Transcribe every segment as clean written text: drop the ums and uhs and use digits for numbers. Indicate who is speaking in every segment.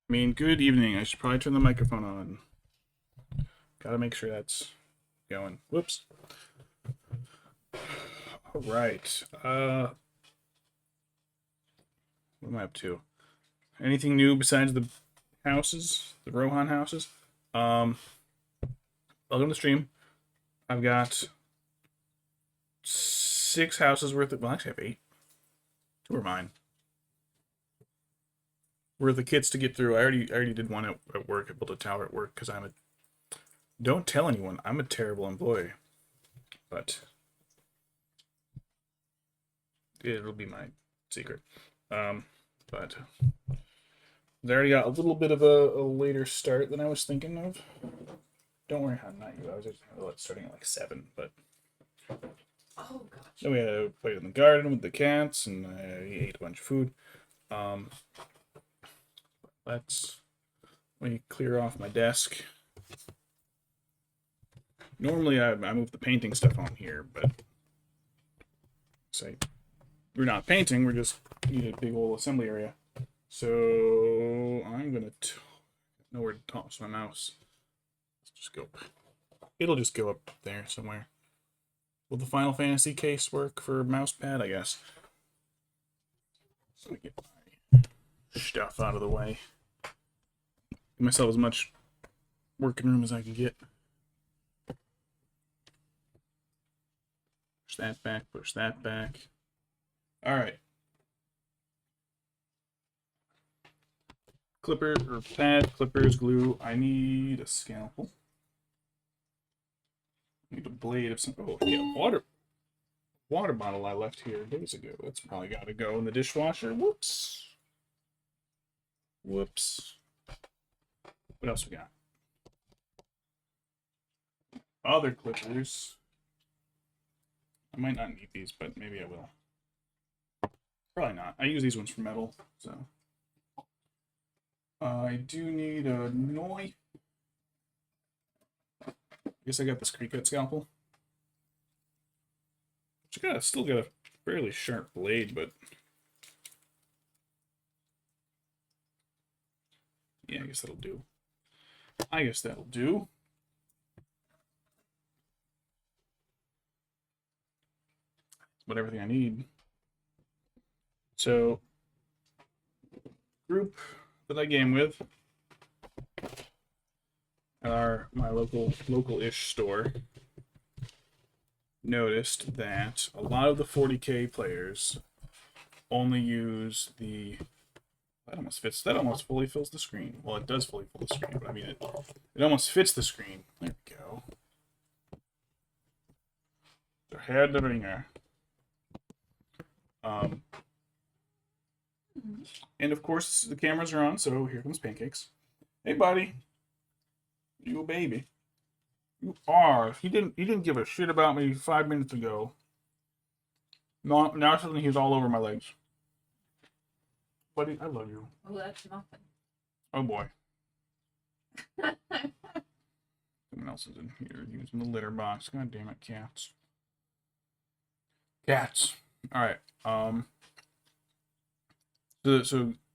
Speaker 1: I mean, good evening. I should probably turn the microphone on. Gotta make sure that's going. Whoops. All right. What am I up to? Anything new besides the houses, the Rohan houses? Um, Welcome to the stream. I've got 6 houses worth of. Well, actually, I have 8. 2 are mine. Worth of kits to get through. I already did one at work. I built a tower at work because I'm a. Don't tell anyone. I'm a terrible employee, but it'll be my secret. But they already got a little bit of a later start than I was thinking of. Don't worry, hon, not you. I was just starting at like 7, but
Speaker 2: Oh gosh.
Speaker 1: then we had to play in the garden with the cats, and I ate a bunch of food. Um, let me clear off my desk. Normally, I move the painting stuff on here, but say we're not painting. We're just need a big old assembly area. So I'm gonna know where to toss my mouse. Let's just go. It'll just go up there somewhere. Will the Final Fantasy case work for mouse pad? I guess. So I get my stuff out of the way. Give myself as much working room as I can get. Push that back. Push that back. All right. Clipper or pad, clippers, glue. I need a scalpel. I need a blade of some. Oh yeah, water bottle I left here days ago. That's probably got to go in the dishwasher. Whoops. Whoops. What else we got? Other clippers. I might not need these, but maybe I will. Probably not. I use these ones for metal, so. I do need a knife. I guess I got this creek cut scalpel. Still got a fairly sharp blade, but yeah, I guess that'll do. I guess that'll do. But everything I need. So, group that I game with at my local-ish store noticed that a lot of the 40k players only use the that almost fully fills the screen. Well, it does fully fill the screen, but I mean it almost fits the screen. There we go. Their head the ringer. And of course the cameras are on, so here comes Pancakes. Hey buddy. You a baby. You are. He didn't give a shit about me 5 minutes ago. No, now suddenly he's all over my legs. Buddy, I love you.
Speaker 2: Oh, that's nothing.
Speaker 1: Oh boy. Someone else is in here using the litter box. God damn it, cats. Cats. Alright. So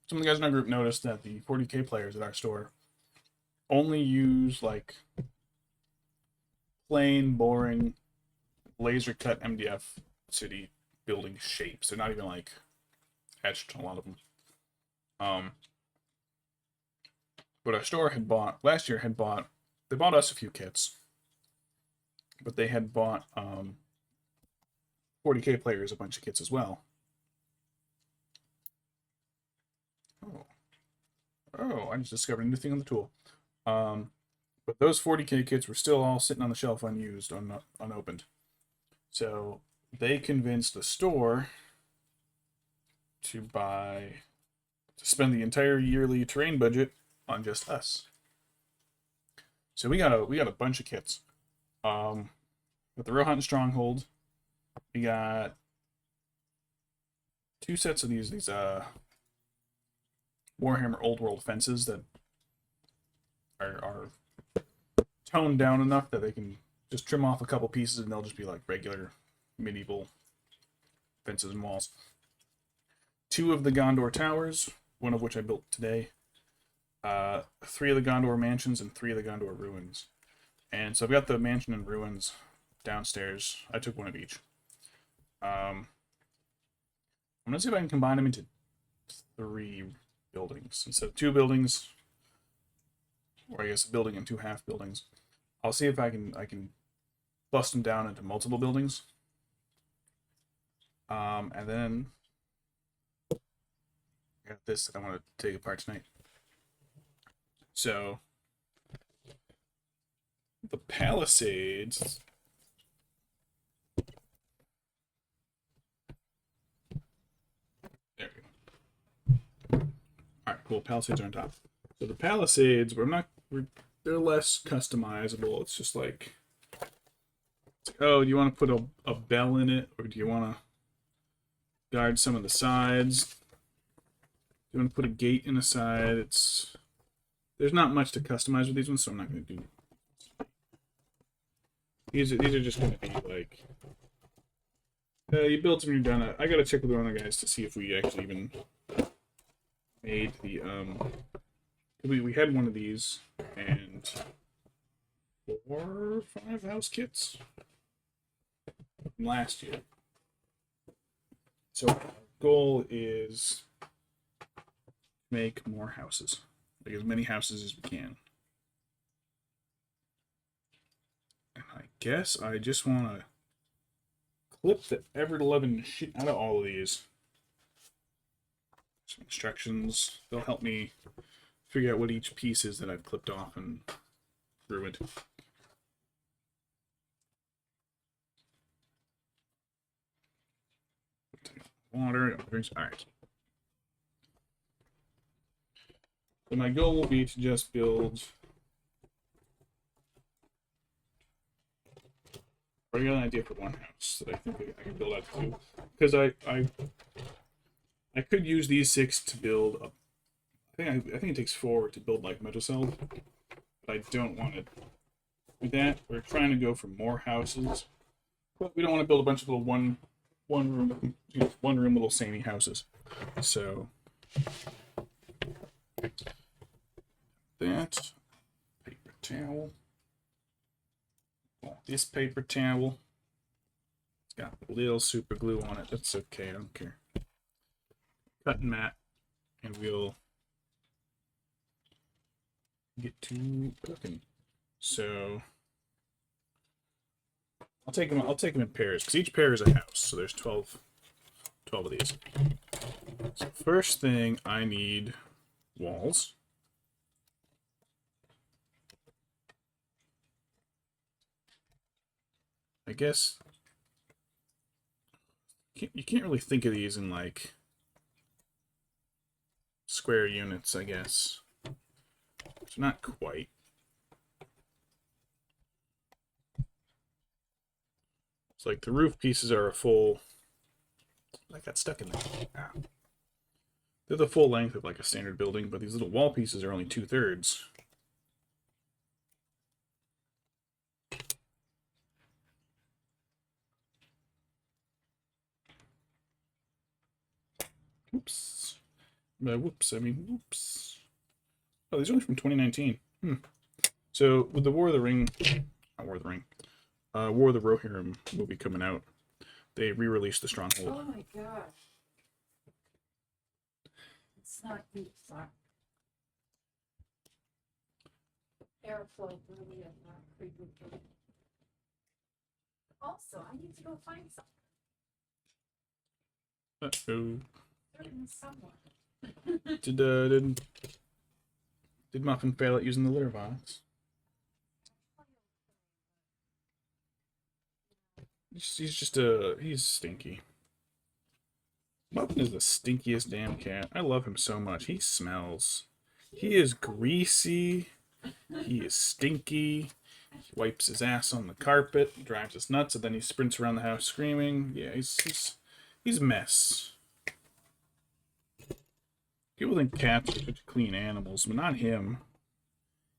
Speaker 1: some of the guys in our group noticed that the 40k players at our store only use like plain, boring, laser cut MDF city building shapes. They're not even like etched, a lot of them. But our store had bought last year they bought us a few kits, but they had bought 40k players a bunch of kits as well. Oh, I just discovered a new thing on the tool. But those 40k kits were still all sitting on the shelf unused, unopened. So they convinced the store to spend the entire yearly terrain budget on just us. So we got a bunch of kits. With the Rohan Stronghold, we got 2 sets of these Warhammer Old World fences that are toned down enough that they can just trim off a couple pieces and they'll just be like regular medieval fences and walls. 2 of the Gondor towers, one of which I built today. 3 of the Gondor mansions and 3 of the Gondor ruins. And so I've got the mansion and ruins downstairs. I took one of each. I'm gonna see if I can combine them into 3 buildings instead of 2 buildings, or I guess a building and 2 half buildings. I'll see if I can bust them down into multiple buildings. And then I got this that I want to take apart tonight. So the Palisades. There we go. All right, cool. Palisades are on top. So the Palisades, they're less customizable. It's just like, oh, do you want to put a bell in it, or do you want to guard some of the sides? Do you want to put a gate in the side? There's not much to customize with these ones, so I'm not going to do. These are just going to be like, you build them, you're done. I got to check with one of the guys to see if we actually even made the we had one of these and 4 or 5 house kits from last year. So our goal is make more houses, like as many houses as we can. And I guess I just want to clip the ever-loving shit out of all of these. Some instructions. They'll help me figure out what each piece is that I've clipped off and ruined. Water, drinks. All right. So my goal will be to just build. I got an idea for one house that I think I can build out to, because I could use these 6 to build a. I think it takes 4 to build like metal cells, but I don't want to do that. We're trying to go for more houses, but we don't want to build a bunch of little one room little samey houses. So that paper towel. This paper towel. It's got a little super glue on it. That's okay. I don't care. Cutting mat, and we'll get to cooking. So I'll take them in pairs, because each pair is a house. So there's 12 of these. So first thing, I need walls. I guess you can't really think of these in like square units, I guess. It's not quite. It's like the roof pieces are a full. I got stuck in there. Ah. They're the full length of like a standard building, but these little wall pieces are only 2/3. Oops. Whoops. I mean, whoops. Oh, these are only from 2019. So with the War of the Ring, not War of the Ring, War of the Rohirrim movie coming out, they re-released the Stronghold.
Speaker 2: Oh my gosh. It's not deep, sorry. Airflow really is not creepy. Also, I need to go find something.
Speaker 1: Uh-oh.
Speaker 2: Certain someone.
Speaker 1: Did Muffin fail at using the litter box? He's stinky. Muffin is the stinkiest damn cat. I love him so much. He smells. He is greasy. He is stinky. He wipes his ass on the carpet, drives us nuts, and then he sprints around the house screaming. Yeah, he's a mess. People think cats are such clean animals, but not him.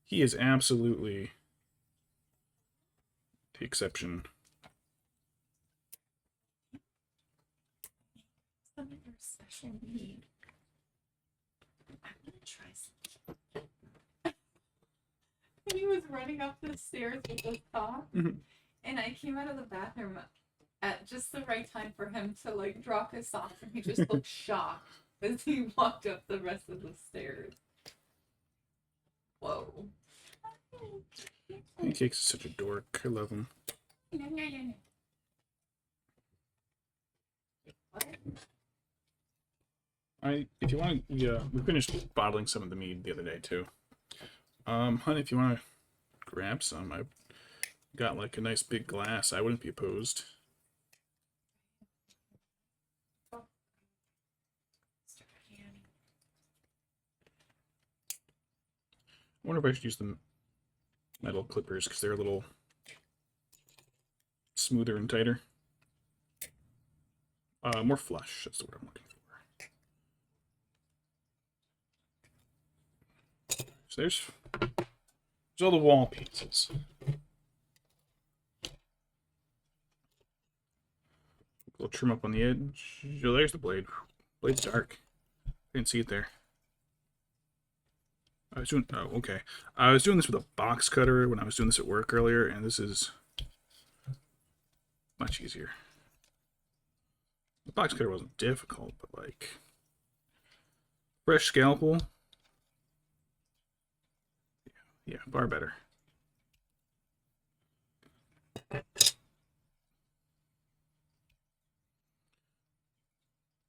Speaker 1: He is absolutely the exception.
Speaker 2: Some of your special need. I'm gonna try something.
Speaker 3: when he was running up the stairs with the sock,
Speaker 1: Mhm.
Speaker 3: and I came out of the bathroom at just the right time for him to like drop his socks, and he just looked shocked as he walked up the rest of the stairs. Whoa.
Speaker 1: Pancakes is such a dork. I love him. If you want, we finished bottling some of the mead the other day too. Honey, if you want to grab some, I got like a nice big glass. I wouldn't be opposed. I wonder if I should use the metal clippers because they're a little smoother and tighter. More flush. That's the word I'm looking for. So there's all the wall pieces. A little trim up on the edge. Oh, there's the blade. Blade's dark. Didn't see it there. I was doing. Oh, okay. I was doing this with a box cutter when I was doing this at work earlier, and this is much easier. The box cutter wasn't difficult, but like fresh scalpel. Yeah, far better.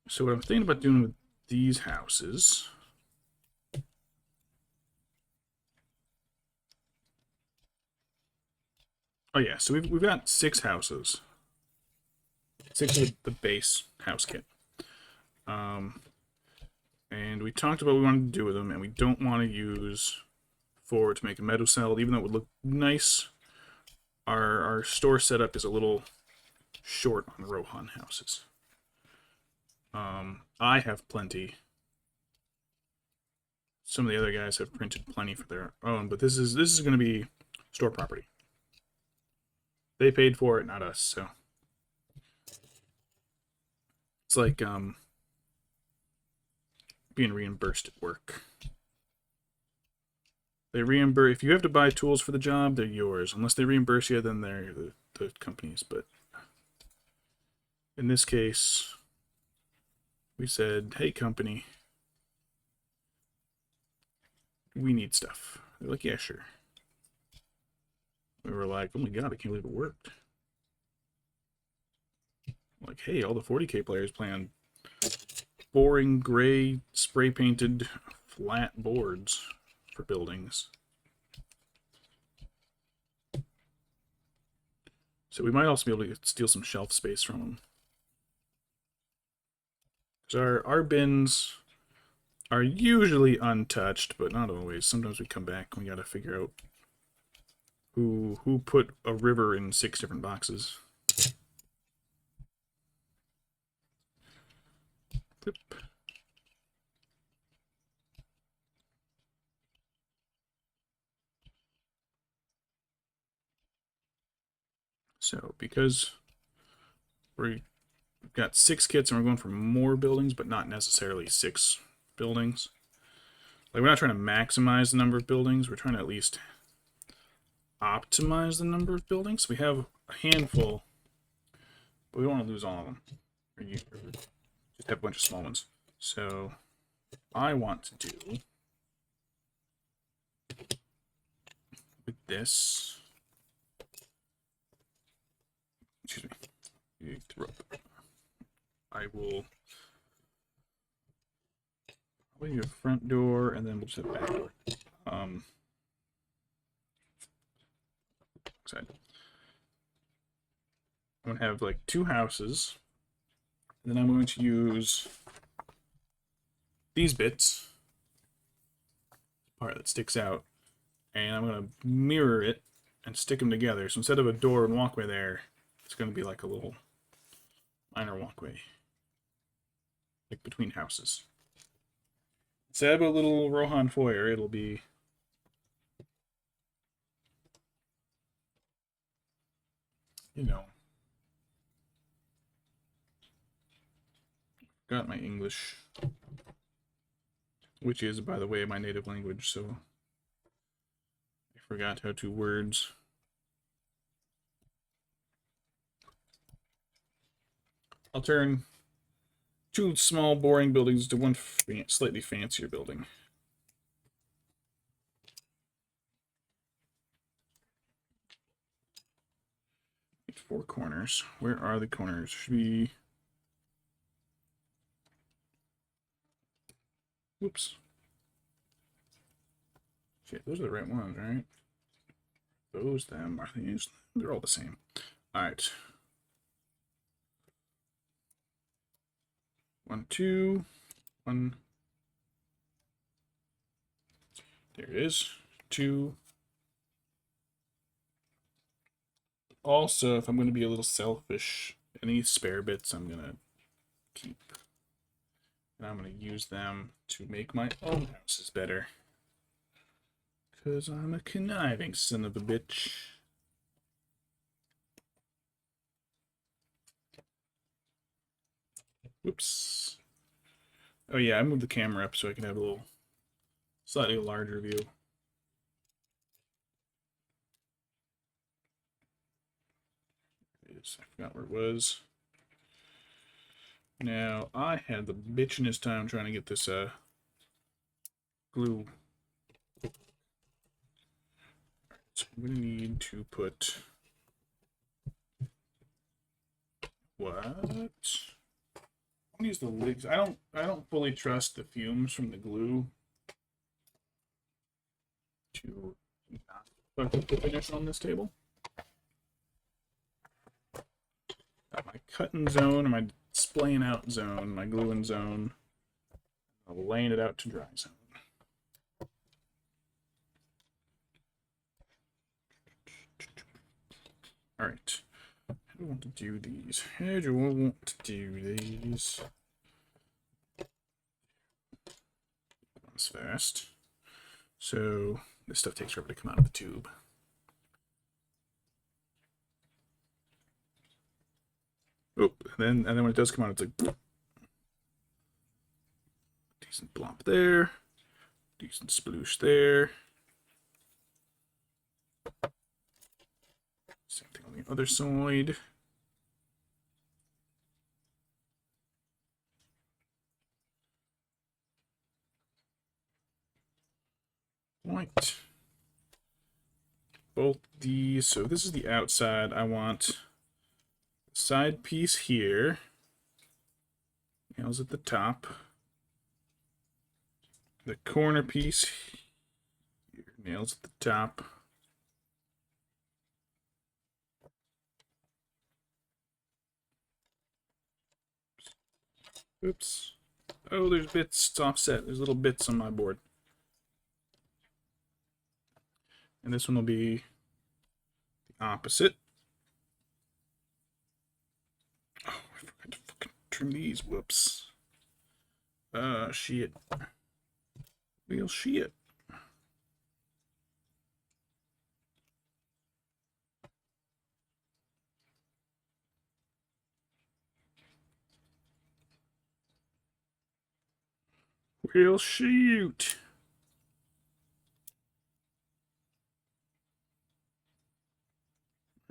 Speaker 1: So what I'm thinking about doing with these houses. Oh yeah, so we've got 6 houses. 6 of the base house kit. And we talked about what we wanted to do with them, and we don't want to use 4 to make a meadow cell, even though it would look nice. Our store setup is a little short on Rohan houses. I have plenty. Some of the other guys have printed plenty for their own, but this is going to be store property. They paid for it, not us. So it's like being reimbursed at work. They reimburse if you have to buy tools for the job, they're yours. Unless they reimburse you, then they're the company's. But in this case, we said, "Hey, company, we need stuff." They're like, "Yeah, sure." We were like, "Oh my god, I can't believe it worked." Like, hey, all the 40K players play on boring gray spray painted flat boards for buildings. So we might also be able to steal some shelf space from them. Because our bins are usually untouched, but not always. Sometimes we come back and we gotta figure out who put a river in 6 different boxes. Clip. So because we've got 6 kits and we're going for more buildings, but not necessarily 6 buildings. Like, we're not trying to maximize the number of buildings, we're trying to at least optimize the number of buildings. We have a handful, but we don't want to lose all of them. Or just have a bunch of small ones. So I want to do with this. Excuse me. I will probably do a front door, and then we'll just have a back door. Side. I'm gonna have like 2 houses, and then I'm going to use these bits, part that sticks out, and I'm gonna mirror it and stick them together. So instead of a door and walkway there, it's gonna be like a little minor walkway, like between houses. Instead of a little Rohan foyer, it'll be got my English, which is, by the way, my native language, so Forgot how to words. I'll turn 2 small, boring buildings to 1 slightly fancier building. Need 4 corners. Where are the corners? Should be... Whoops. Shit, those are the right ones, right? Those, them, are these? They're all the same. Alright. 1, 2, 1. There it is. 2. Also, if I'm going to be a little selfish, any spare bits I'm going to keep. And I'm going to use them to make my own houses better. Because I'm a conniving son of a bitch. Whoops. Oh yeah, I moved the camera up so I can have a little slightly larger view. I forgot where it was. Now, I had the bitchinest time trying to get this glue. So I'm gonna need to put what? I'm gonna use the lids. I don't fully trust the fumes from the glue to not put the finish on this table. Got my cutting zone, or my splaying out zone, my gluing zone. I'm laying it out to dry zone. Alright. How do I want to do these? How do I want to do these? That's fast. So this stuff takes forever to come out of the tube. Oh, and then when it does come out, it's like decent blop there, decent sploosh there. Same thing on the other side. Right. Both these. So this is the outside. I want side piece here. Nails at the top. The corner piece here. Nails at the top. Oops. Oh, there's bits. It's offset. There's little bits on my board. And this one will be the opposite. Oh, I forgot to fucking trim these. Whoops. Shit. Real shit. Real shoot.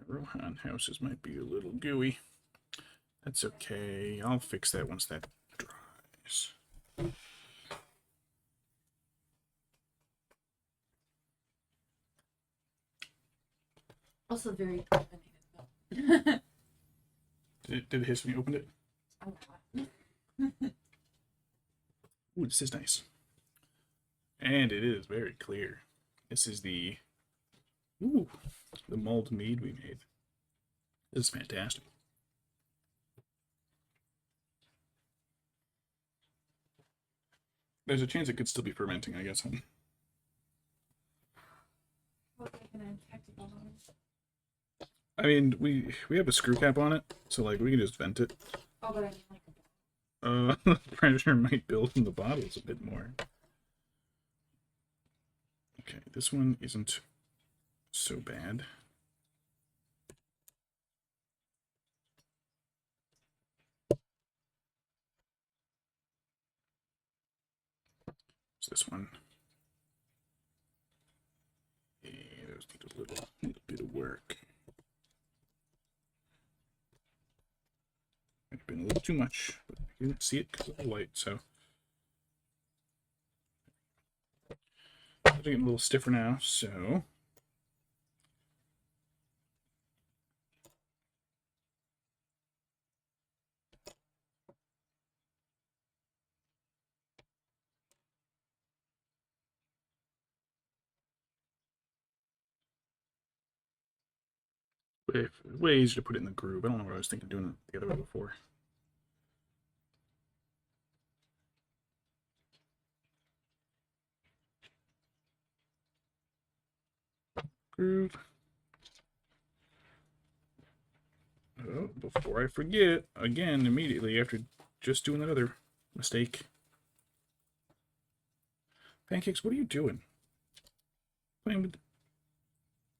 Speaker 1: Rohan houses might be a little gooey. That's okay. I'll fix that once that dries.
Speaker 3: Also very carbonated milk.
Speaker 1: Did it hiss when you opened it?
Speaker 3: Oh,
Speaker 1: Ooh, this is nice. And it is very clear. This is the mulled mead we made. This is fantastic. There's a chance it could still be fermenting, I guess. I mean, we have a screw cap on it, so like we can just vent it.
Speaker 3: Oh, but I mean like
Speaker 1: The pressure might build in the bottles a bit more. Okay, this one isn't so bad. It's this one. those need a little bit of work. Might have been a little too much, but you didn't see it because of the light, so. They're getting a little stiffer now, so. Way easier to put it in the groove. I don't know what I was thinking doing it the other way before. Groove. Oh, before I forget, again, immediately after just doing that other mistake. Pancakes, what are you doing? Playing with...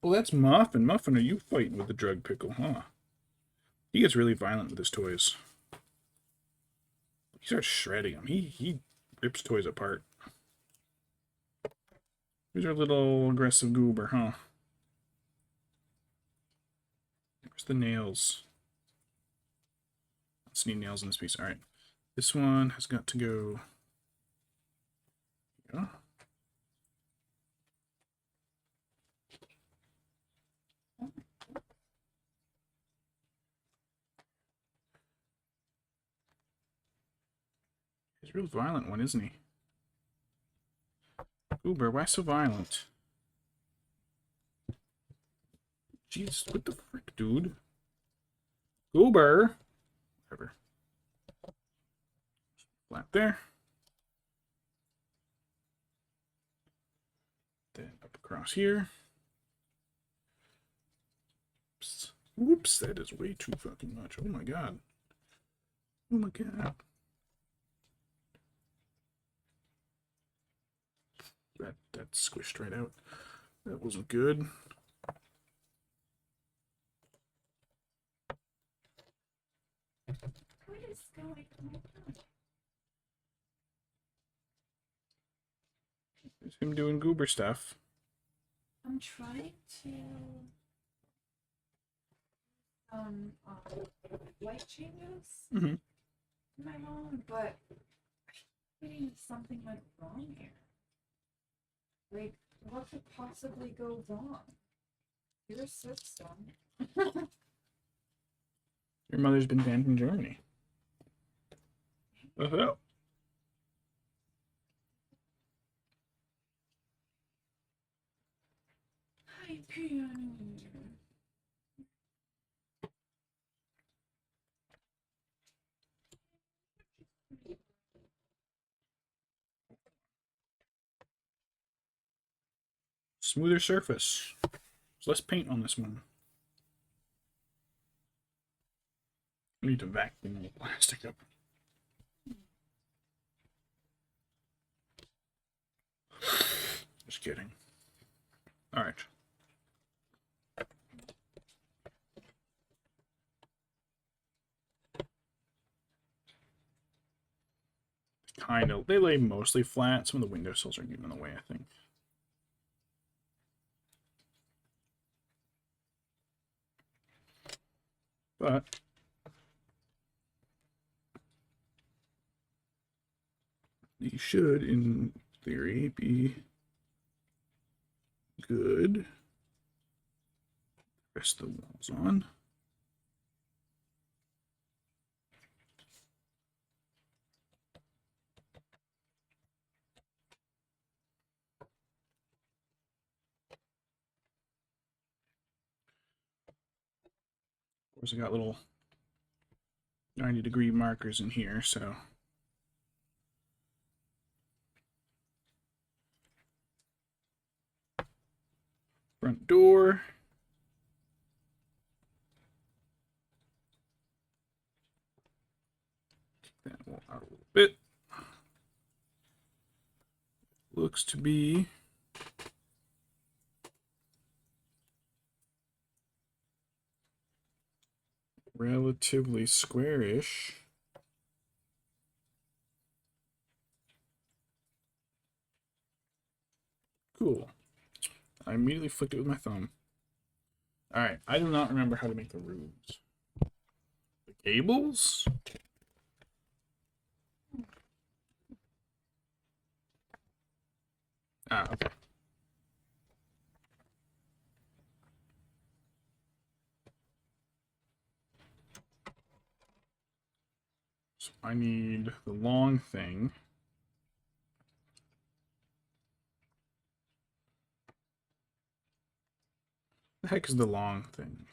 Speaker 1: Oh, that's Muffin. Muffin, are you fighting with the drug pickle, huh? He gets really violent with his toys. He starts shredding them. He rips toys apart. He's our little aggressive goober, huh? Where's the nails? Let's need nails in this piece. Alright. This one has got to go. Yeah. He's a real violent one, isn't he? Goober, why so violent? Jeez, what the frick, dude? Goober! Whatever. Flat there. Then up across here. Oops. Whoops, that is way too fucking much. Oh my god. Oh my god. That squished right out. That wasn't good.
Speaker 3: What is going on?
Speaker 1: There's him doing goober stuff.
Speaker 3: I'm trying to light changes
Speaker 1: Mm-hmm.
Speaker 3: in my home, but I think something went wrong here. Like, what could possibly go wrong? Your system.
Speaker 1: Your mother's been banned from Germany. Oh.
Speaker 3: Hi, piano.
Speaker 1: Smoother surface. There's less paint on this one. I need to vacuum the plastic up. Just kidding. Alright. Kind of. They lay mostly flat. Some of the windowsills are getting in the way, I think. But these should, in theory, be good. Rest the walls on. Of course, I got little 90-degree markers in here, so front door. Take that wall out a little bit. Looks to be relatively squarish. Cool. I immediately flicked it with my thumb. Alright, I do not remember how to make the roofs. The cables? Ah, okay. So I need the long thing. The heck is the long thing?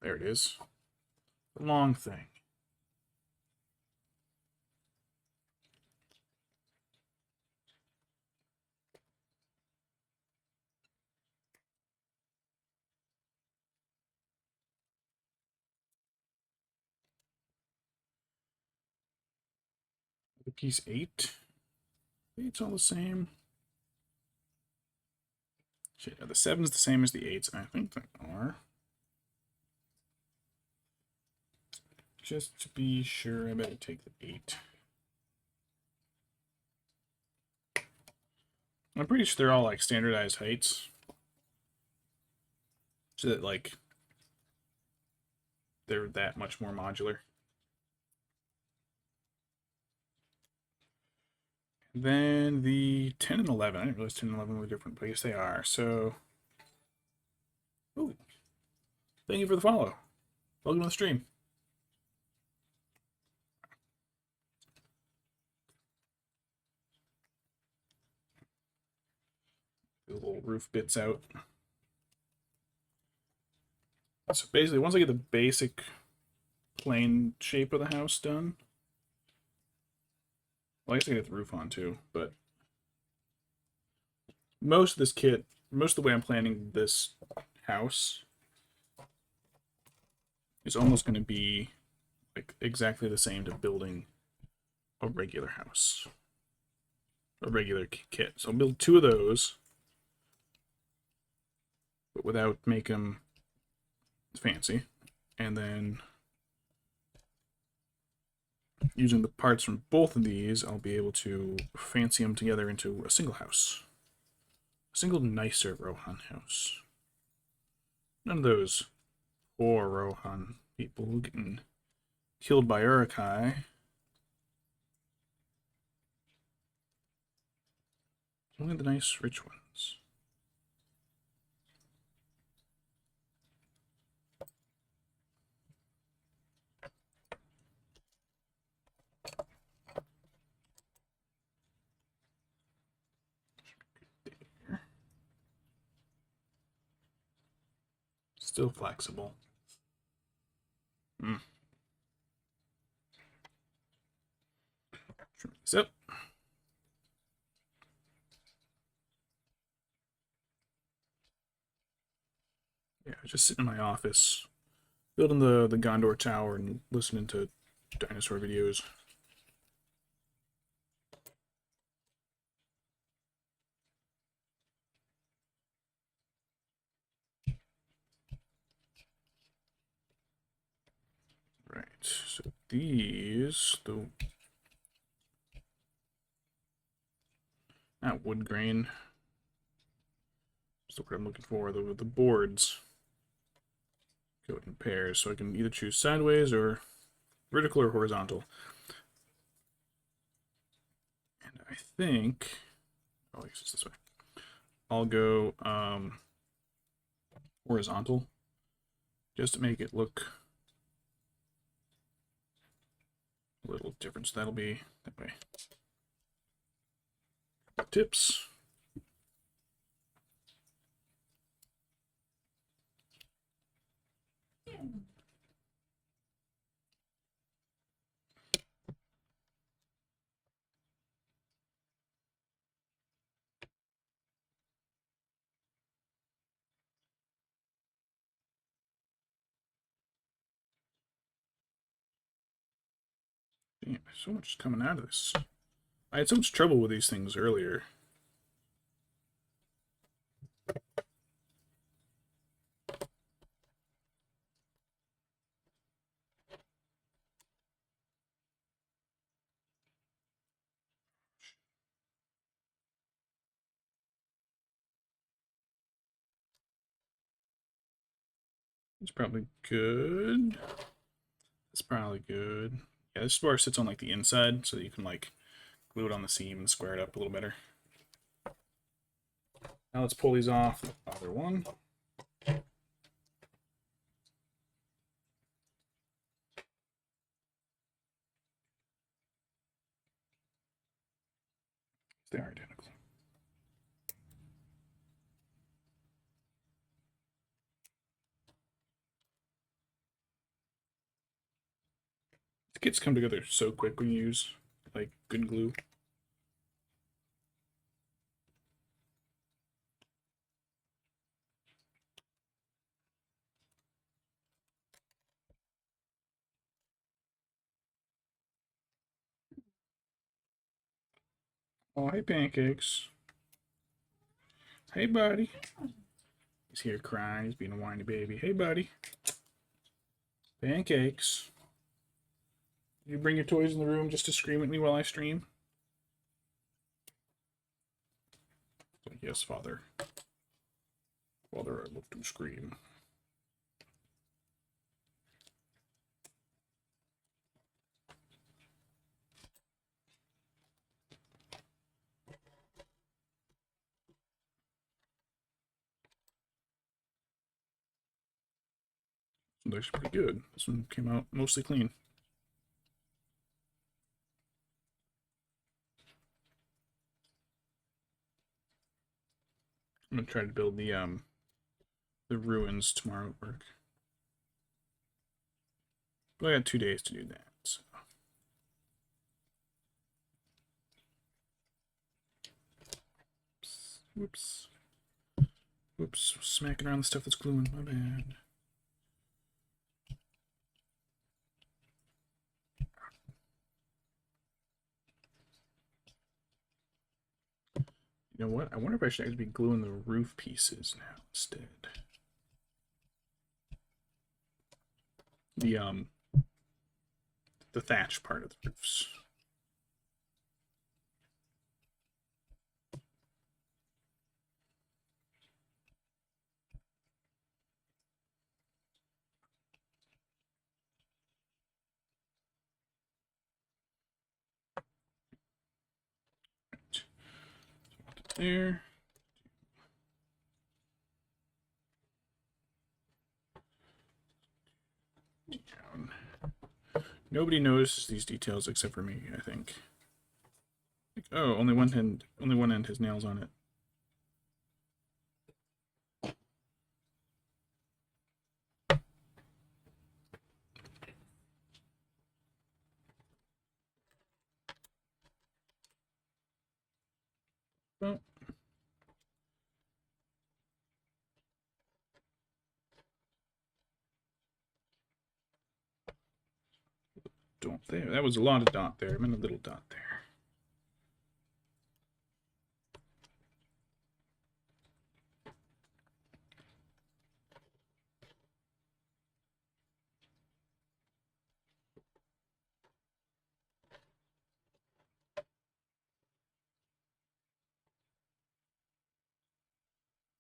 Speaker 1: There it is. The long thing. The piece 8. 8's all the same. Shit, the 7's the same as the 8's. I think they are. Just to be sure, I better take the 8. I'm pretty sure they're all like standardized heights. So that like they're that much more modular. Then the 10 and 11. I didn't realize 10 and 11 were different, but I guess they are. So, ooh, thank you for the follow. Welcome to the stream. The little roof bits out. So basically, once I get the basic plain shape of the house done, well, I guess I get the roof on too, but most of this kit, most of the way I'm planning this house is almost going to be like exactly the same to building a regular house, a regular kit. So I'll build 2 of those, but without making them fancy, and then using the parts from both of these, I'll be able to fancy them together into a single house. A single nicer Rohan house. None of those poor Rohan people getting killed by Urukai. Only the nice rich ones. Still flexible. Trim these up. Yeah, just sitting in my office, building the Gondor Tower and listening to dinosaur videos. Right, so these, the not wood grain, that's the word I'm looking for, the boards go in pairs, so I can either choose sideways or vertical or horizontal. And I think, oh, I guess it's this way. I'll go horizontal, just to make it look a little different. So that'll be that way. Tips. Damn, so much is coming out of this. I had so much trouble with these things earlier. It's probably good. It's probably good. Yeah, this bar sits on like the inside, so that you can like glue it on the seam and square it up a little better. Now let's pull these off. Other one. They are identical. The kits come together so quick when you use like good glue. Oh, hey, Pancakes. Hey, buddy. He's here crying. He's being a whiny baby. Hey, buddy. Pancakes. You bring your toys in the room just to scream at me while I stream? Yes, Father. Father, I love to scream. This one's actually pretty good. This one came out mostly clean. I'm gonna try to build the ruins tomorrow at work. But I got 2 days to do that. So. Whoops. Whoops. Smacking around the stuff that's gluing. My bad. You know what? I wonder if I should actually be gluing the roof pieces now instead. The thatch part of the roofs. There. Down. Nobody notices these details except for me, I think. Like, oh, only one end has nails on it. Well, dot there. That was a lot of dot there. I meant a little dot there.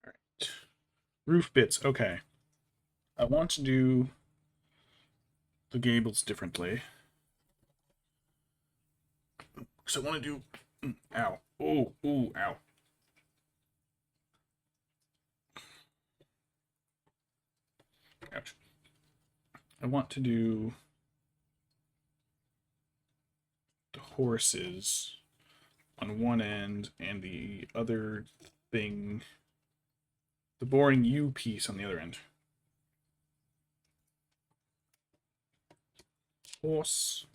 Speaker 1: All right. Roof bits. Okay. I want to do the gables differently. So I want to do. Ow. Oh, ooh, ow. Ouch. I want to do the horses on one end and the other thing, the boring U piece on the other end. Horse.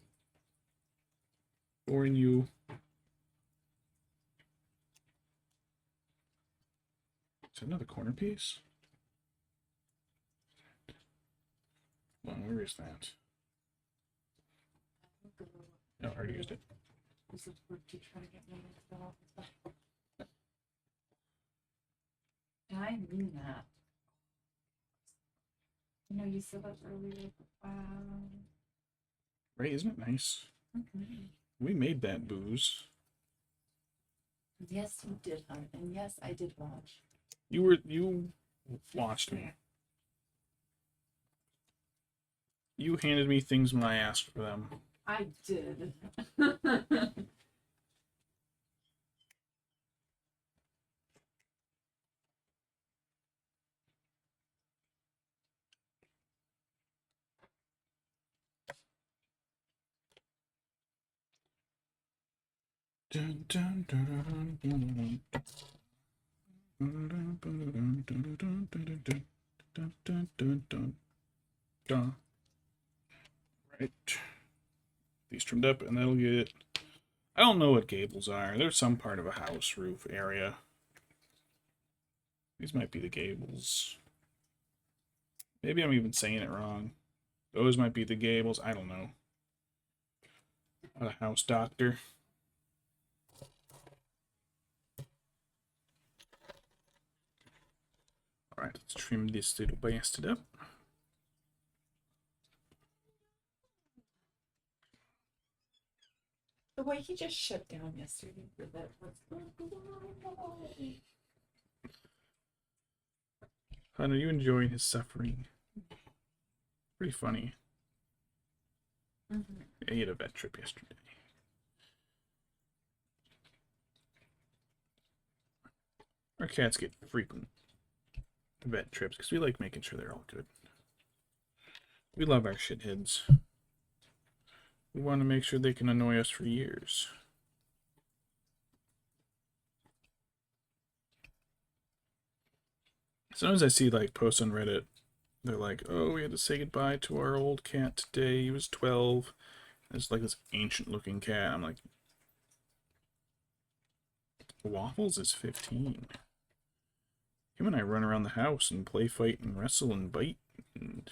Speaker 1: Boring U. Is that another corner piece? Well, where is that? No, I already used it.
Speaker 3: This is work to try to get me into the office. And I mean that. You know, you said that earlier. Wow.
Speaker 1: Right, isn't it nice?
Speaker 3: Mm-hmm.
Speaker 1: We made that booze.
Speaker 3: Yes, you did, hon. And yes, I did watch.
Speaker 1: You watched me. You handed me things when I asked for them.
Speaker 3: I did.
Speaker 1: Dun, dun, dun, dun, dun, dun. Right. These trimmed up, and that'll get. I don't know what gables are. They're some part of a house roof area. These might be the gables. Maybe I'm even saying it wrong. Those might be the gables. I don't know. Not a house doctor. Alright, let's trim this little bastard up.
Speaker 3: The way he just shut down yesterday for that was.
Speaker 1: Hun, are you enjoying his suffering? Pretty funny.
Speaker 3: Mm-hmm.
Speaker 1: Yeah, he had a vet trip yesterday. Our cats get frequent vet trips because we like making sure they're all good. We love our shitheads. We want to make sure they can annoy us for years. Sometimes I see like posts on Reddit. They're like, "Oh, we had to say goodbye to our old cat today. He was 12." It's like this ancient-looking cat. I'm like, Waffles is 15. Him and I run around the house and play fight and wrestle and bite. And...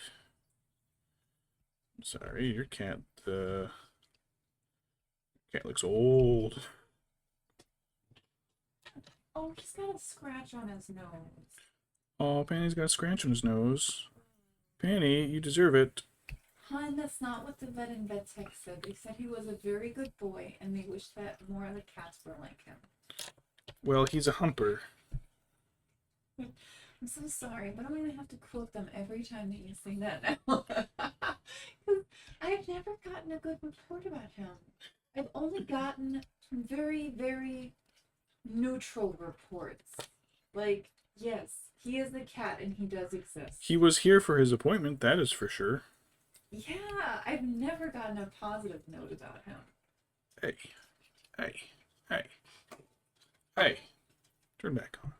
Speaker 1: Sorry, your cat looks old.
Speaker 3: Oh, he's got a scratch on his nose.
Speaker 1: Oh, Penny's got a scratch on his nose. Penny, you deserve it.
Speaker 3: Hun, that's not what the vet and vet tech said. They said he was a very good boy, and they wish that more of the cats were like him.
Speaker 1: Well, he's a humper.
Speaker 3: I'm so sorry, but I'm going to have to quote them every time that you say that now. I've never gotten a good report about him. I've only gotten very, very neutral reports. Like, yes, he is a cat and he does exist.
Speaker 1: He was here for his appointment, that is for sure.
Speaker 3: Yeah, I've never gotten a positive note about him.
Speaker 1: Hey. Hey. Hey. Hey. Turn back on.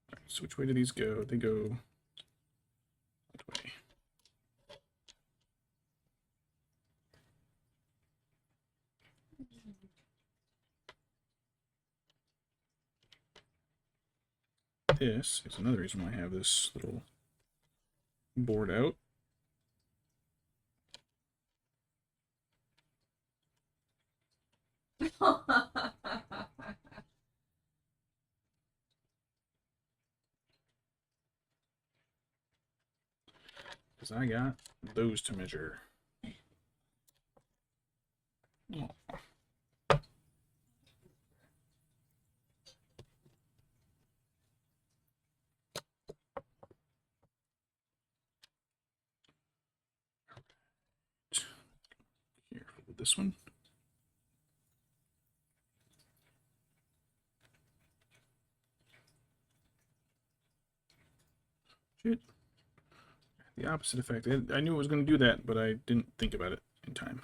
Speaker 1: Alright, so which way do these go? They go that way. This is another reason why I have this little board out. Because I got those to measure. Oh. Here, with this one. Shit. The opposite effect. I knew it was going to do that, but I didn't think about it in time.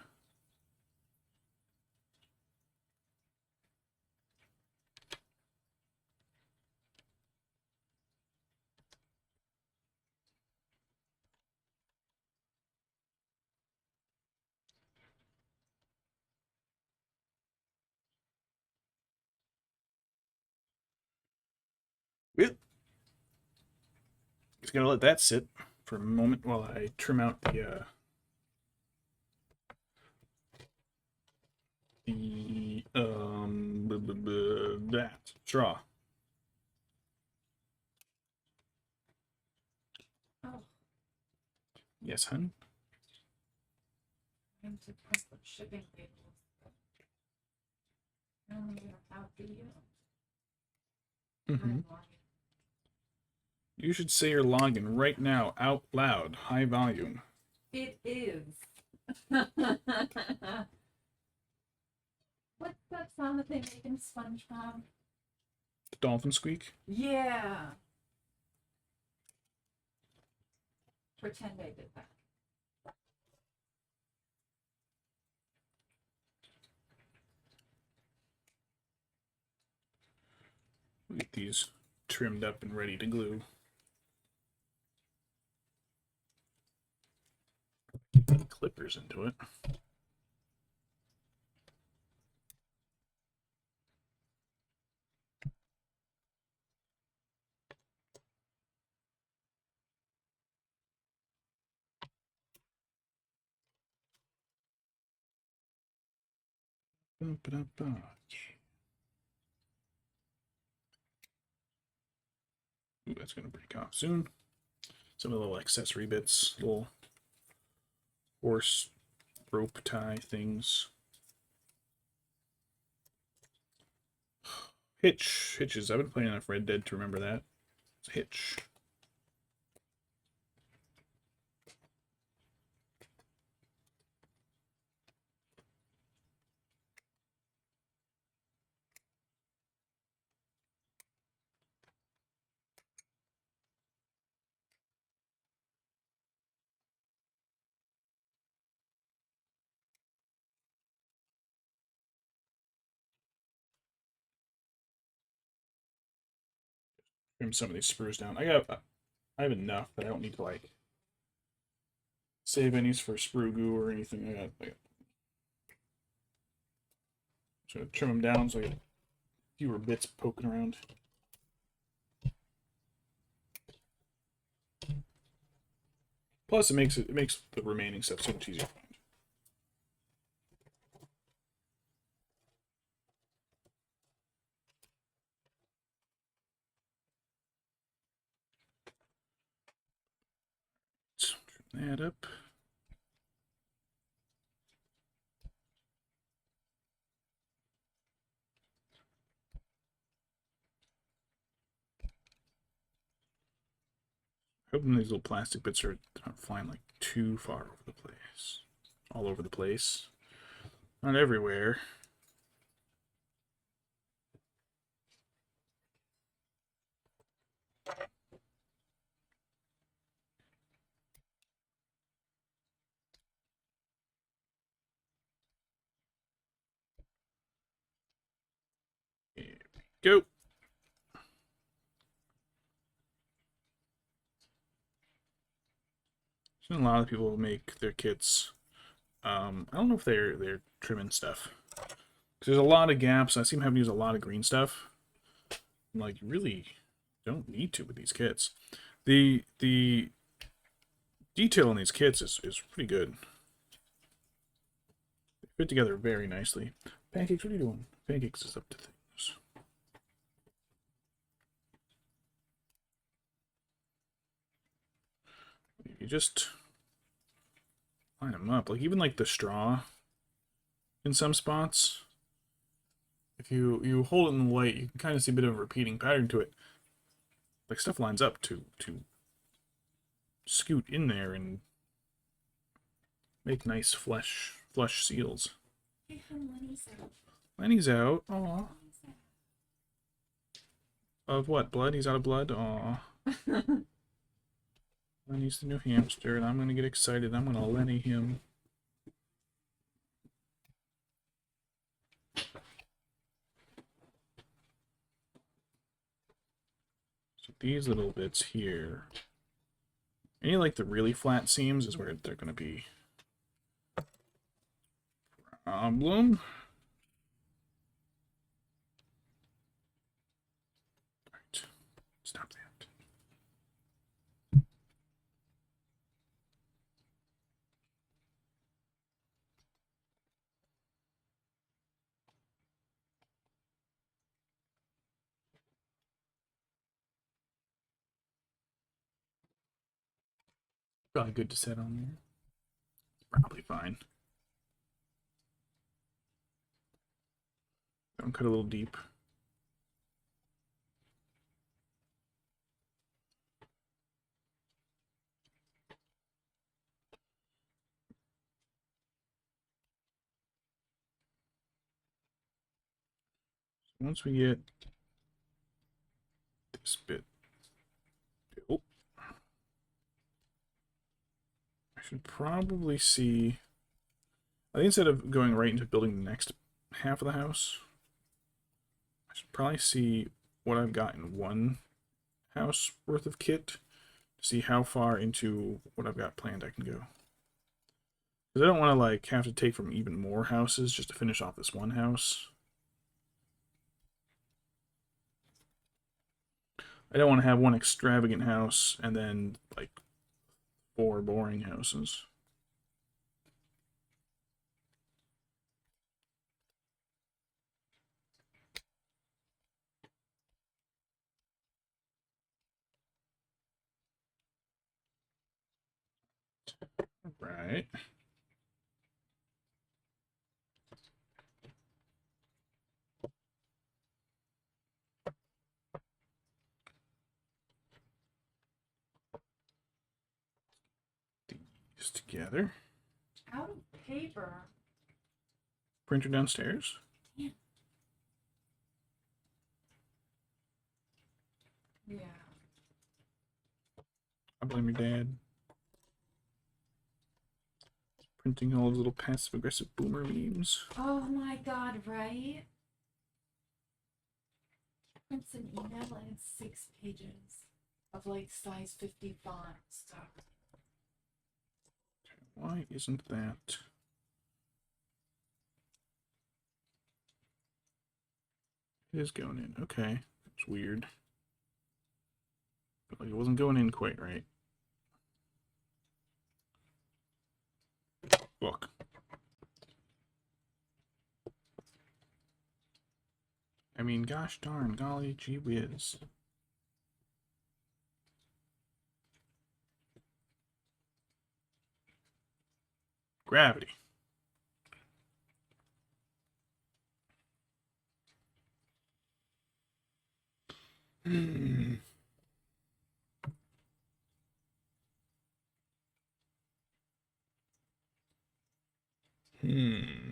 Speaker 1: Well, just gonna let that sit for a moment while I trim out that straw.
Speaker 3: Oh,
Speaker 1: Yes, hun.
Speaker 3: I'm to press the shipping labels. I don't even have the
Speaker 1: Mm-hmm. You should say your login right now, out loud, high volume.
Speaker 3: It is. What's that sound that they make in SpongeBob?
Speaker 1: The dolphin squeak.
Speaker 3: Yeah. Pretend I did that.
Speaker 1: We'll get these trimmed up and ready to glue. Get clippers into it. Ba-ba-da-ba. Yeah. Ooh, that's gonna break off soon. Some of the little accessory bits, little horse rope tie things. Hitches. I've been playing enough Red Dead to remember that. It's a hitch. Trim some of these sprues down. I have enough that I don't need to like save any for sprue goo or anything. I got so trim them down so I get fewer bits poking around. Plus, it makes the remaining stuff so much easier to find. Let's trim that up. Hoping these little plastic bits are not flying like too far over the place. All over the place. Not everywhere. Here we go. So a lot of people make their kits. I don't know if they're trimming stuff. There's a lot of gaps. I seem to have to use a lot of green stuff. I'm like, you really don't need to with these kits. The detail in these kits is pretty good. They fit together very nicely. Pancakes, what are you doing? Pancakes is up to things. You just line them up. Like, even like the straw in some spots. If you hold it in the light, you can kind of see a bit of a repeating pattern to it. Like, stuff lines up to scoot in there and make nice flush seals.
Speaker 3: Hey, hon, Lenny's out.
Speaker 1: Lenny's out. Aw. Of what? Blood? He's out of blood? Aw. Lenny's the new hamster, and I'm gonna get excited. I'm gonna Lenny him. So these little bits here, any like the really flat seams is where they're gonna be problem. Alright, stop that. Probably good to set on there. Probably fine. Don't cut a little deep. once we get this bit built, I should probably see. I think instead of going right into building the next half of the house, I should probably see what I've got in one house worth of kit to see how far into what I've got planned I can go. Because I don't want to like have to take from even more houses just to finish off this one house. I don't want to have one extravagant house and then like 4 boring houses. Right. These together.
Speaker 3: Out of paper.
Speaker 1: Printer downstairs.
Speaker 3: Yeah. Yeah.
Speaker 1: I blame your dad. Printing all those little passive aggressive boomer memes.
Speaker 3: Oh my god, right? Prints an email and it's 6 pages of like size 50 font stuff.
Speaker 1: Why isn't that? It is going in. Okay. It's weird. But like it wasn't going in quite right. Look. I mean, gosh darn, golly gee whiz. Gravity. Hmm. Hmm.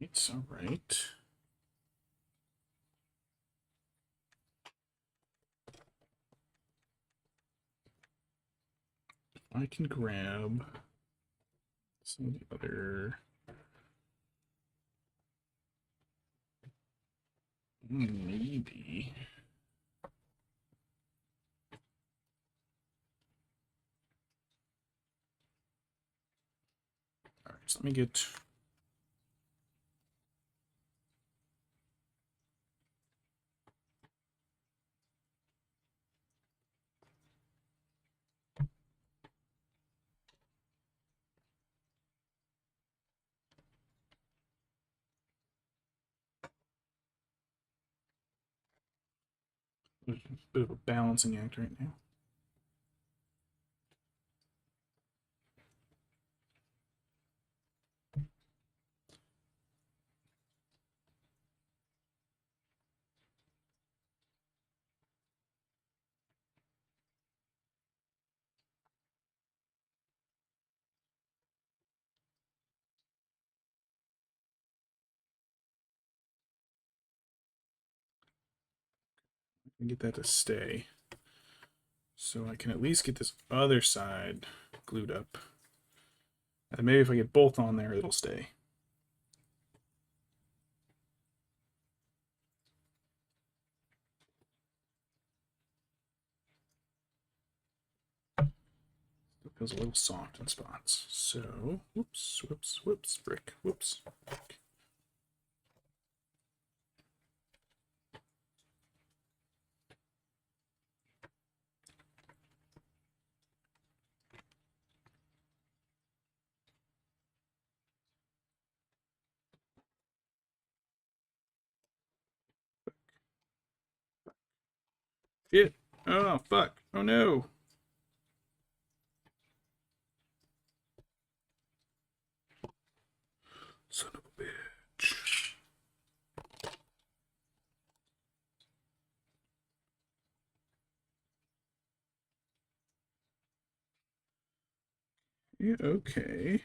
Speaker 1: It's all right. I can grab some of the other. Maybe. All right, so let me get. A bit of a balancing act right now. And get that to stay. So I can at least get this other side glued up. And maybe if I get both on there, it'll stay. It feels a little soft in spots. So, whoops, whoops, whoops, brick, whoops. Shit. Oh, fuck. Oh, no. Son of a bitch. Yeah, okay.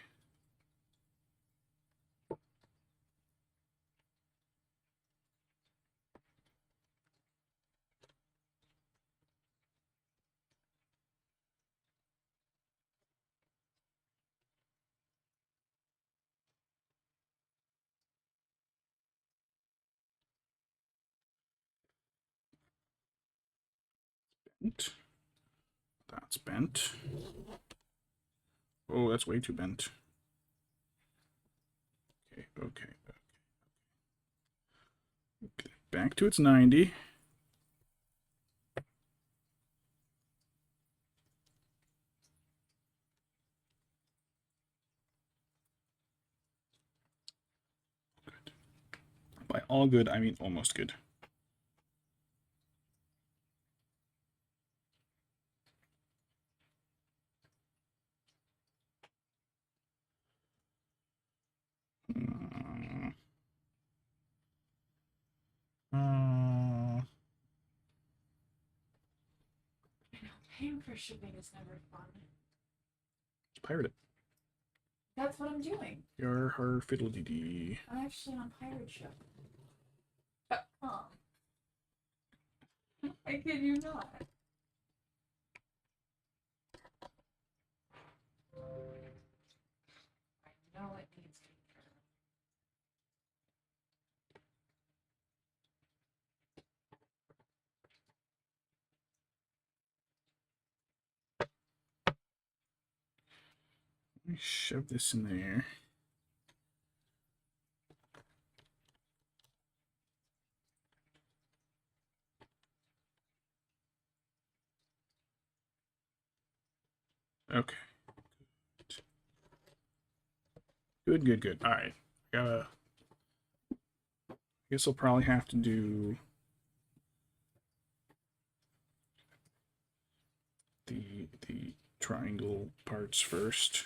Speaker 1: That's bent. Oh, that's way too bent. Okay. Back to its 90. Good. By all good, I mean almost good.
Speaker 3: Paying for shipping is never fun.
Speaker 1: Pirate it.
Speaker 3: That's what I'm doing.
Speaker 1: Yar har fiddle dee dee.
Speaker 3: I'm actually on pirate ship. I kid you not. I know it needs to be fair.
Speaker 1: Let me shove this in there. Okay. Good. All right. I guess I'll probably have to do the triangle parts first.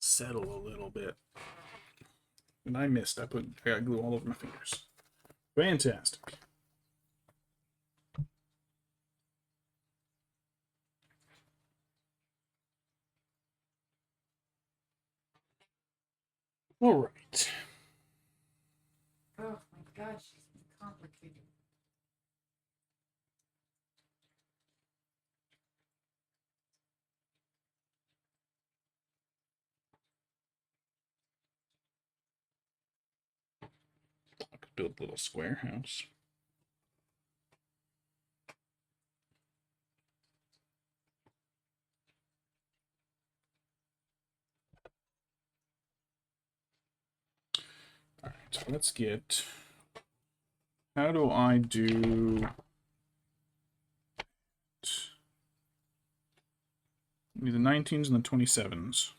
Speaker 1: Settle a little bit. And I missed. I got glue all over my fingers. Fantastic. All right.
Speaker 3: Oh my gosh, she's complicated.
Speaker 1: I could build a little square house. All right, so let's get. How do I do? The 19s and the 27s.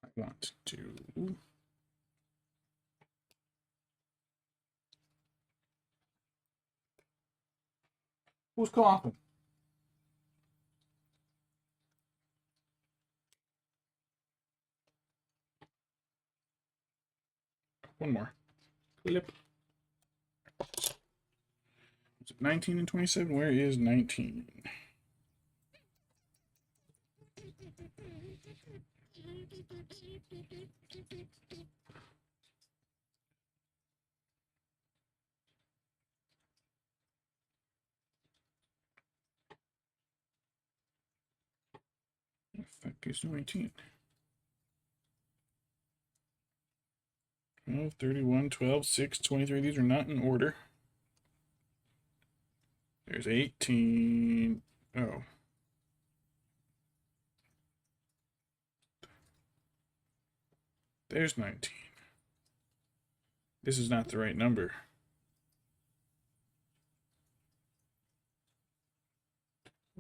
Speaker 1: I want to do. Who's coughing? One more. Clip. Is it 19 and 27? Where is 19? The fuck is 19? 12, 31, 12, 6, 23. These are not in order. There's 18. Oh. There's 19. This is not the right number.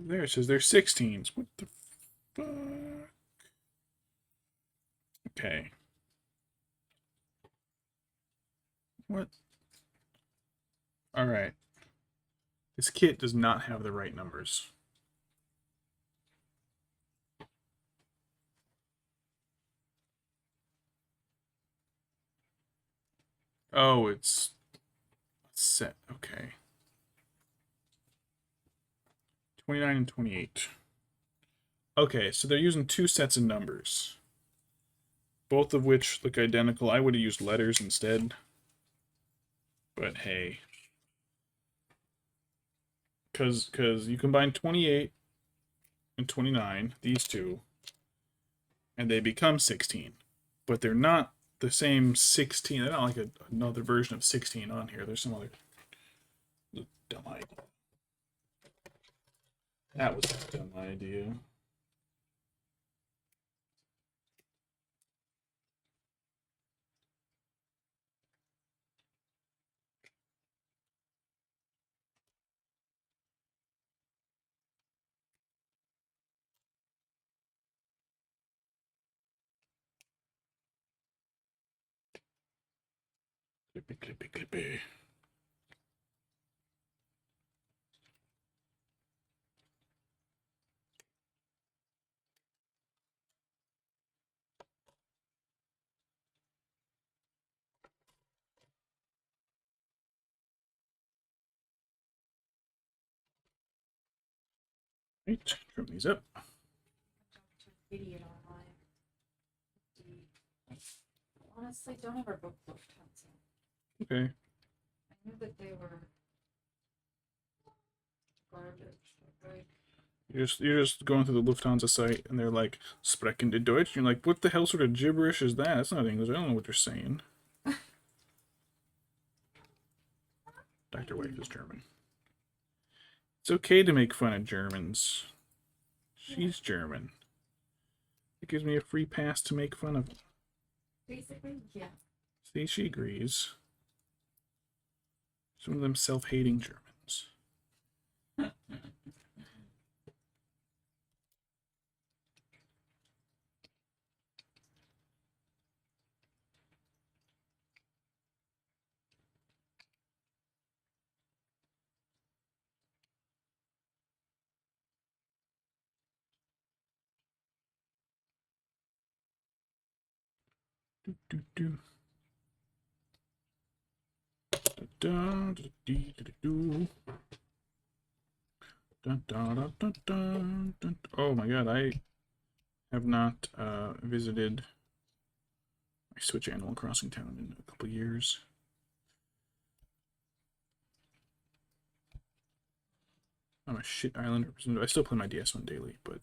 Speaker 1: There it says they're 16s. What the fuck? Okay. What? Alright. This kit does not have the right numbers. Oh, it's set. Okay. 29 and 28. Okay, so they're using two sets of numbers. Both of which look identical. I would have used letters instead. But hey. Because you combine 28 and 29, these two, and they become 16. But they're not the same 16. They're not like another version of 16 on here. There's some other dumb idea. That was a dumb idea. Clippy, clippy, clippy. Right, trim these up.
Speaker 2: Idiot online. Honestly, don't ever book Lufthansa.
Speaker 1: Okay.
Speaker 2: I knew that they were garbage. Like,
Speaker 1: You're just going through the Lufthansa site and they're like, Sprechen die Deutsch? You're like, what the hell sort of gibberish is that? That's not English. I don't know what they're saying. Dr. Wife is German. It's okay to make fun of Germans. She's German. It gives me a free pass to make fun of them.
Speaker 2: basically, yeah.
Speaker 1: See, she agrees. Some of them self-hating Germans. Do, do, do. Da, da, da, dee, da, da, do. Da, da, da, da, da, da. Oh my god, I have not visited my Switch Animal Crossing town in a couple years. I'm a shit island representative. I still play my DS one daily, but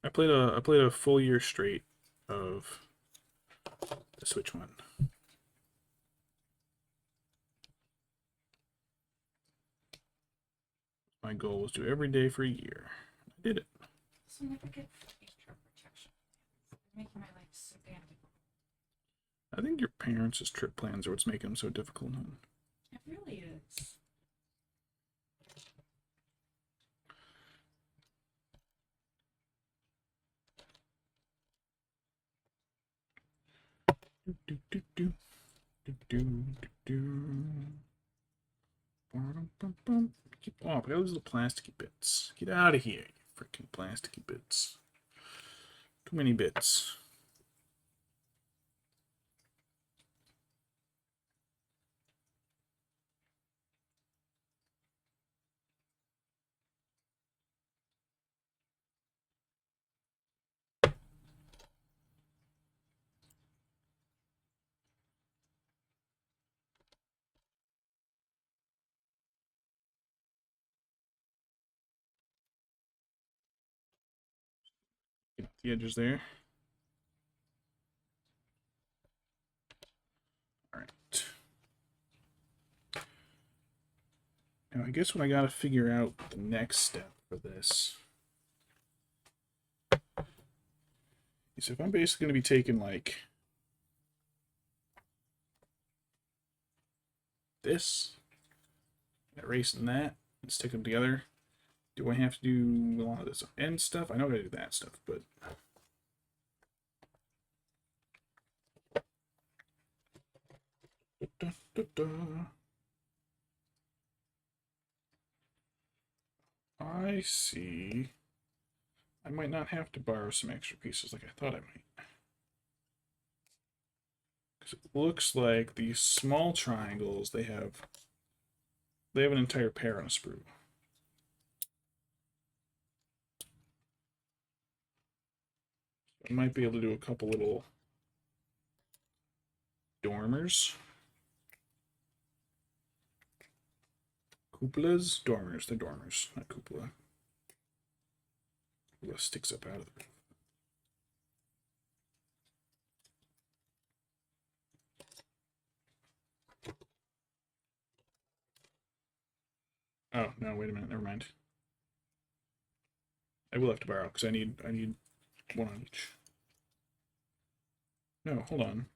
Speaker 1: I played a full year straight of the Switch one. My goal was to do every day for a year. I did it.
Speaker 2: So never get extra protection. Making my life so damn difficult.
Speaker 1: I think your parents' trip plans are what's making them so difficult. Huh?
Speaker 2: It really is.
Speaker 1: Do, do, do, do. Do, do, do, do. Bum, bum, bum. Keep off. Those little plasticky bits. Get out of here, you freaking plasticky bits. Too many bits. Get the edges there. Alright. Now I guess what I gotta figure out the next step for this is if I'm basically gonna be taking like this, erasing that, and stick them together, Do I have to do a lot of this end stuff? I know I gotta do that stuff, but da, da, da. I see. I might not have to borrow some extra pieces like I thought I might. Because it looks like these small triangles, they have an entire pair on a sprue. I might be able to do a couple little dormers. Cupolas? Dormers. They're dormers, not cupola. Cupola sticks up out of the roof. Oh, no, wait a minute. Never mind. I will have to borrow because I need one on each. No, hold on.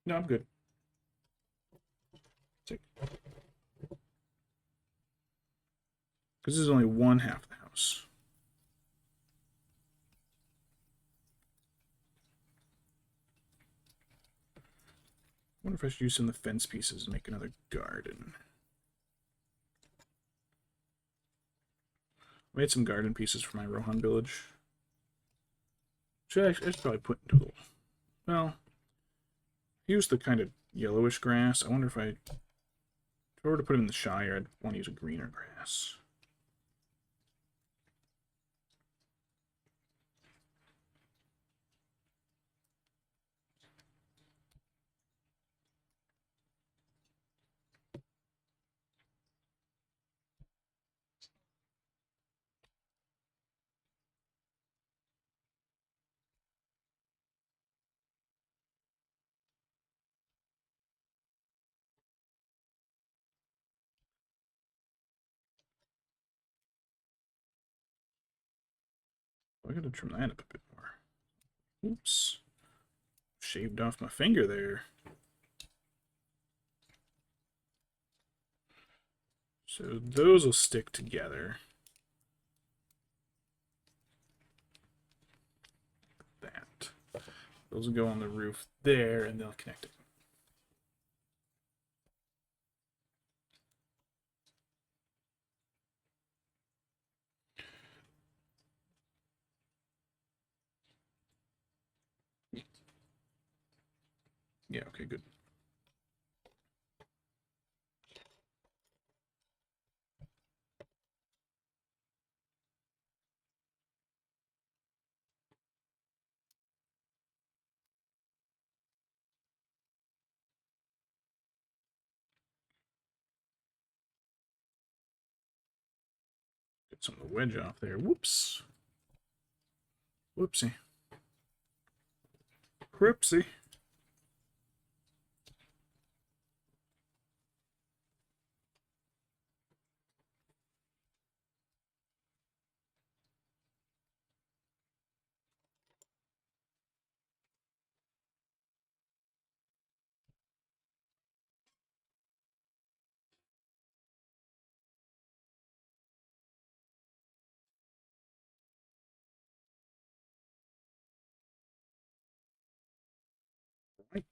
Speaker 1: No, I'm good. Because this is only one half of the house. I wonder if I should use some of the fence pieces and make another garden. I made some garden pieces for my Rohan village. I should probably put into the... Well, use the kind of yellowish grass. I wonder if if I were to put it in the Shire, I'd want to use a greener grass. I gotta trim that up a bit more. Oops. Shaved off my finger there. So those will stick together. That. Those will go on the roof there, and they'll connect it. Yeah, okay, good. Get some of the wedge off there. Whoops. Whoopsie. Whoopsie. Right.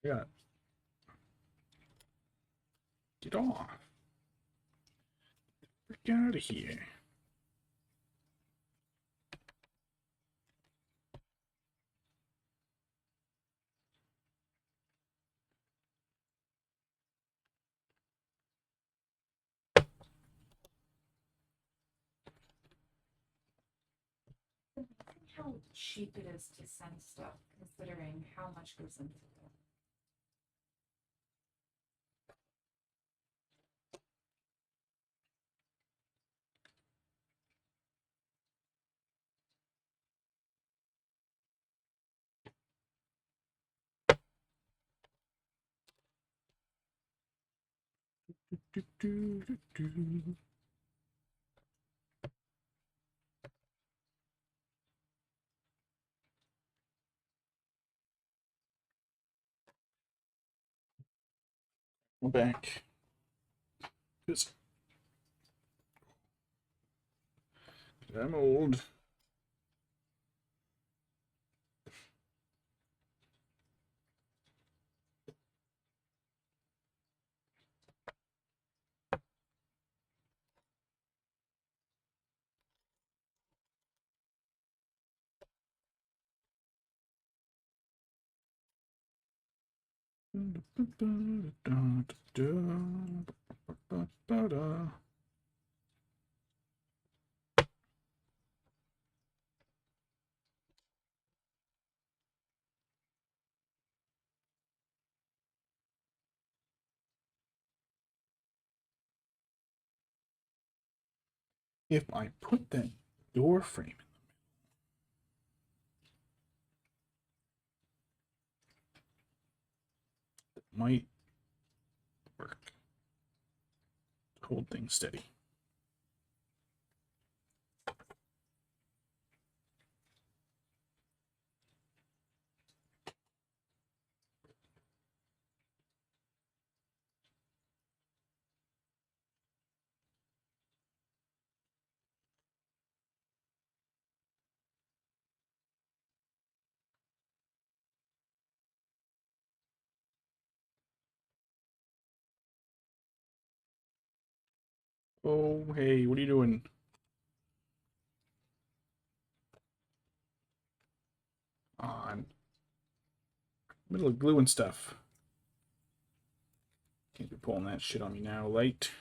Speaker 1: Yeah. Get off. Get out of here.
Speaker 2: How cheap it is to send stuff, considering how much goes into it.
Speaker 1: We're back. 'Cause I'm old. If I put that door frame in, it might work. Hold things steady. Oh, hey, what are you doing? On. Middle of gluing stuff. Can't be pulling that shit on me now, light.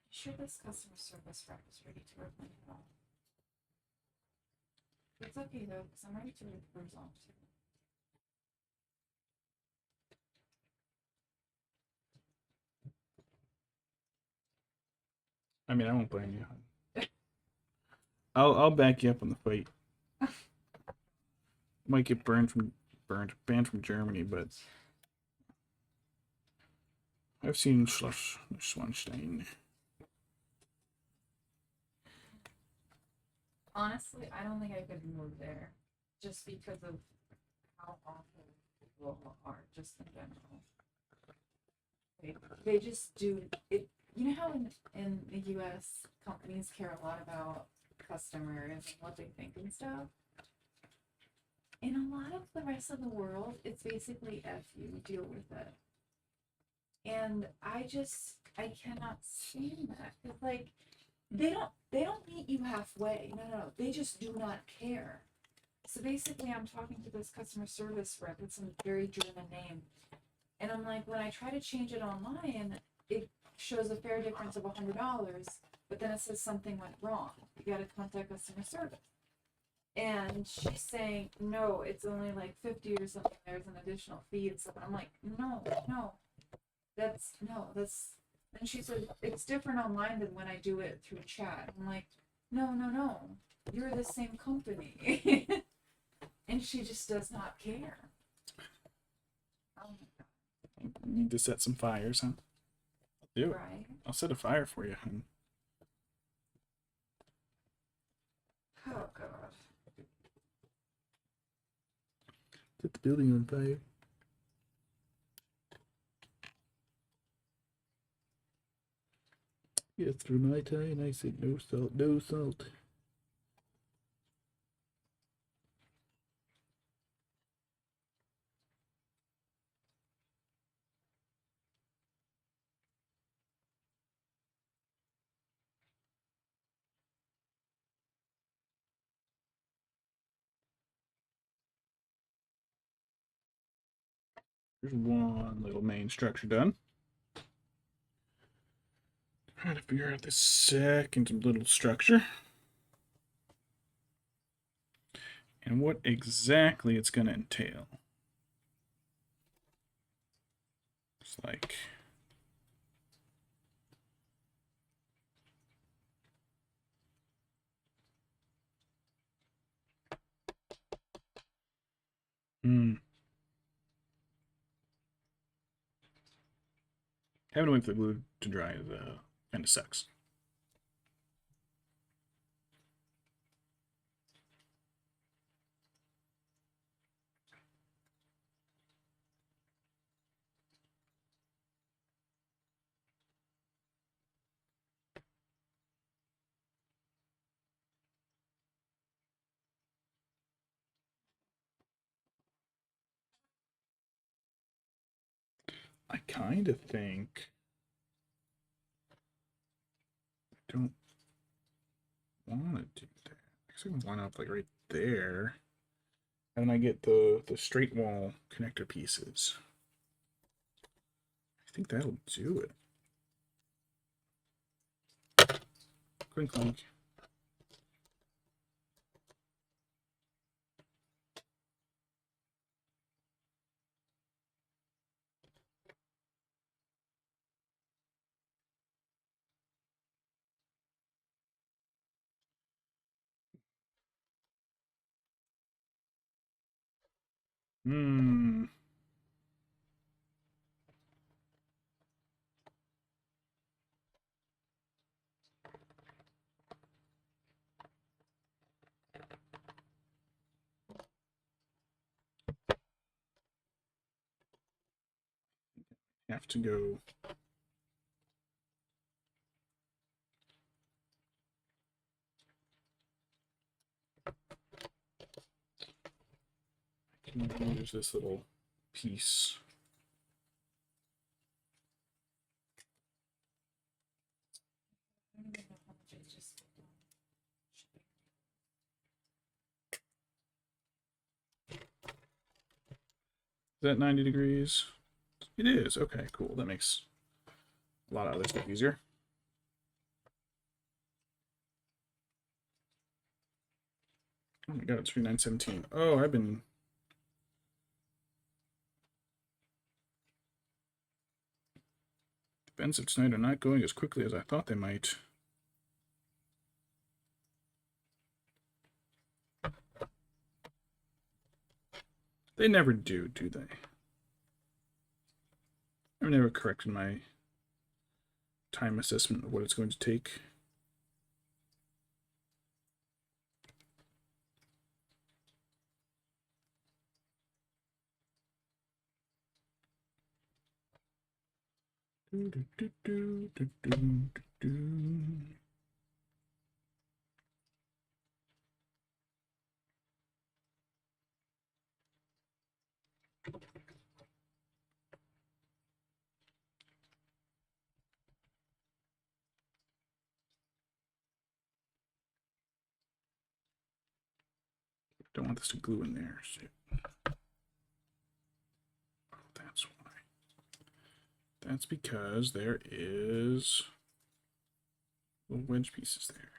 Speaker 2: Sure, this customer service rep is ready to work my phone. It's okay though, because I'm ready to resolve too.
Speaker 1: I mean, I won't blame you. I'll back you up on the fight. Might get banned from Germany, but I've seen Schloss Schwanstein.
Speaker 2: Honestly, I don't think I could move there, just because of how awful people are, just in general. They just do it. You know how in the U.S. companies care a lot about customers and what they think and stuff. In a lot of the rest of the world, it's basically F you, deal with it. And I cannot stand that. It's like they don't meet you halfway. No, they just do not care. So basically, I'm talking to this customer service rep. It's a very German name, and I'm like, when I try to change it online, it shows a fair difference of $100, but then it says something went wrong. You got to contact customer service. And she's saying, no, it's only like 50 or something. There's an additional fee and stuff. And I'm like, no. And she said, it's different online than when I do it through chat. I'm like, no. You're the same company. And she just does not care. Oh my God.
Speaker 1: Need to set some fires, huh? I'll do it.
Speaker 2: Right?
Speaker 1: I'll set a fire for you. Hun.
Speaker 2: Oh, God.
Speaker 1: Set the building on fire. Yeah, through my tie, and I said no salt, no salt. There's one little main structure done. Trying to figure out the second little structure and what exactly it's going to entail. It's like Hmm. Having to wait for the glue to dry is kind of sucks. I kind of think I don't want to do that. Actually, I line up like right there, and then I get the straight wall connector pieces. I think that'll do it. Clink clink. Hmm. Have to go. There's this little piece.
Speaker 2: I don't even know how much I just spent on shipping.
Speaker 1: Is that 90 degrees? It is. Okay, cool. That makes a lot of other stuff easier. Oh my god, it's 3917. Oh, I've been. Events of tonight are not going as quickly as I thought they might. They never do they? I've never corrected my time assessment of what it's going to take. Don't want this to glue in there. So. Oh, that's why. That's because there is little wedge pieces there.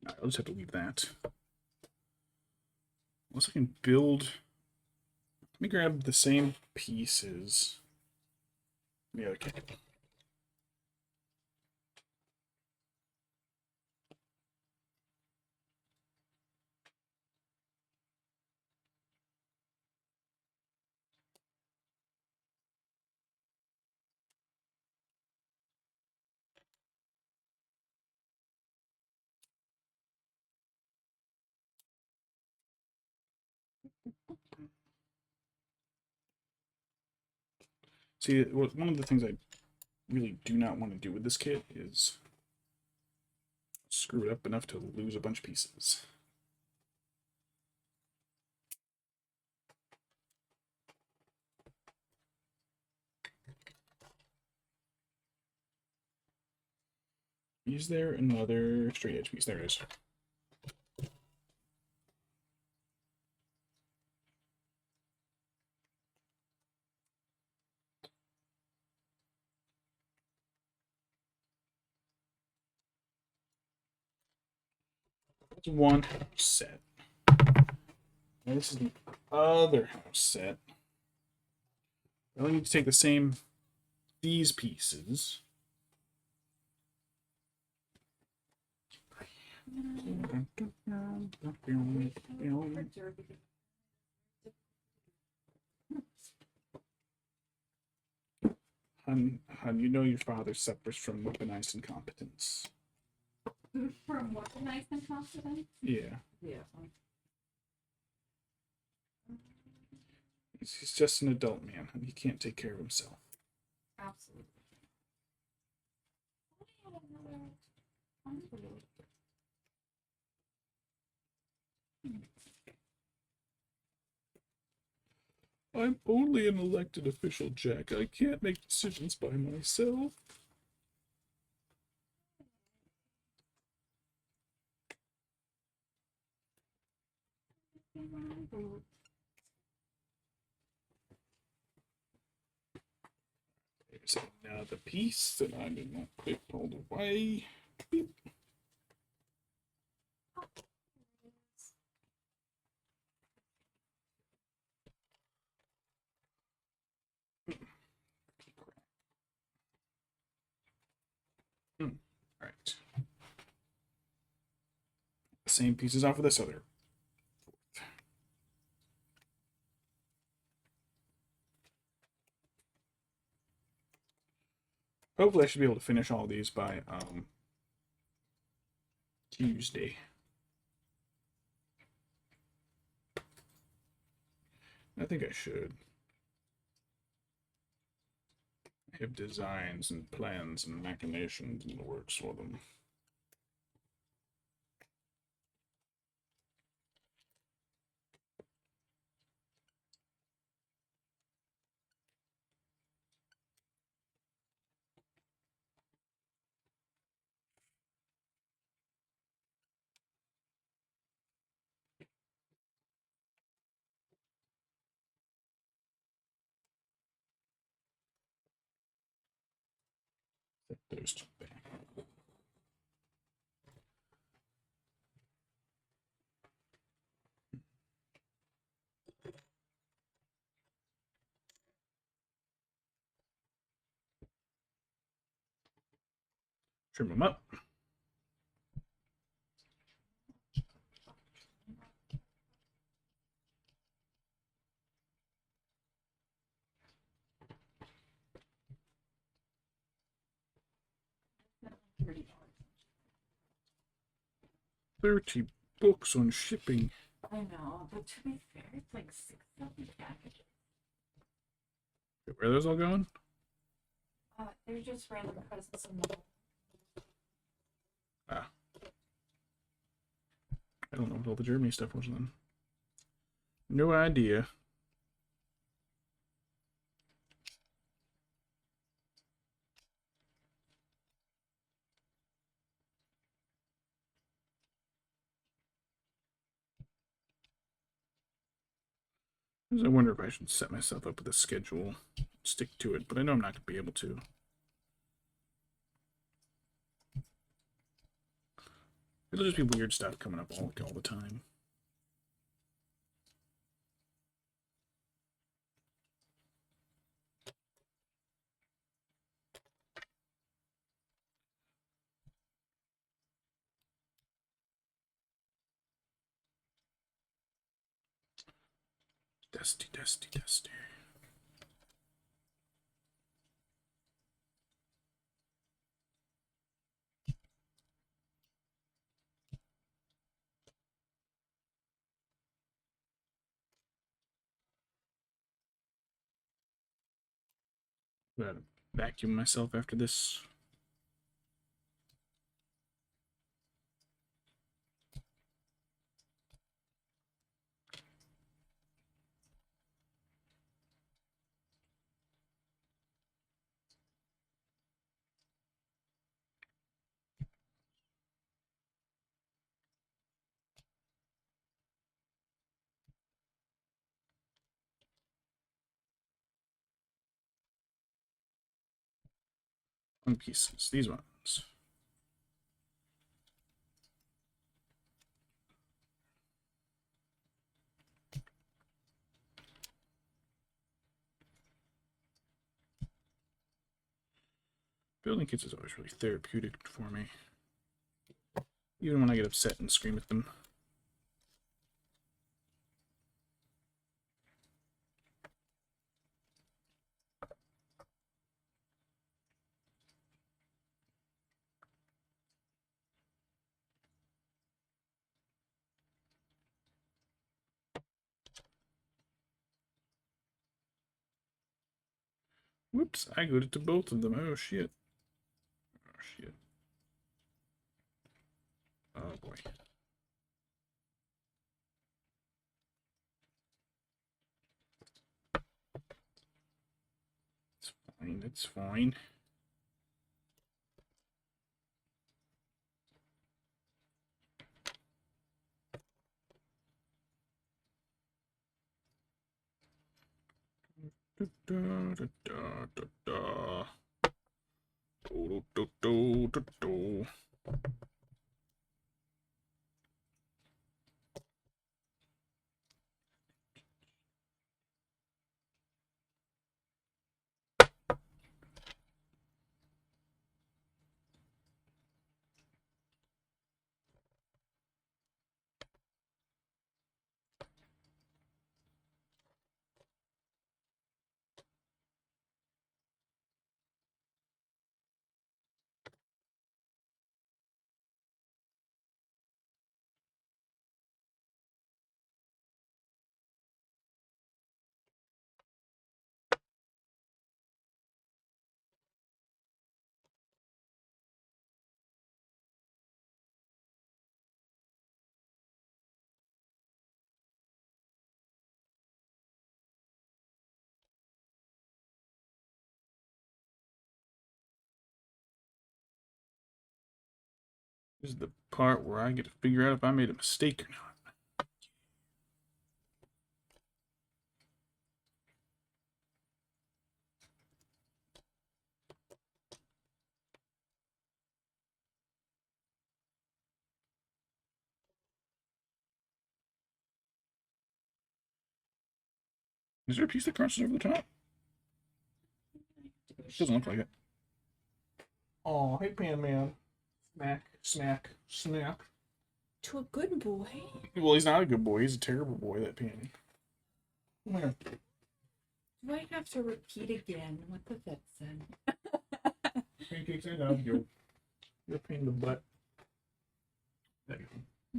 Speaker 1: Right, I'll just have to leave that. Unless I can build. Let me grab the same pieces. The other kit. See, one of the things I really do not want to do with this kit is screw it up enough to lose a bunch of pieces. Is there another straight edge piece? There it is. That's one house set. Now this is the other house set. I only need to take the same these pieces. Hun, you know your father suffers from weaponized incompetence.
Speaker 2: From what nice and confident?
Speaker 1: Yeah.
Speaker 2: Yeah.
Speaker 1: He's just an adult man, and he can't take care of himself.
Speaker 2: Absolutely. I have another envelope.
Speaker 1: I'm only an elected official, Jack. I can't make decisions by myself. There's another piece that I did not click all the way. Beep. Right. The same pieces off of this other. Hopefully I should be able to finish all these by Tuesday. I think I should. I have designs and plans and machinations in the works for them. Set those two back. Trim them up.
Speaker 2: $30.
Speaker 1: 30 books on shipping.
Speaker 2: I know, but to be fair, it's like 6-7 packages.
Speaker 1: Where are those all going?
Speaker 2: They're just random presents in the
Speaker 1: Ah. I don't know what all the Germany stuff was then. No idea. I wonder if I should set myself up with a schedule, stick to it, but I know I'm not going to be able to. It'll just be weird stuff coming up all the time. Dusty, dusty, dusty. Gotta vacuum myself after this. One pieces, these ones. Building kits is always really therapeutic for me. Even when I get upset and scream at them. Whoops, I glued it to both of them. Oh shit. Oh shit. Oh boy. It's fine, it's fine. Da, da, da, da, da, da. Do, do, do, do, do. This is the part where I get to figure out if I made a mistake or not. Is there a piece that crunches over the top? Doesn't look like it. Oh, hey, Pan Man. Snack, snack, snack.
Speaker 2: To a good boy.
Speaker 1: Well, he's not a good boy. He's a terrible boy, that Panny. Come here.
Speaker 2: Do I have to repeat again what the vet said?
Speaker 1: Pancakes, I love you. You're a pain in the butt. There you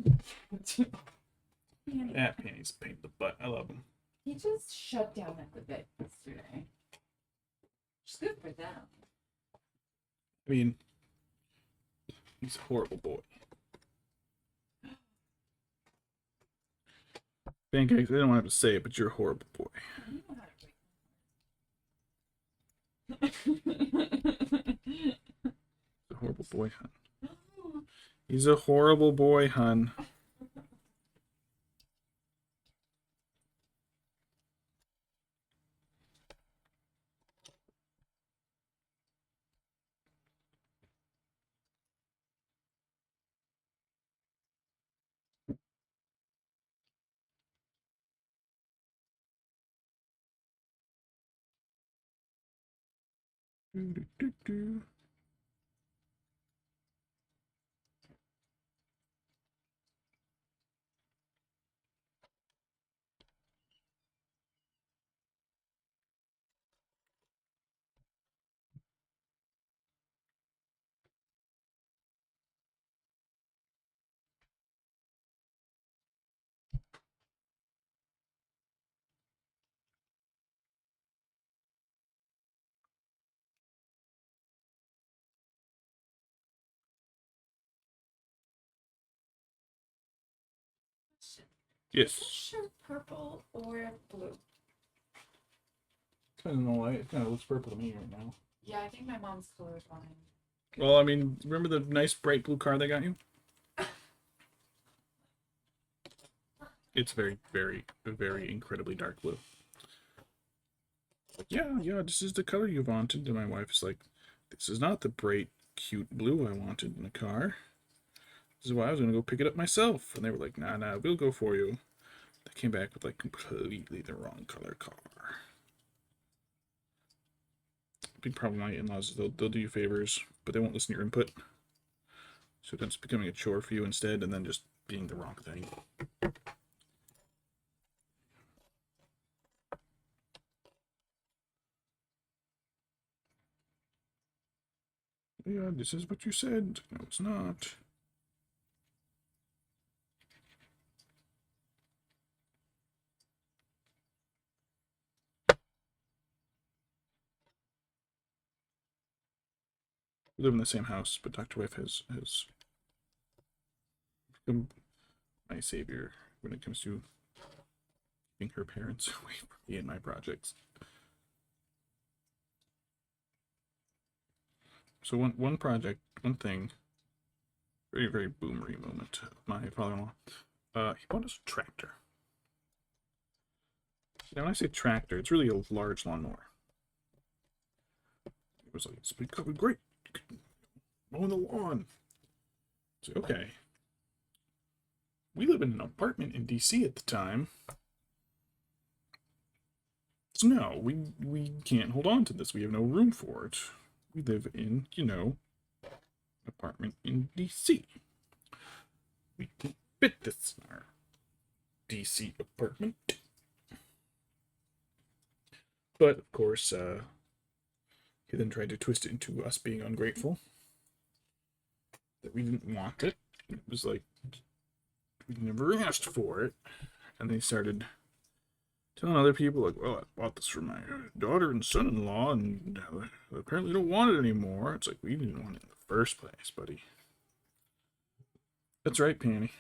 Speaker 1: go.
Speaker 2: Panny.
Speaker 1: That Panny's a pain in the butt. I love him.
Speaker 2: He just shut down at the vet yesterday. It's good for them.
Speaker 1: I mean, he's a horrible boy. Pancakes, I don't have to say it, but you're a horrible boy.
Speaker 2: You know how to break.
Speaker 1: A horrible boy, hun. He's a horrible boy, hun. Do, do, do, do.
Speaker 2: Is this
Speaker 1: Yes.
Speaker 2: shirt purple or blue?
Speaker 1: Depends on the light. It kind of looks purple to me right now.
Speaker 2: Yeah, I think my mom's colorblind.
Speaker 1: Well, I mean, remember the nice bright blue car they got you? It's very, very, very incredibly dark blue. Like, yeah, this is the color you wanted. And my wife is like, this is not the bright, cute blue I wanted in the car. This is why I was going to go pick it up myself. And they were like, nah, we'll go for you. They came back with like completely the wrong color car. big problem with my in-laws is they'll do you favors, but they won't listen to your input. So it's becoming a chore for you instead, and then just being the wrong thing. Yeah, this is what you said. No, it's not. We live in the same house, but Dr. Wife has become my savior when it comes to keeping her parents away from me and my projects. So one project, one thing, very, very boomery moment. My father-in-law, he bought us a tractor. Now, when I say tractor, it's really a large lawnmower. It was like, it's becoming great. Mowing the lawn. So, okay. We live in an apartment in DC at the time. So no, we can't hold on to this. We have no room for it. We live in, an apartment in DC. We can fit this in our DC apartment. But of course, he then tried to twist it into us being ungrateful. That we didn't want it. It was like we never asked for it. And they started telling other people, like, well, I bought this for my daughter and son-in-law, and they apparently don't want it anymore. It's like, we didn't want it in the first place, buddy. That's right, Panny.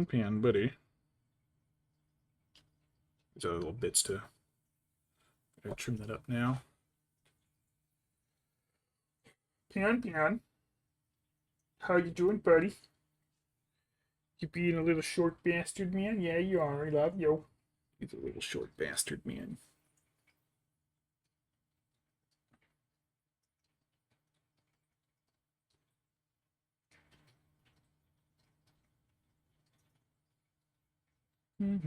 Speaker 1: Pan, buddy. These other little bits to trim that up now. Pan. How you doing, buddy? You being a little short bastard, man? Yeah, you are. I love you. He's a little short bastard, man. So I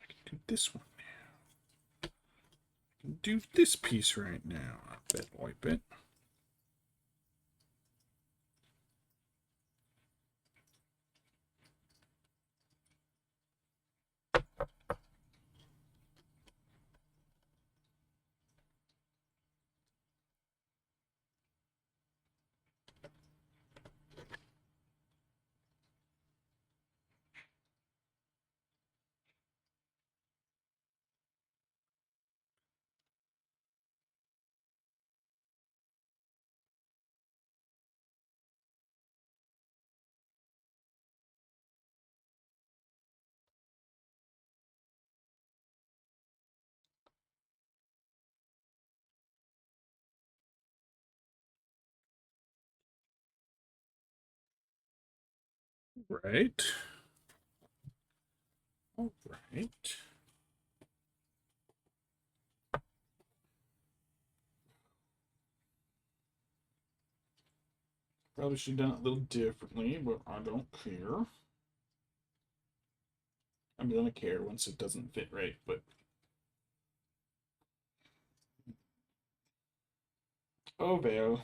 Speaker 1: can do this one now. I can do this piece right now. I bet. Right. All right. Probably should have done it a little differently, but I don't care. I'm gonna care once it doesn't fit right, but oh well.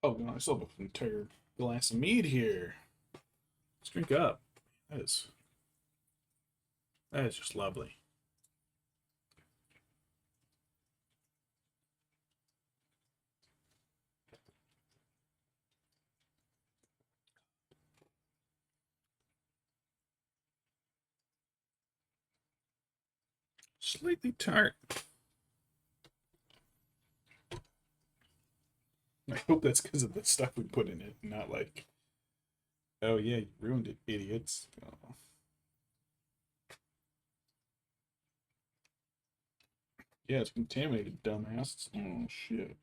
Speaker 1: Oh no, I still have an entire glass of mead here. Let's drink up. That is that is just lovely. Slightly tart. I hope that's because of the stuff we put in it, not like, oh yeah, you ruined it, idiots. Oh. Yeah, it's contaminated, dumbass. Oh, shit.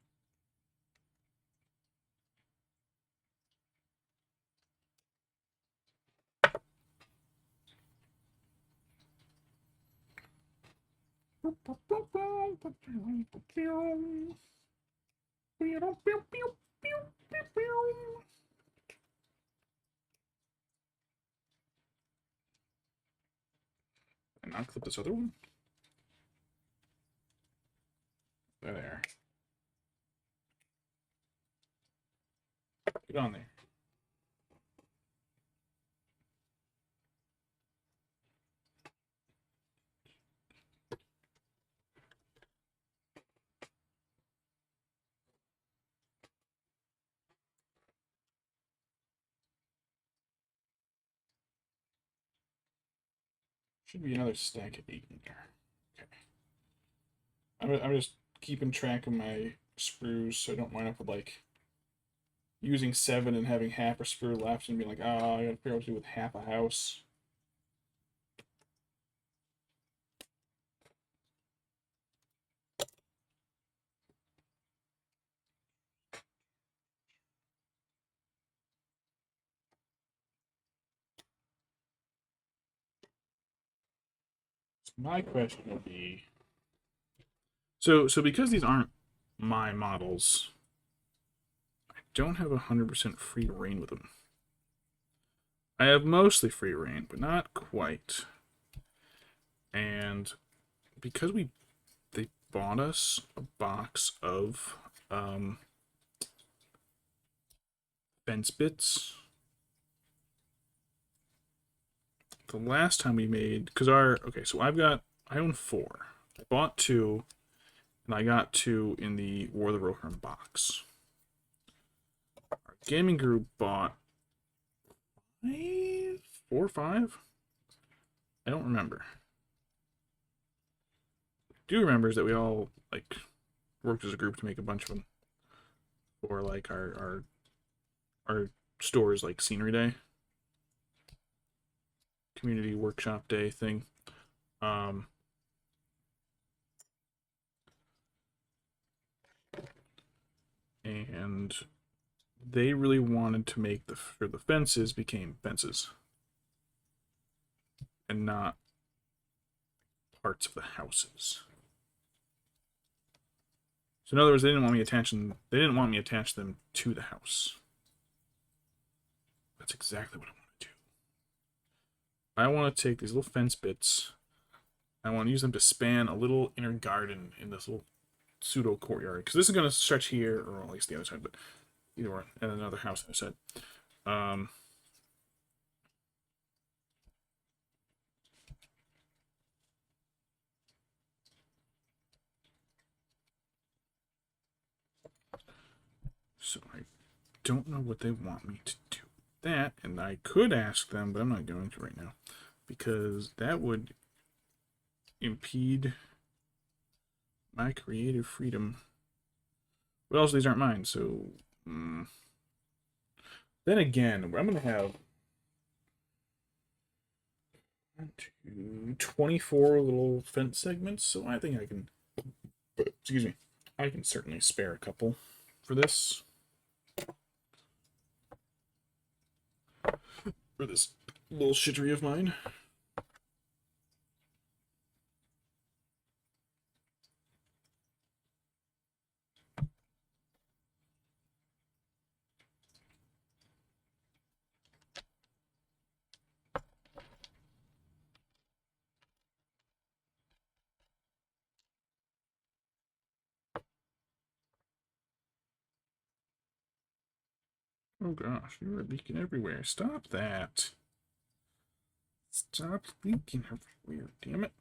Speaker 1: And not clip this other one? There. Get on there. Should be another stack of 8 in there. Okay. I'm just keeping track of my sprues so I don't wind up with like using 7 and having half a sprue left and being like, oh, I gotta figure out what to do with half a house. So my question would be, so because these aren't my models, I don't have 100% free reign with them. I have mostly free reign, but not quite. And because they bought us a box of fence bits. The last time we made, because so I own 4. I bought 2, and I got 2 in the War of the Rohirrim box. Our gaming group bought 4 or 5? I don't remember. What I do remember is that we all like worked as a group to make a bunch of them for like our stores, like Scenery Day, community workshop day thing. And they really wanted to make the fences became fences and not parts of the houses. So in other words, they didn't want me attach them to the house. That's exactly what I want to do. I want to take these little fence bits. I want to use them to span a little inner garden in this little pseudo courtyard. Because this is going to stretch here, or at least the other side, but either way, and another house on the side. So I don't know what they want me to do with that, and I could ask them, but I'm not going to right now, because that would impede my creative freedom. But also, these aren't mine, so then again, I'm gonna have 24 little fence segments, so I think I can. Excuse me, I can certainly spare a couple for this. For this little shittery of mine. Oh gosh, you are leaking everywhere. Stop that. Stop leaking everywhere, damn it.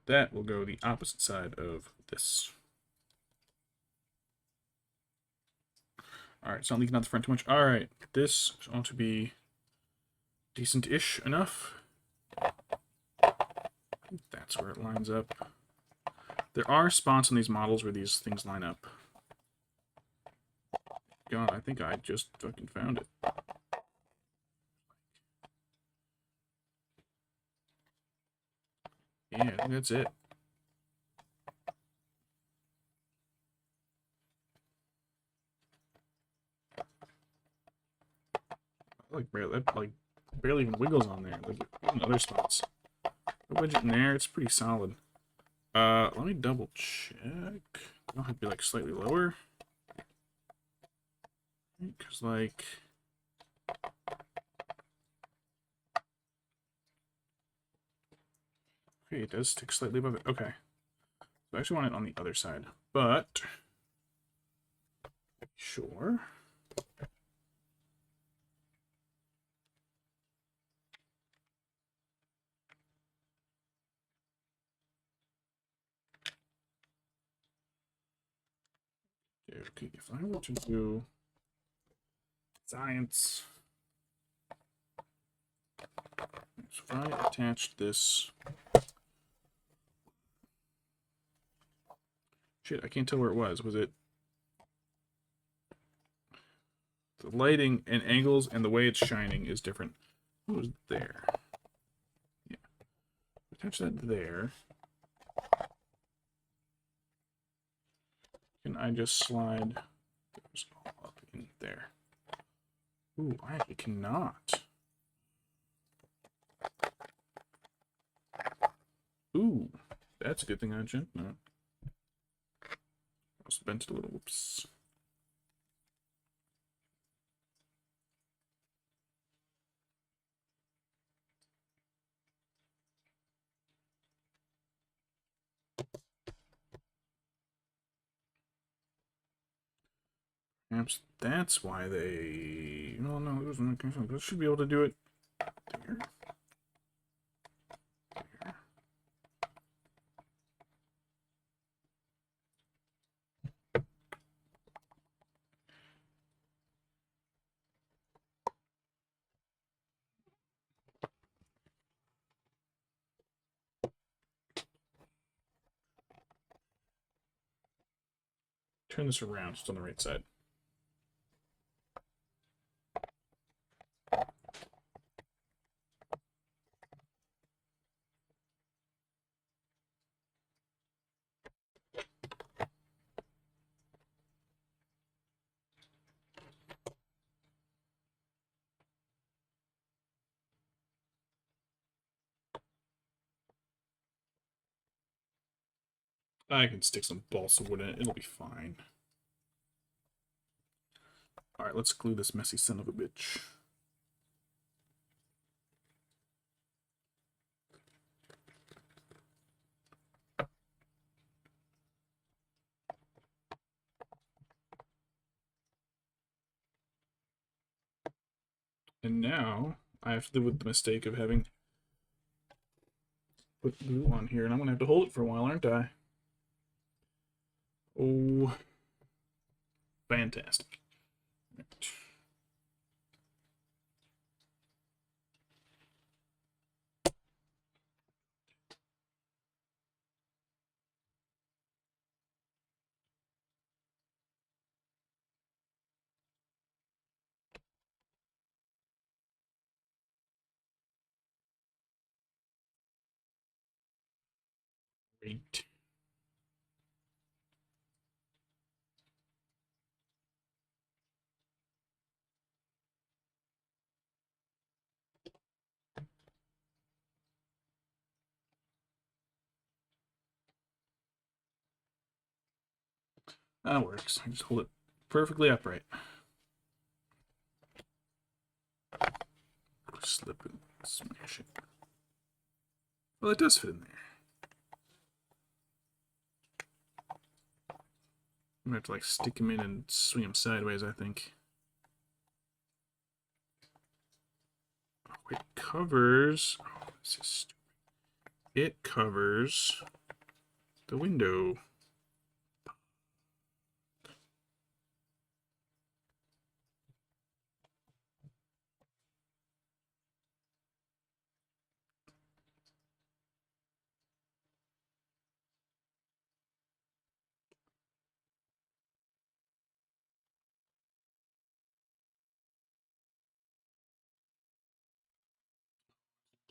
Speaker 1: that will go the opposite side of this. Alright, it's not leaking out the front too much. Alright, this ought to be decent-ish enough. That's where it lines up. There are spots on these models where these things line up. God, I think I just fucking found it. Yeah, I think that's it. That barely even wiggles on there. Like in other spots. The widget in there, it's pretty solid. Let me double check. I'll have to be like slightly lower. Because like okay, it does stick slightly above it. Okay. So I actually want it on the other side. But sure. Okay, if I were to do science, so if I attached this, shit, I can't tell where it was. Was it the lighting and angles and the way it's shining is different? It was there. Yeah, attach that there. Can I just slide those all up in there? Ooh, I actually cannot. Ooh, that's a good thing I checked. No. I was bent it a little. Whoops. Perhaps that's why they. No, no, it wasn't. I should be able to do it there. Turn this around, just on the right side. I can stick some balsa wood in it. It'll be fine. Alright, let's glue this messy son of a bitch. And now I have to live with the mistake of having put glue on here, and I'm going to have to hold it for a while, aren't I? Oh, fantastic. Great. That works. I just hold it perfectly upright. Slip it, smash it. Well, it does fit in there. I'm gonna have to like stick him in and swing him sideways, I think. Oh, it covers. Oh, this is stupid. it covers the window.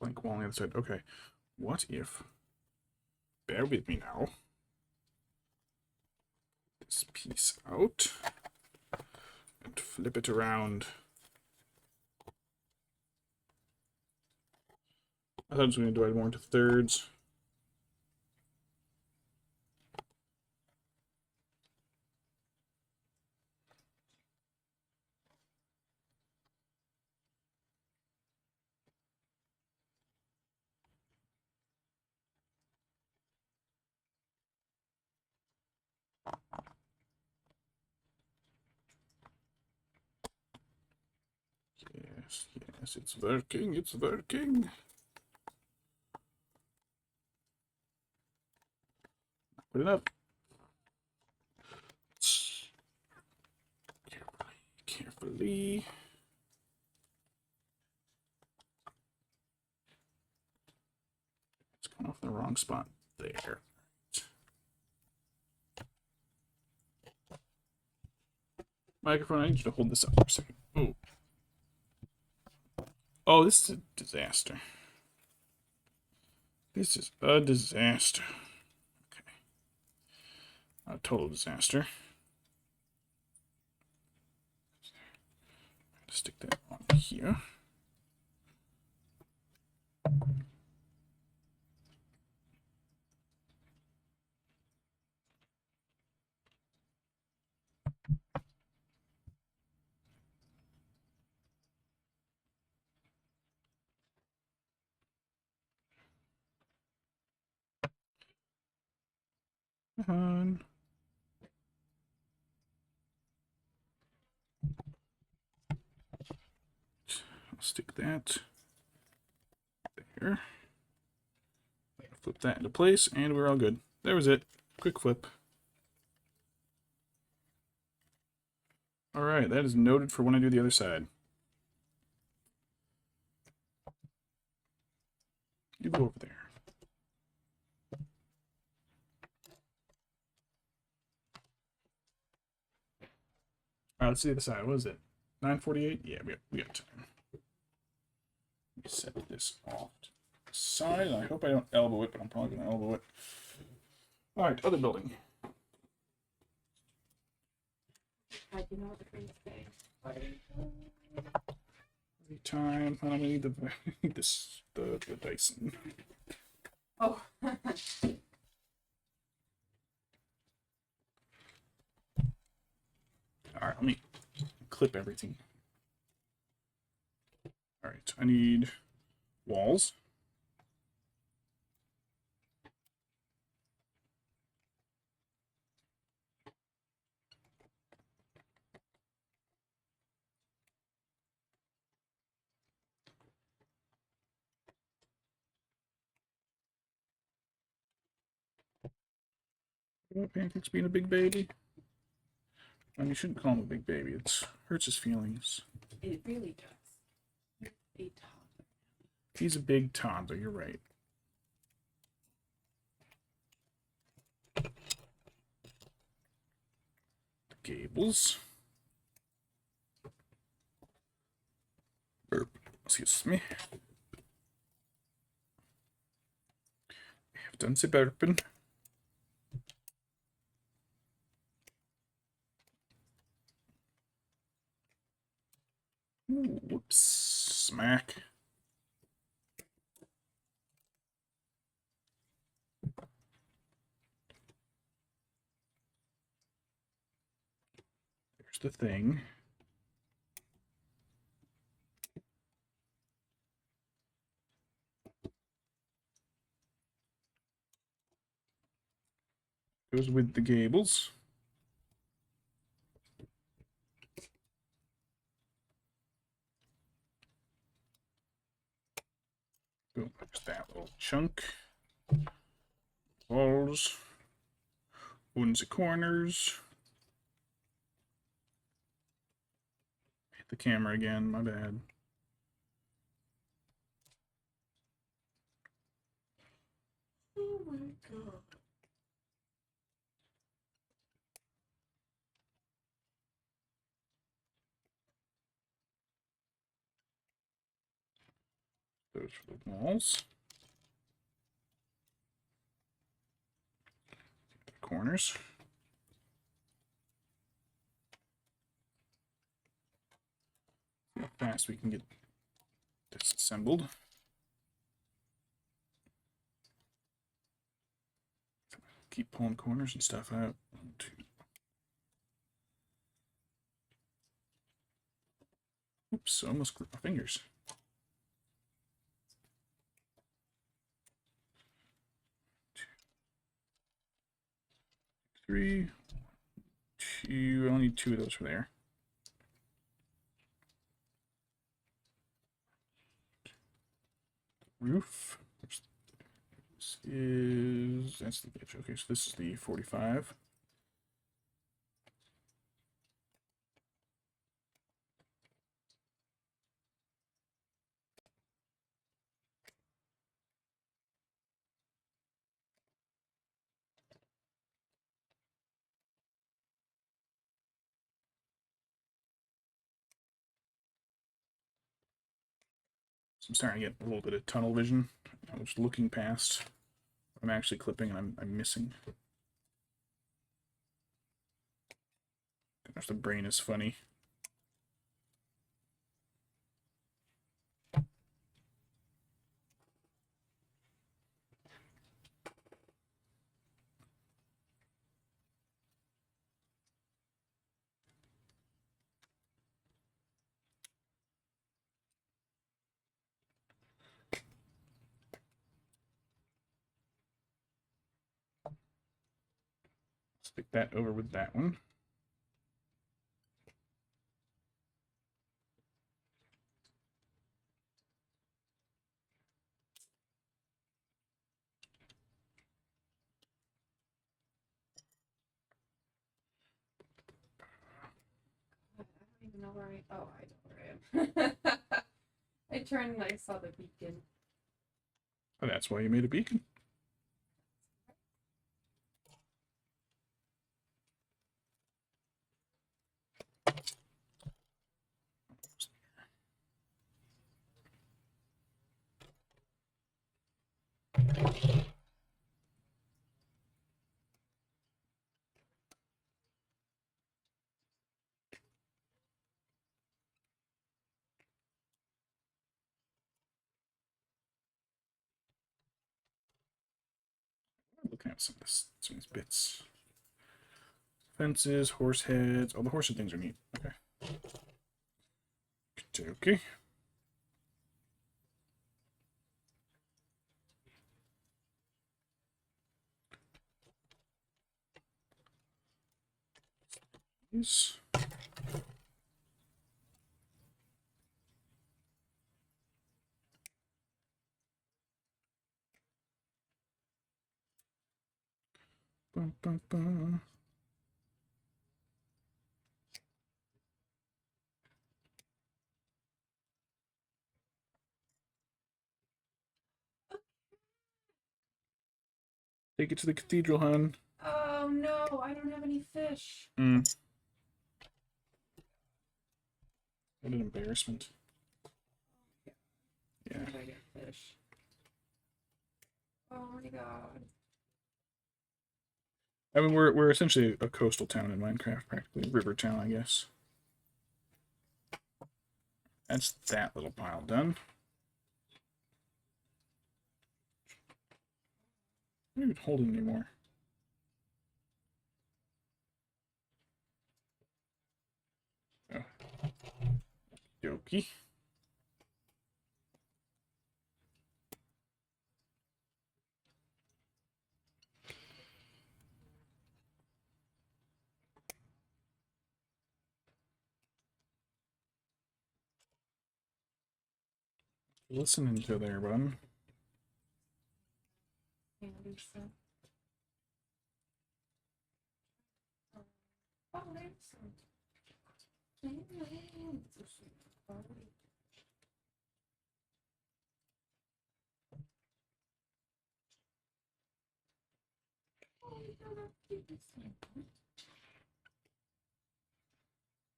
Speaker 1: Blank wall on the other side. Okay. What if... Bear with me now. This piece out. And flip it around. I thought I was going to divide more into thirds. Yes, yes, it's working, it's working. Put it up. Carefully, carefully. It's going off in the wrong spot there. Microphone, I need you to hold this up for a second. Oh. Oh, this is a disaster. This is a disaster. Okay. A total disaster. Stick that on here. On. I'll stick that there. Flip that into place, and we're all good. There was it. Quick flip. Alright, that is noted for when I do the other side. You go over there. Alright, let's see the other side. What is it? 9:48? Yeah, we got time. Let me set this off to the side. I hope I don't elbow it, but I'm probably going to elbow it. Alright, other building.
Speaker 2: How do you know what the trees say?
Speaker 1: Every time I need the Dyson.
Speaker 2: Oh.
Speaker 1: Alright, let me clip everything. Alright, I need walls. Pancake's being a big baby. And you shouldn't call him a big baby. It hurts his feelings.
Speaker 2: It really does. A toddler.
Speaker 1: He's a big toddler, you're right. The gables. Burp. Excuse me. We have done the burping. Ooh, whoops. Smack. There's the thing. Goes with the gables. Boom, there's that little chunk. Walls. Ones the corners. Hit the camera again, my bad. Oh my god. Those for the walls. The corners. See how fast we can get disassembled. Keep pulling corners and stuff out. 1, 2. Oops, almost clipped my fingers. 3, 2. I only need 2 of those for there. Roof. This is, that's the edge. Okay, so this is the 45. So I'm starting to get a little bit of tunnel vision. I was looking past what I'm actually clipping, and I'm missing. Gosh, the brain is funny. Stick that over with that one.
Speaker 3: I don't even know where I. Oh, I know where I am. I turned and I saw the beacon.
Speaker 1: Oh, that's why you made a beacon. Looking at some of these bits. Fences, horse heads. Oh, the horse head things are neat. Okay. Okay. These. Bum, bum, bum. Take it to the cathedral, hun.
Speaker 3: Oh no, I don't have any fish.
Speaker 1: What an embarrassment. Yeah.
Speaker 3: Where did I get fish? Oh my god.
Speaker 1: I mean, we're essentially a coastal town in Minecraft, practically river town, I guess. That's that little pile done. I'm not even holding anymore. Oh. Dokey. Listening to there, bud.
Speaker 2: handy stuff. Oh, there's some.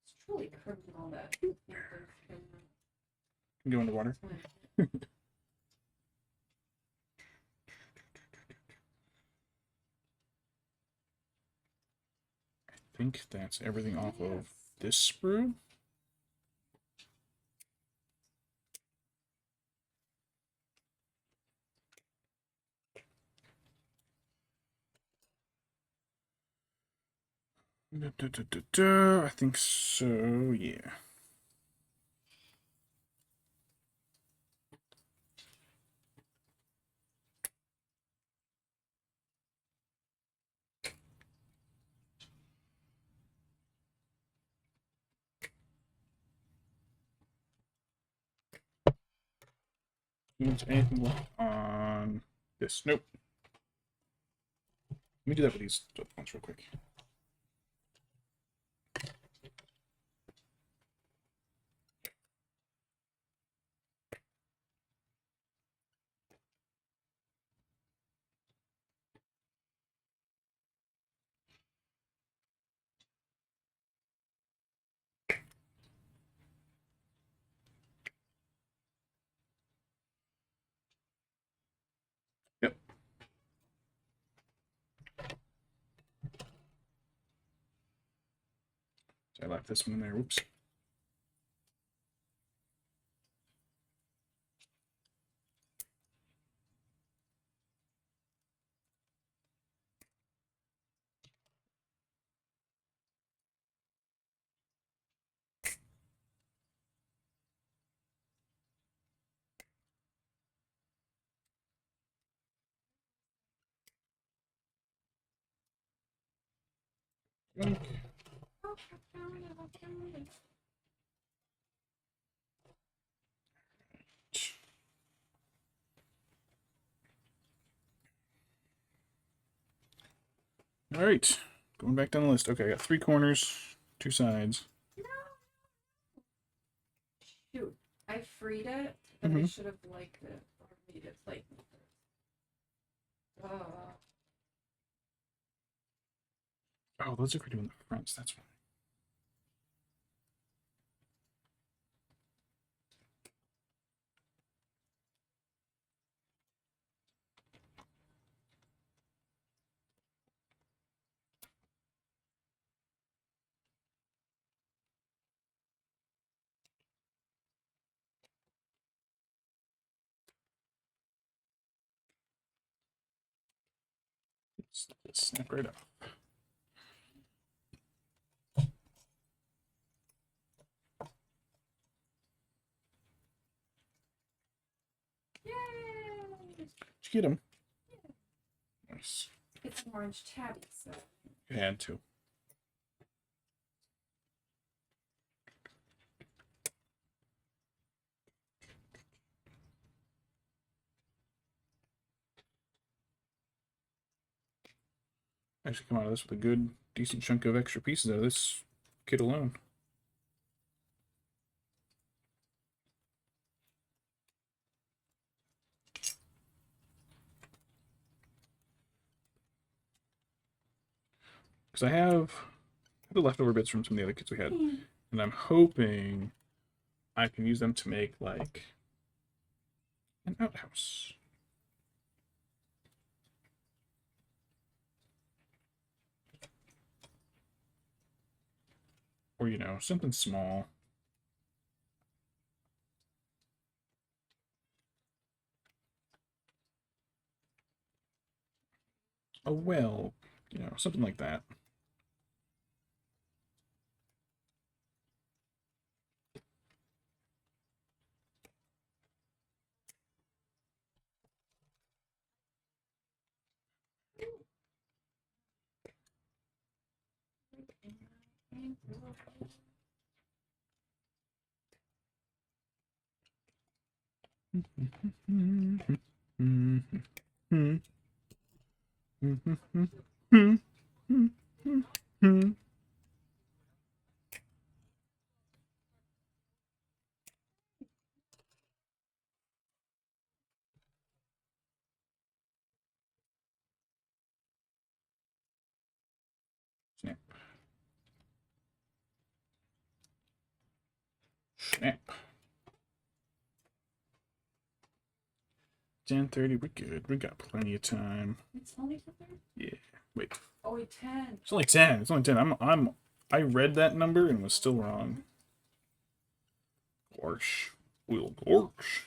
Speaker 2: It's truly criminal that
Speaker 1: Go in the water. I think that's everything off of this sprue. I think so, yeah. Anything left on this? Nope. Let me do that with these ones real quick. Yep. So I left this one in there. Whoops. Yoink. All right, going back down the list. Okay, I got 3 corners, 2 sides.
Speaker 2: Shoot, I freed it, but I should have liked it or made it like me first.
Speaker 1: Oh, those are doing the fronts. That's why. Just snap right off.
Speaker 2: Yay!
Speaker 1: Did you get him? Nice.
Speaker 2: It's an orange tabby, so.
Speaker 1: You had to. Actually, come out of this with a good, decent chunk of extra pieces out of this kit alone. Because I have the leftover bits from some of the other kits we had, and I'm hoping I can use them to make like an outhouse. Or, you know, something small. A well, you know, something like that. Snap. 10:30. We're good. We got plenty of time.
Speaker 2: It's only 10:30?
Speaker 1: Yeah. Wait.
Speaker 2: Oh, wait, 10.
Speaker 1: It's only 10. It's only 10. I read that number and was still wrong. Gorsh. Will gorsh.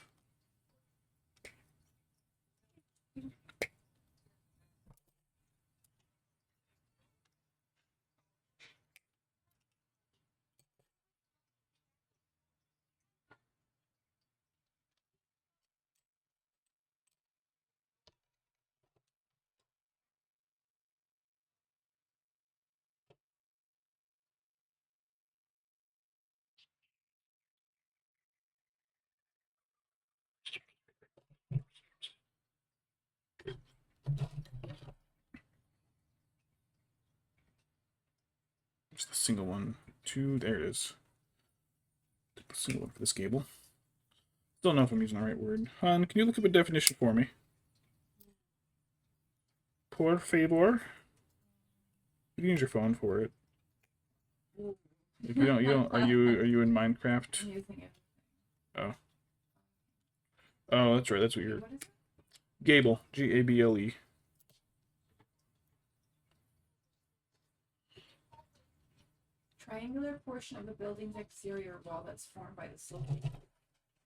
Speaker 1: Just the single one. Two. There it is. The single one for this gable. Still don't know if I'm using the right word. Han, can you look up a definition for me? Por favor. You can use your phone for it. If you don't. Are you in Minecraft?
Speaker 2: I'm using it.
Speaker 1: Oh. Oh, that's right. That's what you're.
Speaker 2: What is it?
Speaker 1: Gable. Gable.
Speaker 2: Triangular portion of the building's exterior wall that's formed by the sloping.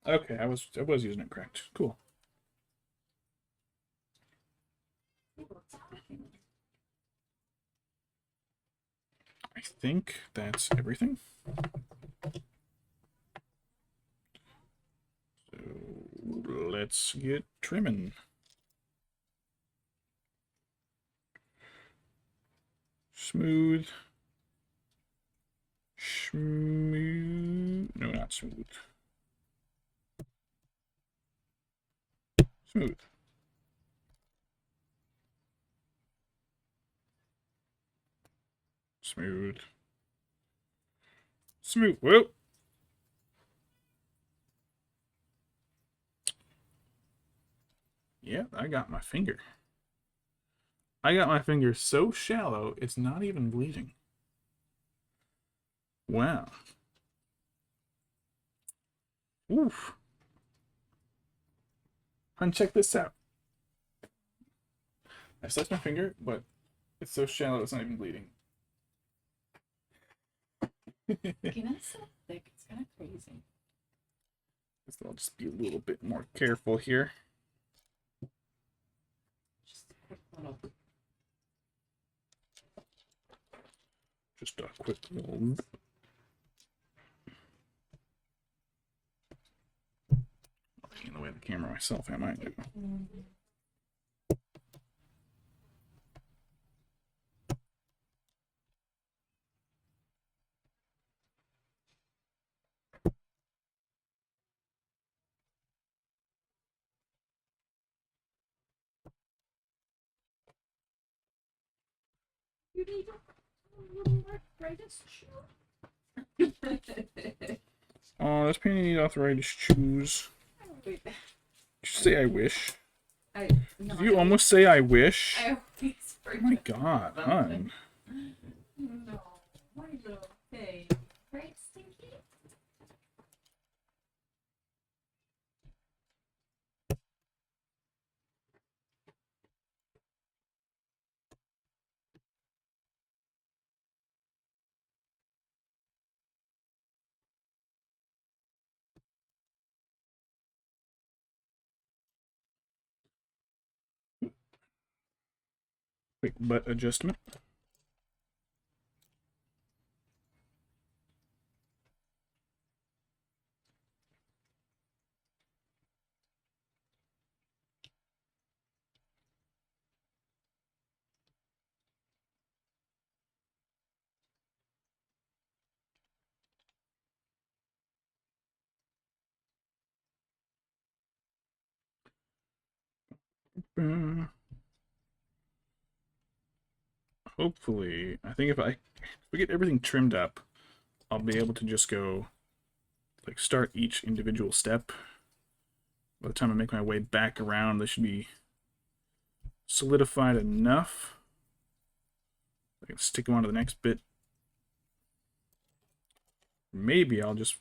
Speaker 1: Okay, I was using it correct. Cool. I think that's everything. So let's get trimming. Smooth. Smooth. No, not smooth. Smooth. Smooth. Smooth. Whoa. Yeah, I got my finger. I got my finger so shallow, it's not even bleeding. Wow. Oof. And check this out. I sliced my finger, but it's so shallow it's not even bleeding.
Speaker 2: Skin is so thick, it's kind of crazy.
Speaker 1: So I'll just be a little bit more careful here.
Speaker 2: Just a quick little.
Speaker 1: Just a quick little. In the way of the camera myself, I might do.
Speaker 2: You need a little arthritis chew.
Speaker 1: Oh, this painting need arthritis shoes.
Speaker 2: Wait,
Speaker 1: Did you say I wish?
Speaker 2: no,
Speaker 1: Did you almost say I wish?
Speaker 2: I always
Speaker 1: Oh
Speaker 2: forget.
Speaker 1: my god, hun.
Speaker 2: No, my little thing. Right, Stinky?
Speaker 1: Quick butt adjustment. Uh, Hopefully, I think if we get everything trimmed up, I'll be able to just go, like, start each individual step. By the time I make my way back around, they should be solidified enough. I can stick them onto the next bit. Maybe I'll just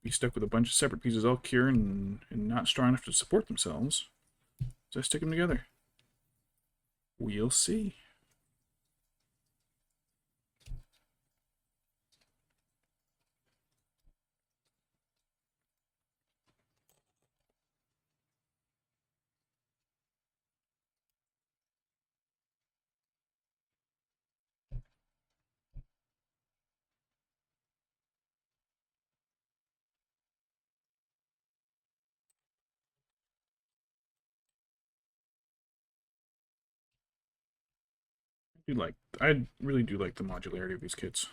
Speaker 1: be stuck with a bunch of separate pieces all cure and not strong enough to support themselves. So I stick them together. We'll see. I really do like the modularity of these kits.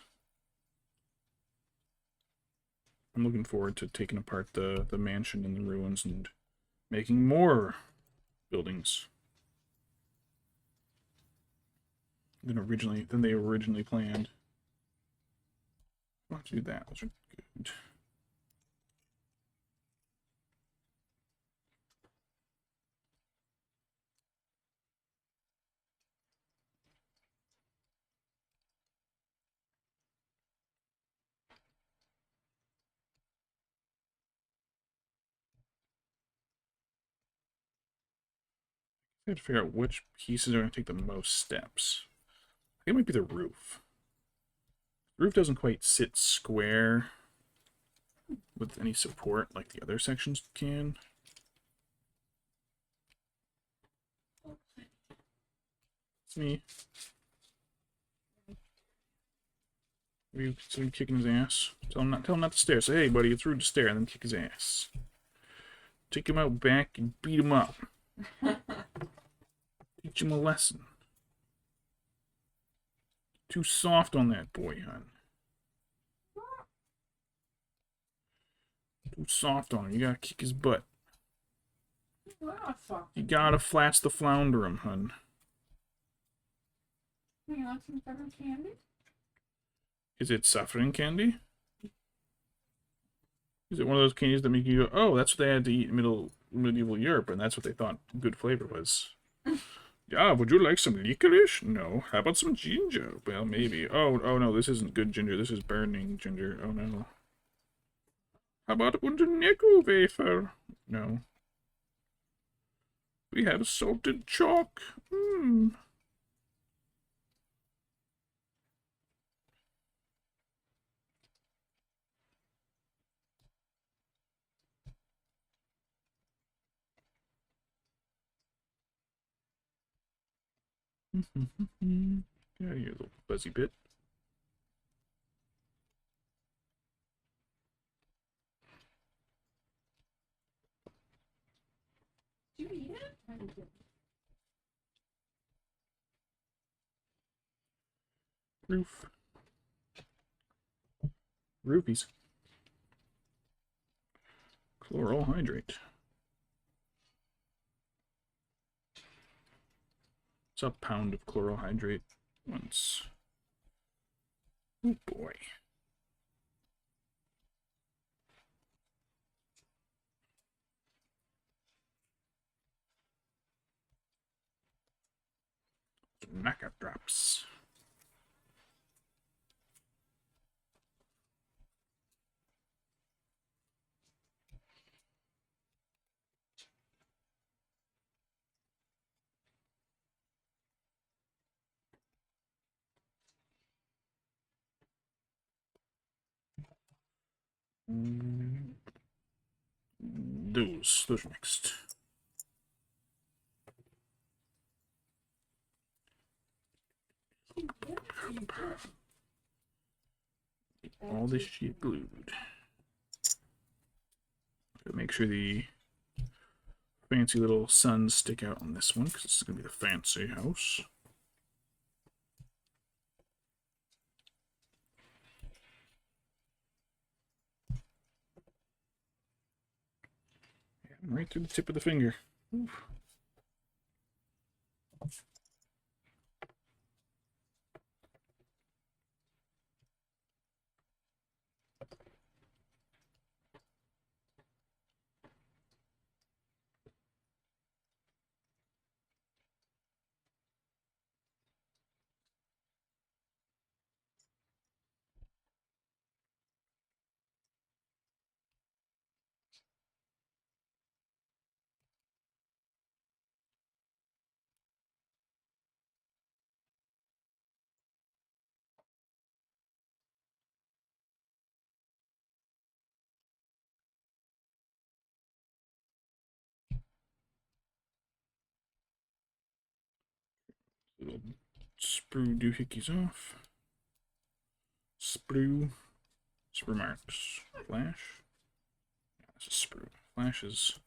Speaker 1: I'm looking forward to taking apart the mansion and the ruins and making more buildings than they originally planned. Why don't you do that? Those are good. I have to figure out which pieces are going to take the most steps. I think it might be the roof. The roof doesn't quite sit square with any support like the other sections can. It's me. Are you considering kicking his ass? Tell him not to stare. Say, hey buddy, it's rude to stare, and then kick his ass. Take him out back and beat him up. Teach him a lesson. Too soft on that boy, hun. Too soft on him. You gotta kick his butt. You gotta flats the flounder him, hun.
Speaker 2: You want some sugar candy?
Speaker 1: Is it suffering candy? Is it one of those candies that make you go, oh, that's what they had to eat in medieval Europe, and that's what they thought good flavor was? Yeah, would you like some licorice? No. How about some ginger? Well, maybe. Oh no, this isn't good ginger. This is burning ginger. Oh no. How about a nickel wafer? No. We have salted chalk. Mmm. Yeah, you little fuzzy bit.
Speaker 2: Did you eat it?
Speaker 1: Roof. Roofies. Chloral hydrate. It's a pound of chloral hydrate once. Oh boy. Maca drops. Those are next. All this shit glued. Make sure the fancy little suns stick out on this one, because it's going to be the fancy house. Right through the tip of the finger. Oof. Sprue doohickeys off. Sprue. Sprue marks. Flash. Yeah, this is Sprue. Flash is.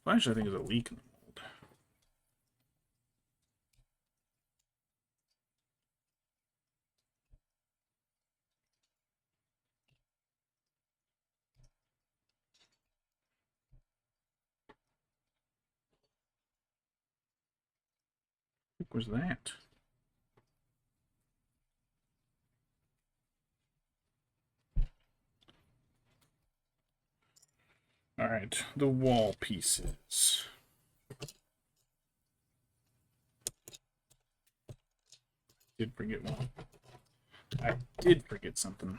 Speaker 1: Flash, I think, is a leak in the mold. What was that? Alright, the wall pieces. Did forget one. I did forget something.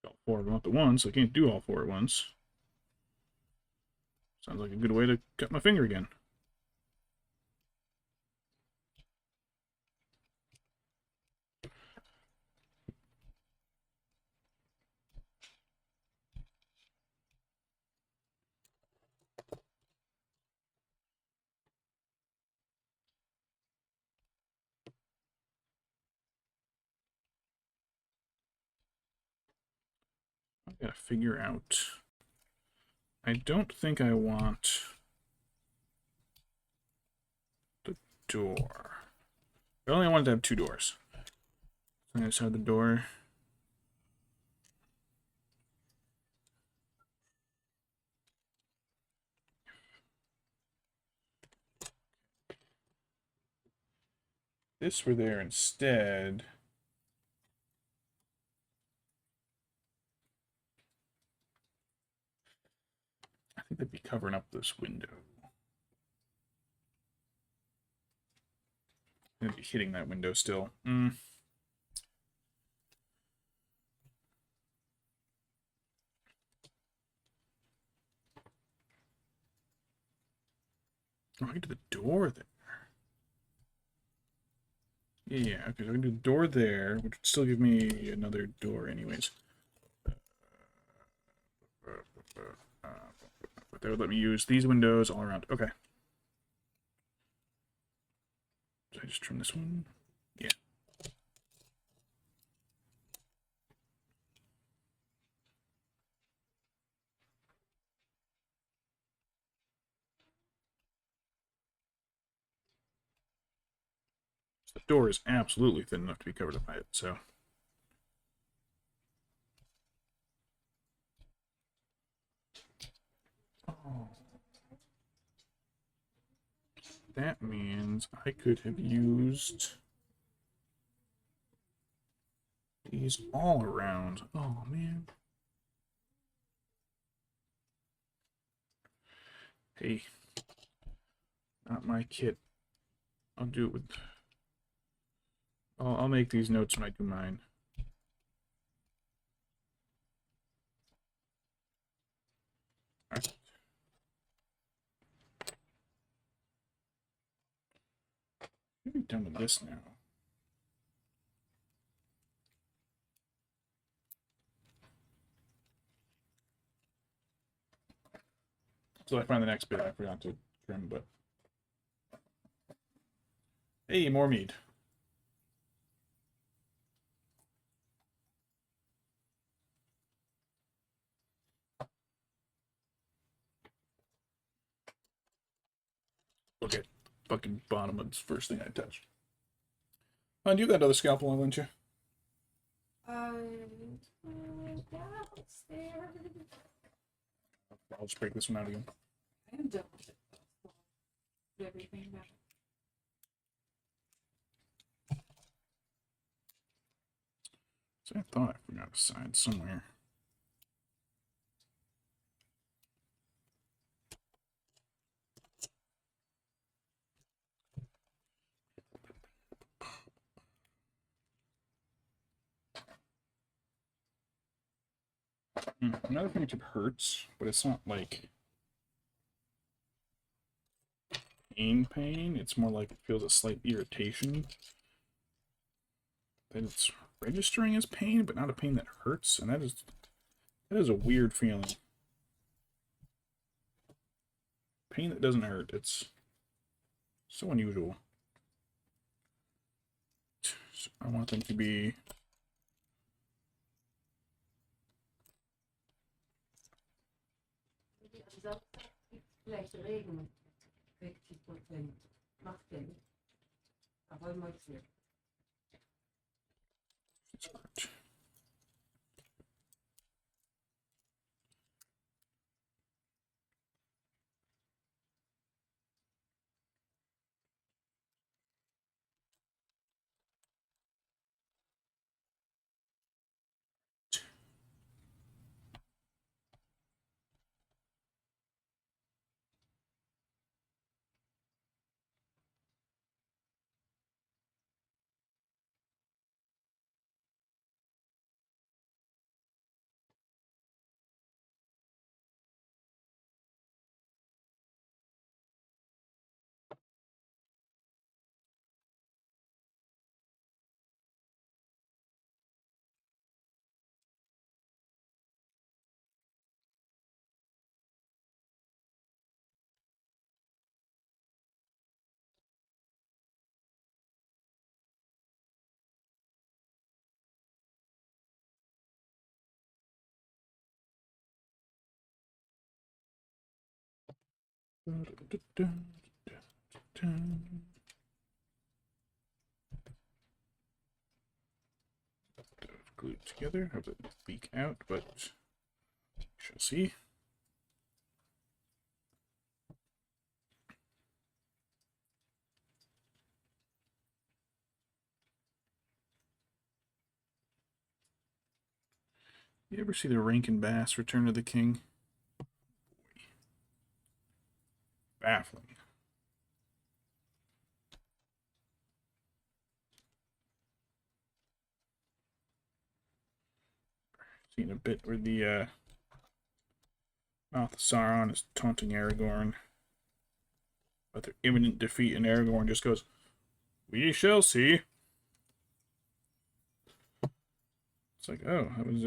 Speaker 1: All four of them at once. I can't do all four at once. Sounds like a good way to cut my finger again. I gotta figure out. I don't think I want the door. I only wanted to have two doors. So I just have the door. This were there instead. I think they'd be covering up this window. They'd be hitting that window still. Oh, I can do the door there. Yeah, okay, so I can do the door there, which would still give me another door anyways. But they would let me use these windows all around. Okay. Did I just trim this one? Yeah. So the door is absolutely thin enough to be covered up by it, so. Oh. That means I could have used these all around. Oh, man. Hey. Not my kit. I'll do it with... I'll make these notes when I do mine. Alright. Maybe done with this now. So I find the next bit I forgot to trim, but... Hey, more mead. Okay, fucking bottom of the first thing I touch. Do you have that other scalpel I lent you?
Speaker 3: Downstairs.
Speaker 1: I'll just break this one out again.
Speaker 3: I am done with it. Everything back.
Speaker 1: So I thought I forgot a side somewhere. Another fingertip hurts, but it's not like pain. It's more like it feels a slight irritation. That it's registering as pain, but not a pain that hurts, and that is a weird feeling. Pain that doesn't hurt. It's so unusual. So I want them to be
Speaker 4: Vielleicht Regen, 60%. Macht der nicht. Aber mal sehen.
Speaker 1: glued together. Have it leak out, but we shall see. You ever see the Rankin Bass Return of the King? Baffling. Seen a bit where the mouth of Sauron is taunting Aragorn about their imminent defeat, and Aragorn just goes, "We shall see." It's like, oh, that was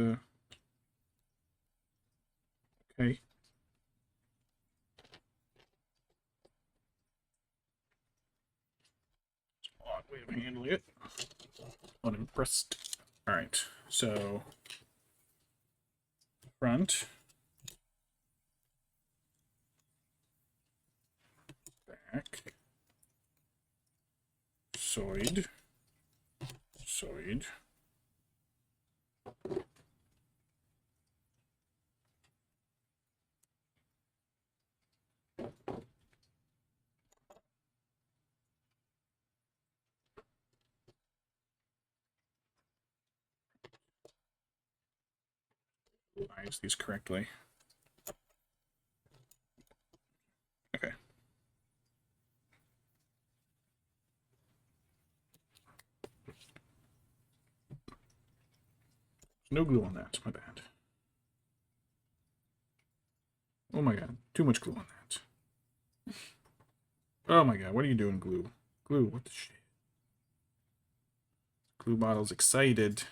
Speaker 1: okay. Odd way of handling it. Unimpressed. Alright, so front, back, side, side. I use these correctly. Okay. No glue on that, my bad. Oh my god, too much glue on that. Oh my god, what are you doing, glue? Glue, what the shit? Glue bottle's excited.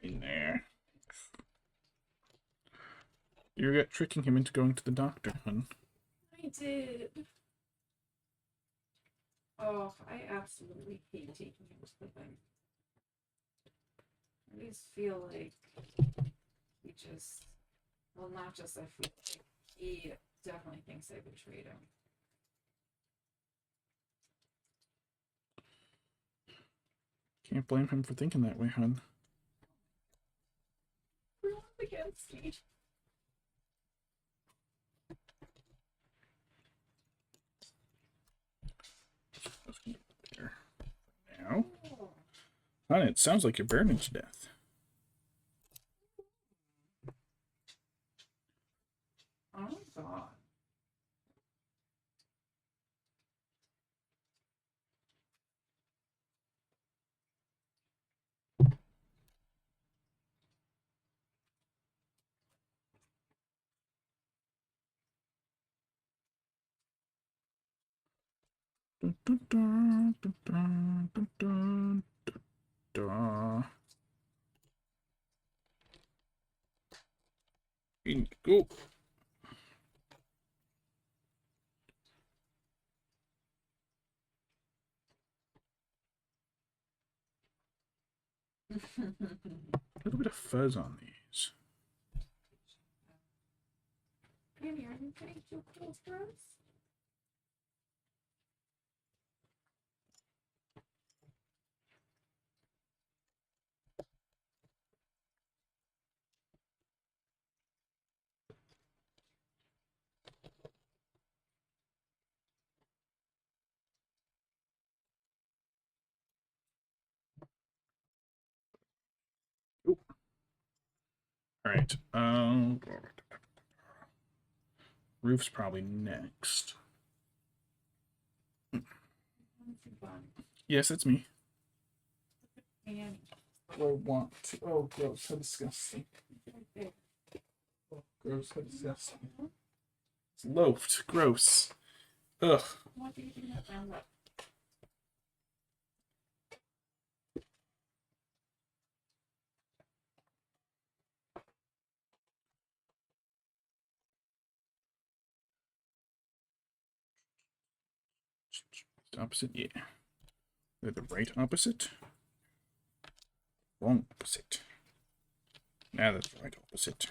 Speaker 1: In there. You're tricking him into going to the doctor, hun.
Speaker 2: I did. Oh, I absolutely hate taking him to the thing. I just feel like he just, well, not just I feel like he definitely thinks I betrayed him.
Speaker 1: Can't blame him for thinking that way, hun.
Speaker 2: Everyone's against me.
Speaker 1: There. Now. Hun, it sounds like you're burning to death.
Speaker 2: Oh my god.
Speaker 1: Dun, dun, dun, dun, dun, dun, dun, dun. In you go. A little bit of fuzz on these.
Speaker 2: Annie, are you getting too close for us?
Speaker 1: All right. Roof's probably next. Yes, it's me.
Speaker 2: Annie.
Speaker 1: I want to. Oh, gross! How disgusting. Oh, gross! How disgusting. It's loafed. Gross. Ugh.
Speaker 2: What do you think that sounds like?
Speaker 1: Opposite, yeah. They're the right opposite. Wrong opposite. Now that's the right opposite.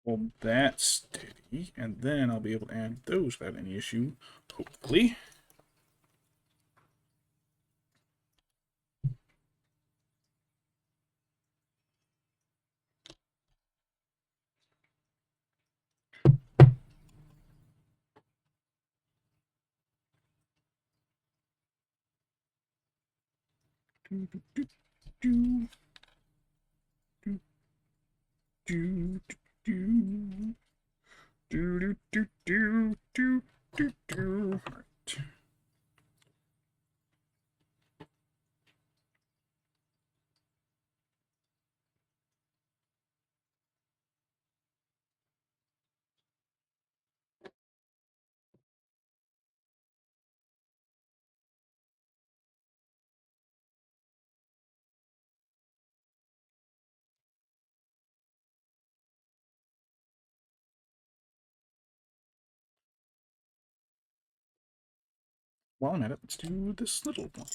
Speaker 1: Hold that steady, and then I'll be able to add those without any issue, hopefully. Do, do, do, do, do, do, do, do, do, do, do, do, do. All right. While I'm at it, let's do this little one.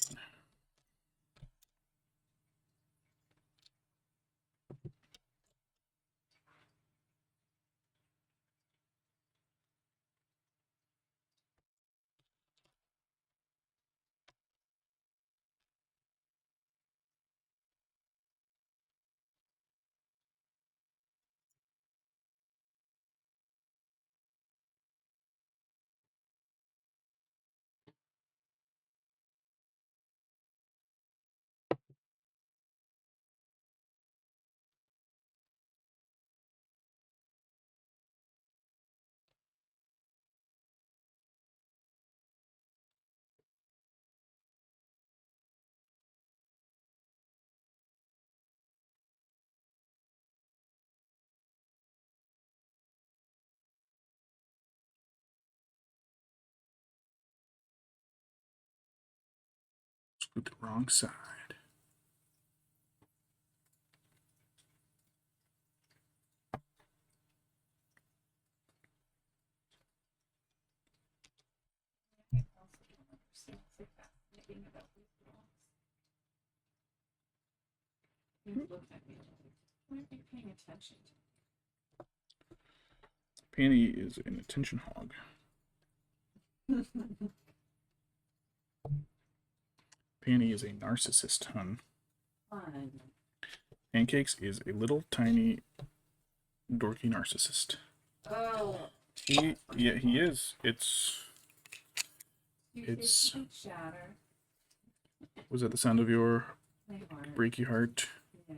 Speaker 1: Screwed the wrong side.
Speaker 2: I also don't understand what's so fascinating about these dogs. He looked at me like, why aren't you paying attention to
Speaker 1: Penny is an attention hog.
Speaker 2: me?
Speaker 1: Penny is a narcissist, hun.
Speaker 2: Fun.
Speaker 1: Pancakes is a little tiny dorky narcissist.
Speaker 2: Oh,
Speaker 1: Yeah, he is. It's
Speaker 2: you
Speaker 1: It's-
Speaker 2: can shatter
Speaker 1: was that the sound of your
Speaker 2: my heart.
Speaker 1: breaky heart?
Speaker 2: Yeah.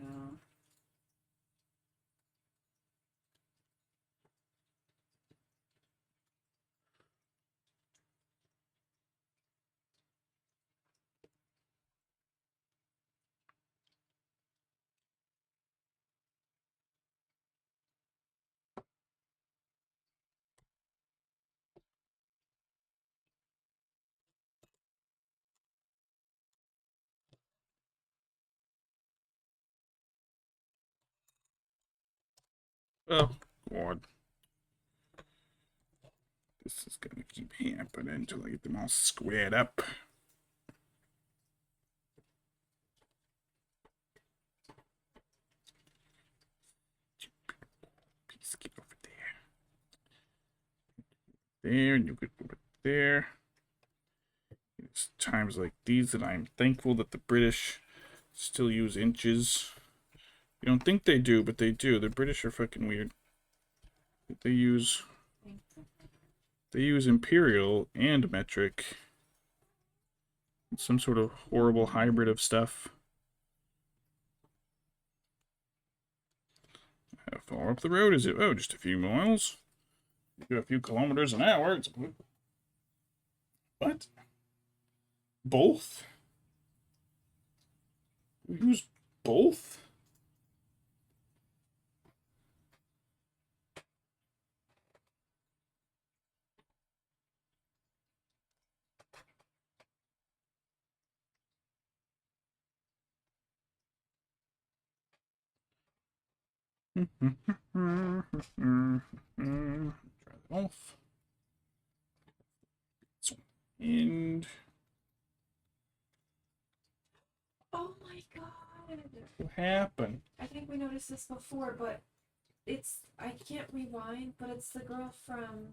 Speaker 1: Oh God, this is gonna keep happening until I get them all squared up. Please get over there. There, and you get over there. It's times like these that I'm thankful that the British still use inches. You don't think they do, but they do. The British are fucking weird. They use imperial and metric. It's some sort of horrible hybrid of stuff. How far up the road is it? Oh, just a few miles. Do a few kilometers an hour. It's... What? Both? We use both? Try that off. And
Speaker 2: Oh my god.
Speaker 1: what happened?
Speaker 2: I think we noticed this before, but it's, I can't rewind, but it's the girl from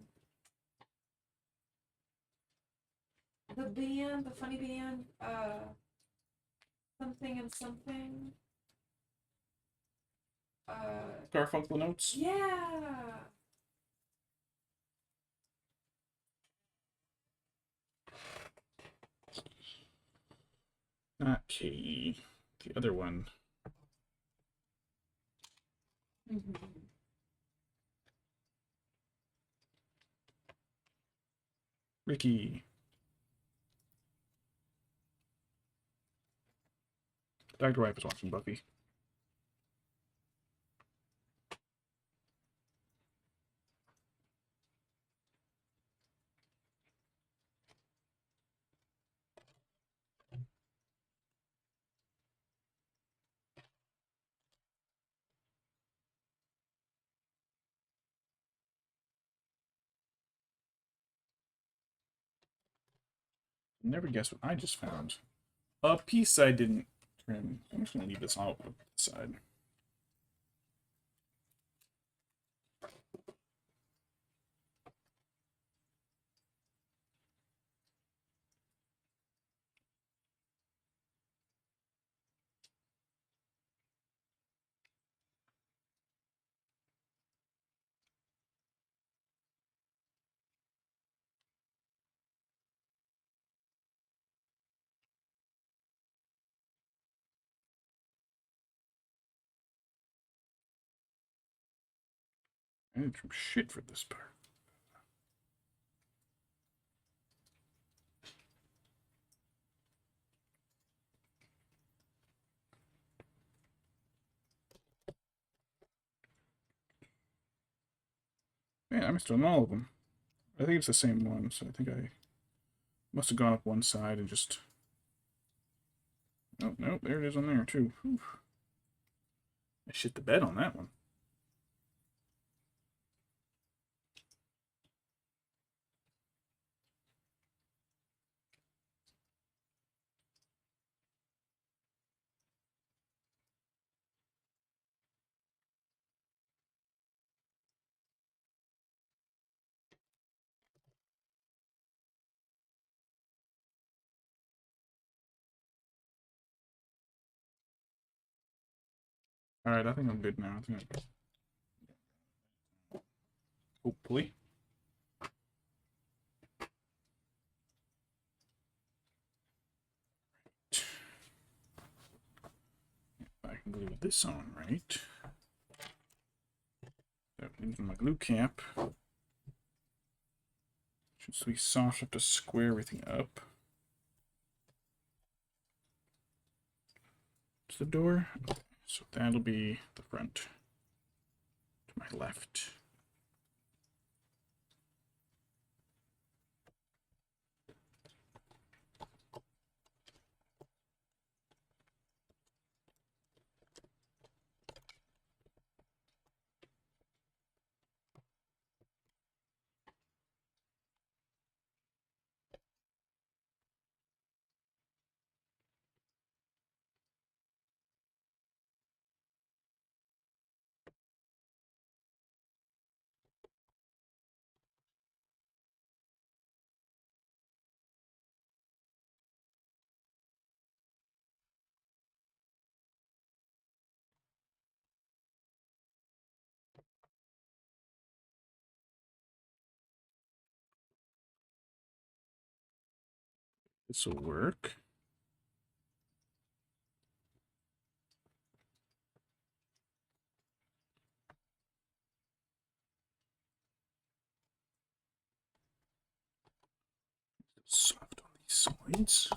Speaker 2: the band, the funny band, something and something.
Speaker 1: Garfunkel notes?
Speaker 2: Yeah.
Speaker 1: Not Katie. The other one. Ricky. Dr. Wife is watching Buffy. Never guess what I just found. A piece I didn't trim. I'm just gonna leave this out with the side. I didn't trim shit for this part. Man, I missed on all of them. I think it's the same one, so I think I must have gone up one side and just... Oh, no, there it is on there, too. Whew. I shit the bed on that one. Alright, I think I'm good now. I think hopefully. I can glue this on right. Using my glue cap. Should be soft enough to square everything up. To the door. So that'll be the front. To my left. This will work. Soft on these sides.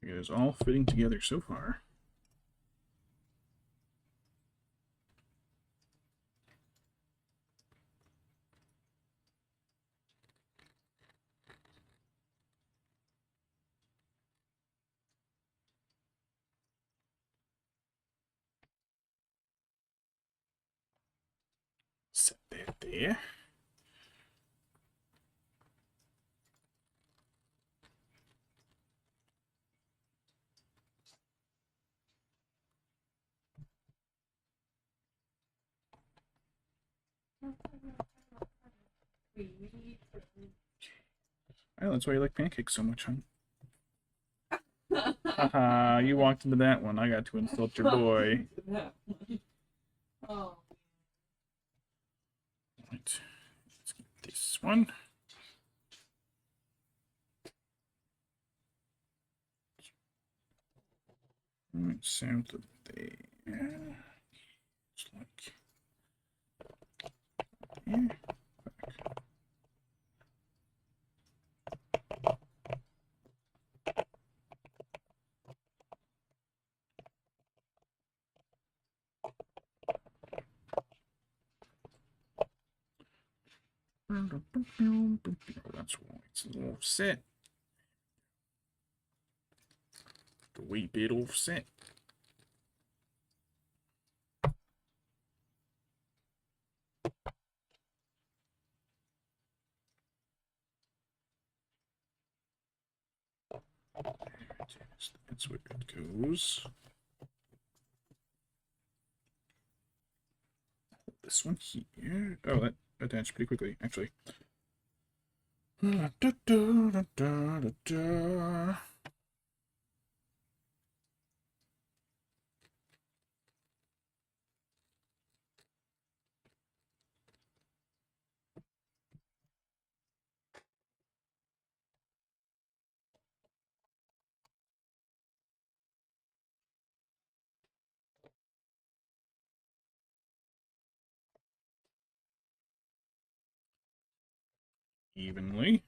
Speaker 1: It is all fitting together so far. Set that there. Oh, that's why you like pancakes so much, huh? Haha, you walked into that one. I got to insult your boy.
Speaker 2: Oh.
Speaker 1: Right. this one. Right, south of there. It's like there. That's why it's a little offset. A wee bit offset. That's where it goes. This one here. Oh, that attached pretty quickly, actually. Da, da, da, da, da, da. Evenly.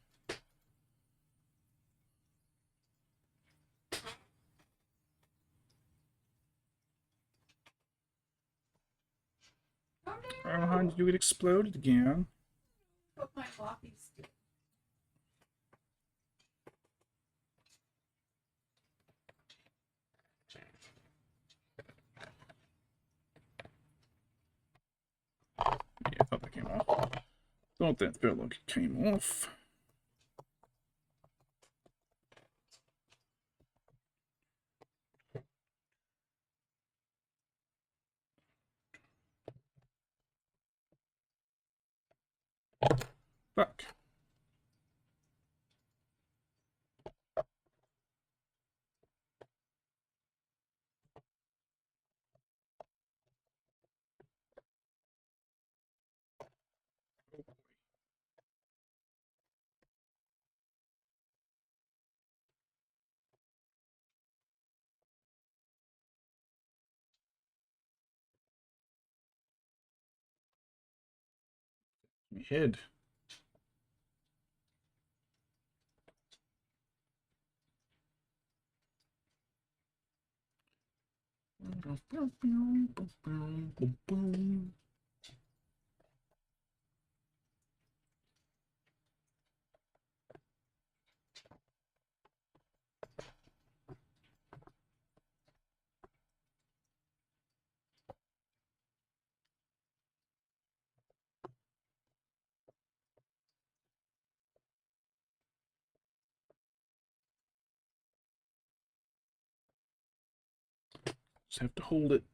Speaker 1: Oh, how did you get exploded again?
Speaker 2: Put my floppy stick.
Speaker 1: Yeah, I thought that came off. Thought that felt like it came off. Fuck. My head. Just have to hold it.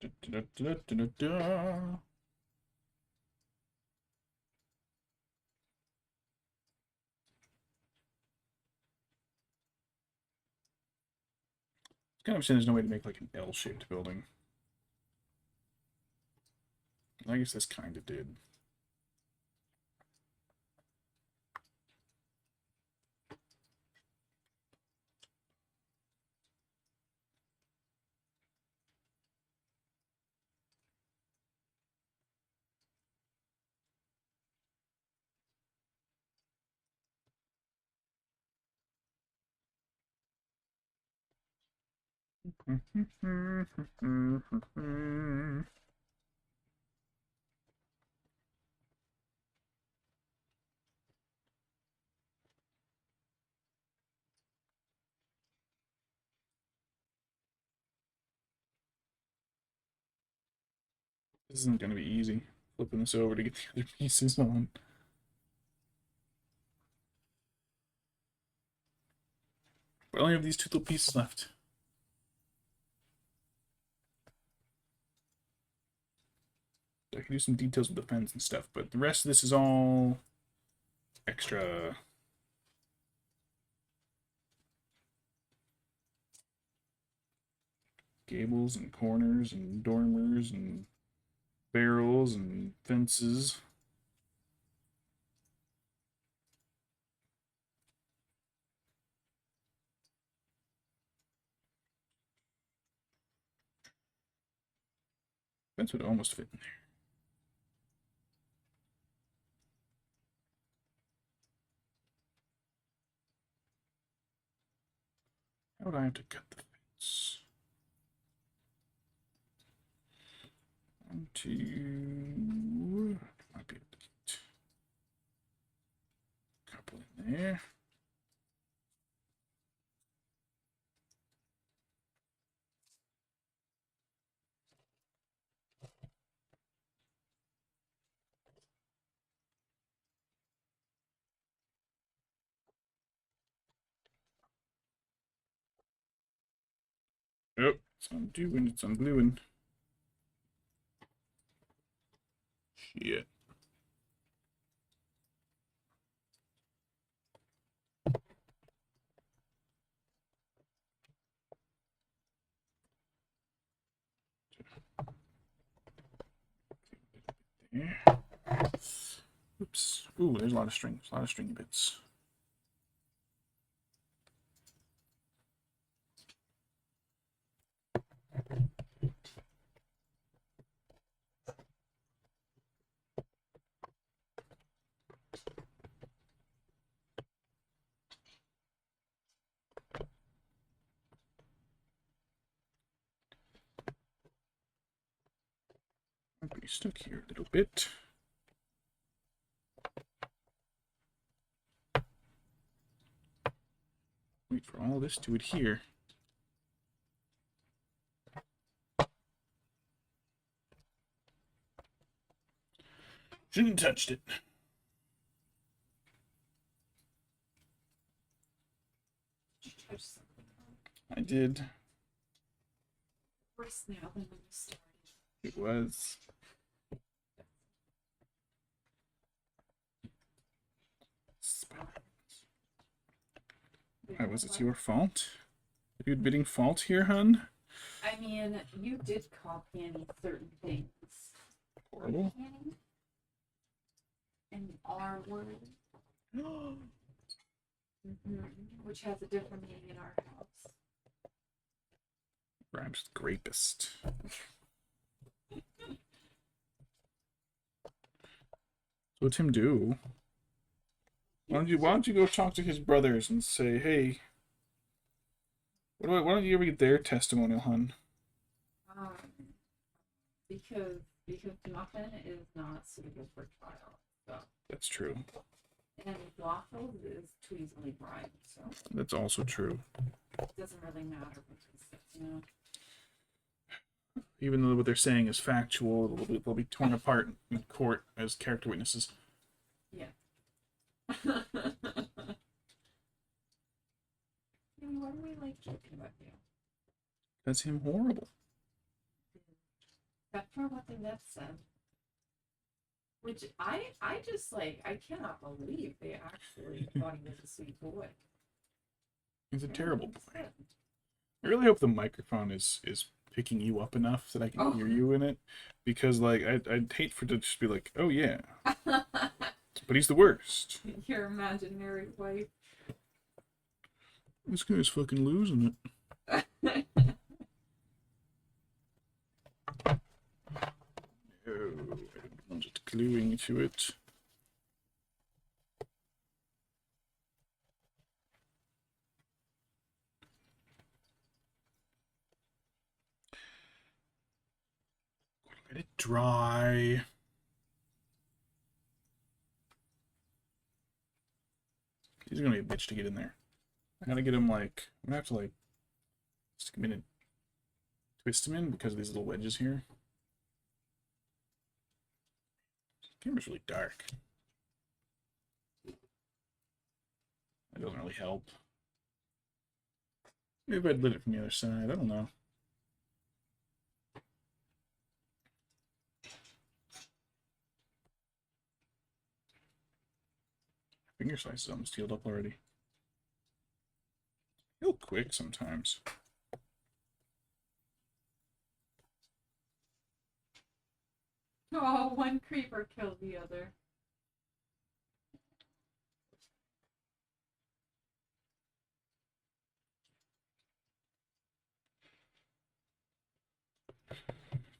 Speaker 1: Da, da, da, da, da, da. It's kind of a shame there's no way to make like an L-shaped building. I guess this kind of did. This isn't going to be easy. Flipping this over to get the other pieces on. But I only have these two little pieces left. I can do some details with the fence and stuff, but the rest of this is all extra. Gables and corners and dormers and barrels and fences. Fence would almost fit in there. How would I have to cut the fence? 1, 2. Might be able to get a couple in there. Oh, it's undoing, it's ungluing. Shit. There. Oops. Ooh, there's a lot of strings, a lot of stringy bits. Might be stuck here a little bit. Wait for all this to adhere. Shouldn't have touched it.
Speaker 2: Touch something.
Speaker 1: I did.
Speaker 2: Worse now than when you started.
Speaker 1: It was. Why was it your fault? Are you admitting fault here, hun?
Speaker 2: I mean, you did call Penny certain things.
Speaker 1: Horrible.
Speaker 2: Penny? And the R word. Which has a different meaning in our house.
Speaker 1: Rhymes with rapist. What's him do? Why don't you go talk to his brothers and say, hey, why don't you ever get their testimonial, hun?
Speaker 2: Because muffin is not suitable for trial. So.
Speaker 1: That's true.
Speaker 2: And waffles is too easily bribed, so
Speaker 1: That's also true.
Speaker 2: it doesn't really matter because, you know.
Speaker 1: Even though what they're saying is factual, they'll be torn apart in court as character witnesses.
Speaker 2: Yeah. Why do we like joking about you?
Speaker 1: That's him horrible.
Speaker 2: Except for what the vet said. Which I just like, I cannot believe they actually thought he was a sweet boy.
Speaker 1: He's a terrible boy. I really hope the microphone is picking you up enough that I can hear you in it. Because, like, I'd hate for it to just be like, oh, yeah. But he's the worst.
Speaker 2: Your imaginary wife.
Speaker 1: This guy's fucking losing it. Oh, I'm just gluing to it. Let it dry. He's gonna be a bitch to get in there. I gotta get him like, I'm gonna have to like stick him in and twist him in because of these little wedges here. The camera's really dark. That doesn't really help. Maybe if I'd lit it from the other side, I don't know. finger slice is almost healed up already. Real quick sometimes.
Speaker 2: Oh, one creeper killed the other.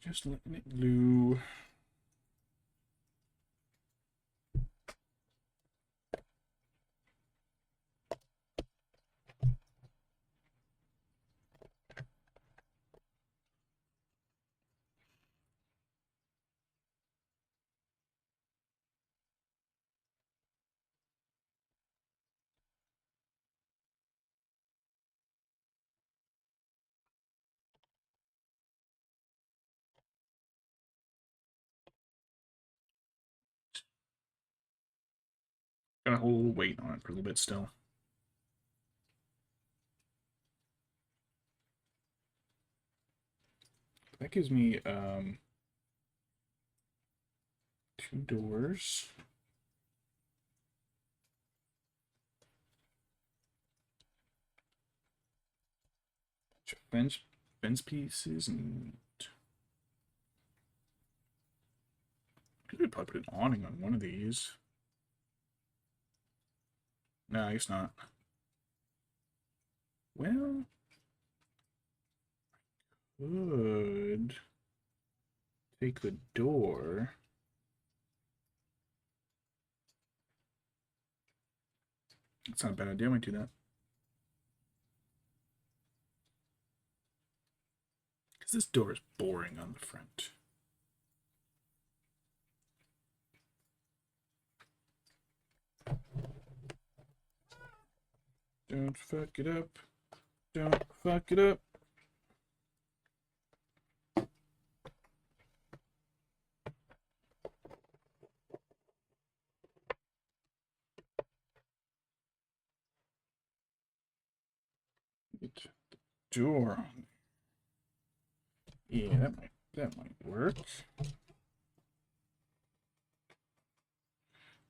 Speaker 1: Just letting it glue. Gotta hold a little weight on it for a little bit still. That gives me 2 doors. Fence pieces and I could probably put an awning on one of these. No, I guess not. Well, could take the door. That's not a bad idea. I might do that. Because this door is boring on the front. Don't fuck it up. Don't fuck it up. Get the door on. Yeah, that might work.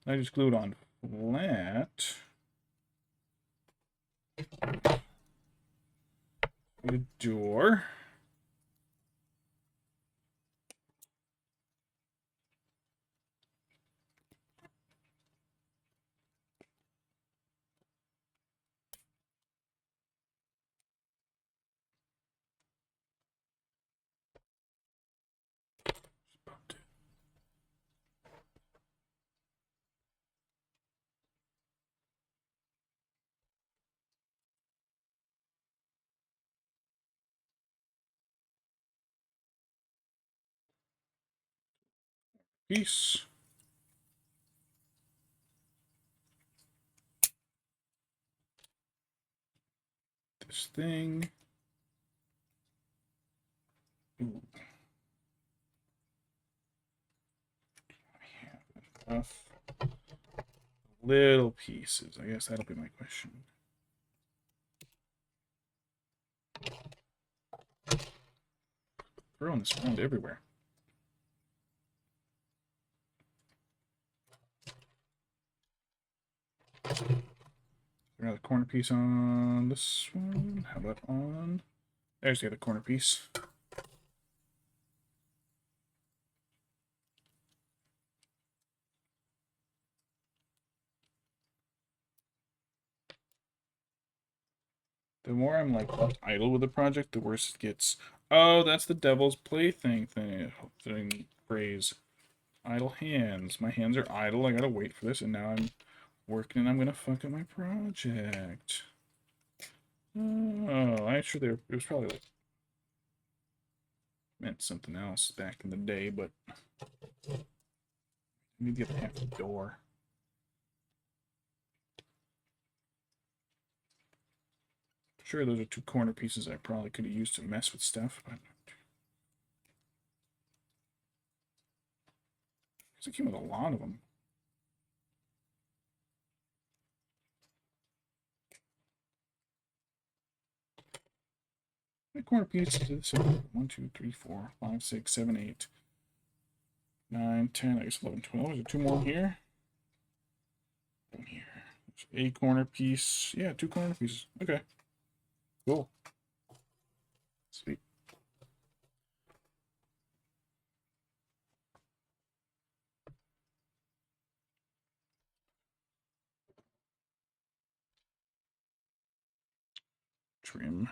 Speaker 1: I just glued on flat. The door. Just bumped it. Piece. This thing. Ooh. I have enough little pieces. I guess that'll be my question. Throwing this around everywhere. Another corner piece on this one. How about on? There's the other corner piece. The more I'm like idle with the project, the worse it gets. Oh, that's the devil's plaything thing phrase. Idle hands. My hands are idle. I gotta wait for this, and now I'm working, and I'm gonna fuck up my project. Oh, I'm sure it was probably like meant something else back in the day, but I need to get half the door. Sure, those are 2 corner pieces I probably could have used to mess with stuff, but it came with a lot of them. The corner pieces. 1, 2, 3, 4, 5, 6, 7, 8, 9, 10. I guess 11, 12. Is there 2 more here? 1 here. A corner piece. Yeah, 2 corner pieces. Okay. Cool. Sweet. Trim.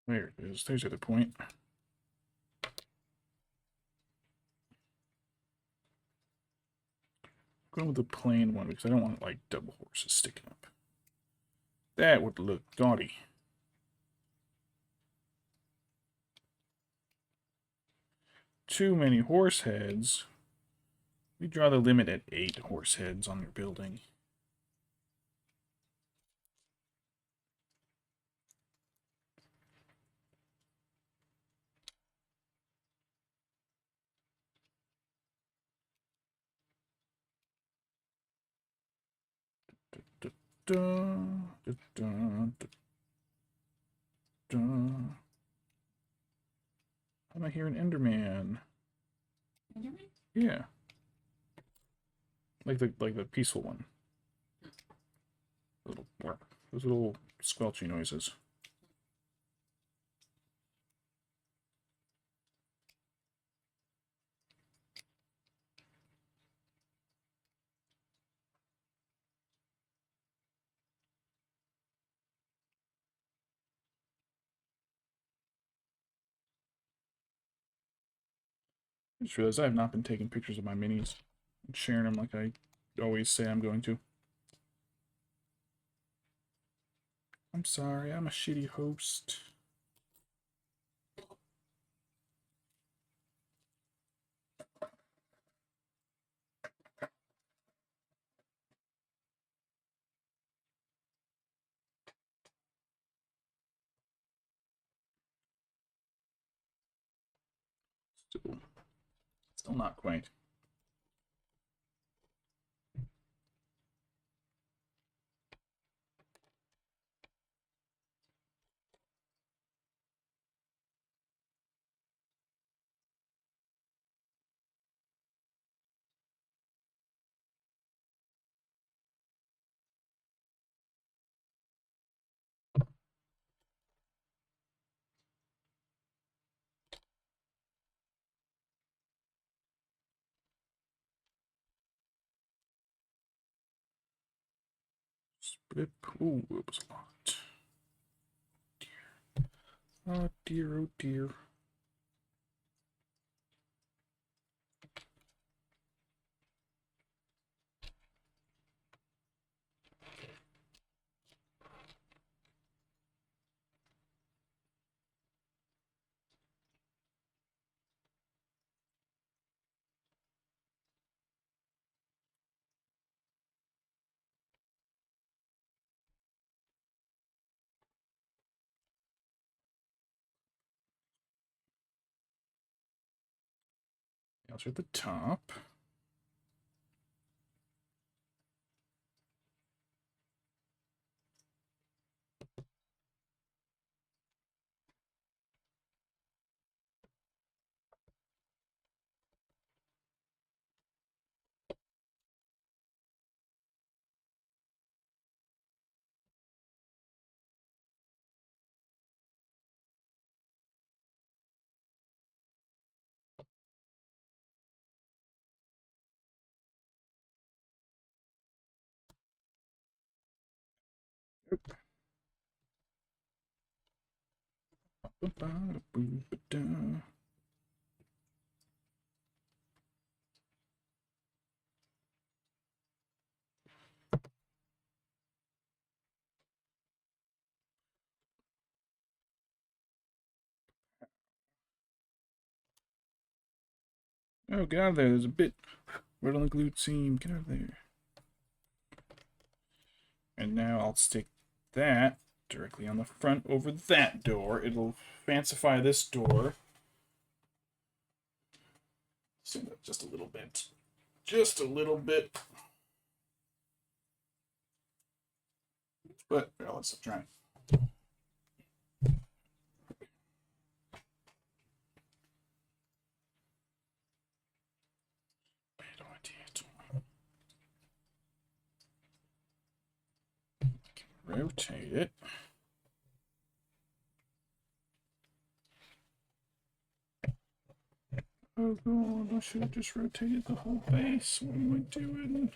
Speaker 1: There it is. There's the other point. Going with the plain one because I don't want like double horses sticking up. That would look gaudy. Too many horse heads. We draw the limit at 8 horse heads on your building. Da, da, da, da, da, da. Am I hearing Enderman?
Speaker 2: Enderman?
Speaker 1: Yeah. Like the peaceful one. Those little squelchy noises. I just realized I have not been taking pictures of my minis and sharing them like I always say I'm going to. I'm sorry, I'm a shitty host. Still not quite. Blip. Ooh, it was a lot. Oh dear, oh dear. Nails are at the top. Oh, get out of there. There's a bit right on the glued seam. Get out of there. And now I'll stick that directly on the front over that door. It'll fancify this door. Stand up just a little bit. Just a little bit. But, well, let's try. Rotate it. Oh god, I should have just rotated the whole base. What am I doing?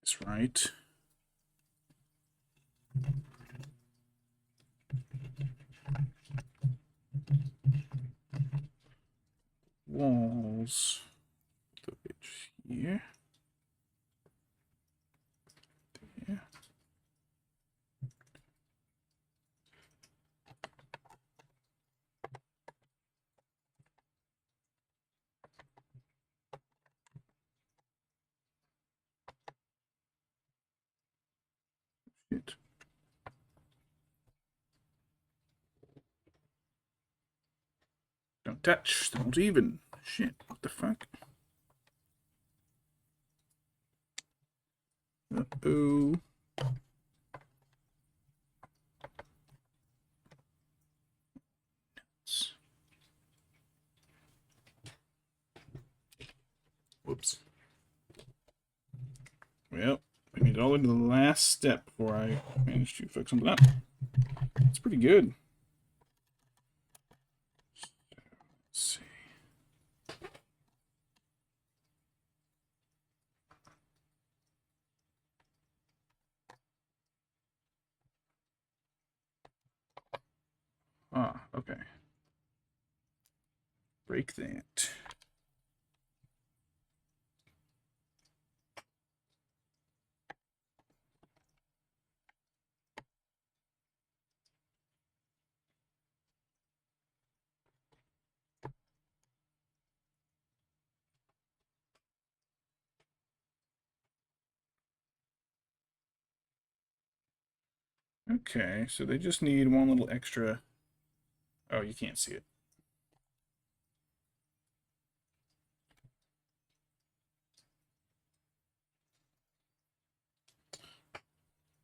Speaker 1: This right. Walls. The edge here. There. Shit. Don't touch. Don't even. Shit. What the fuck? Uh-oh. Whoops. Well, we made it all the way to the last step before I managed to fuck something up. It's pretty good. Let's see. Ah, okay. Break that. Okay, so they just need one little extra. Oh, you can't see it.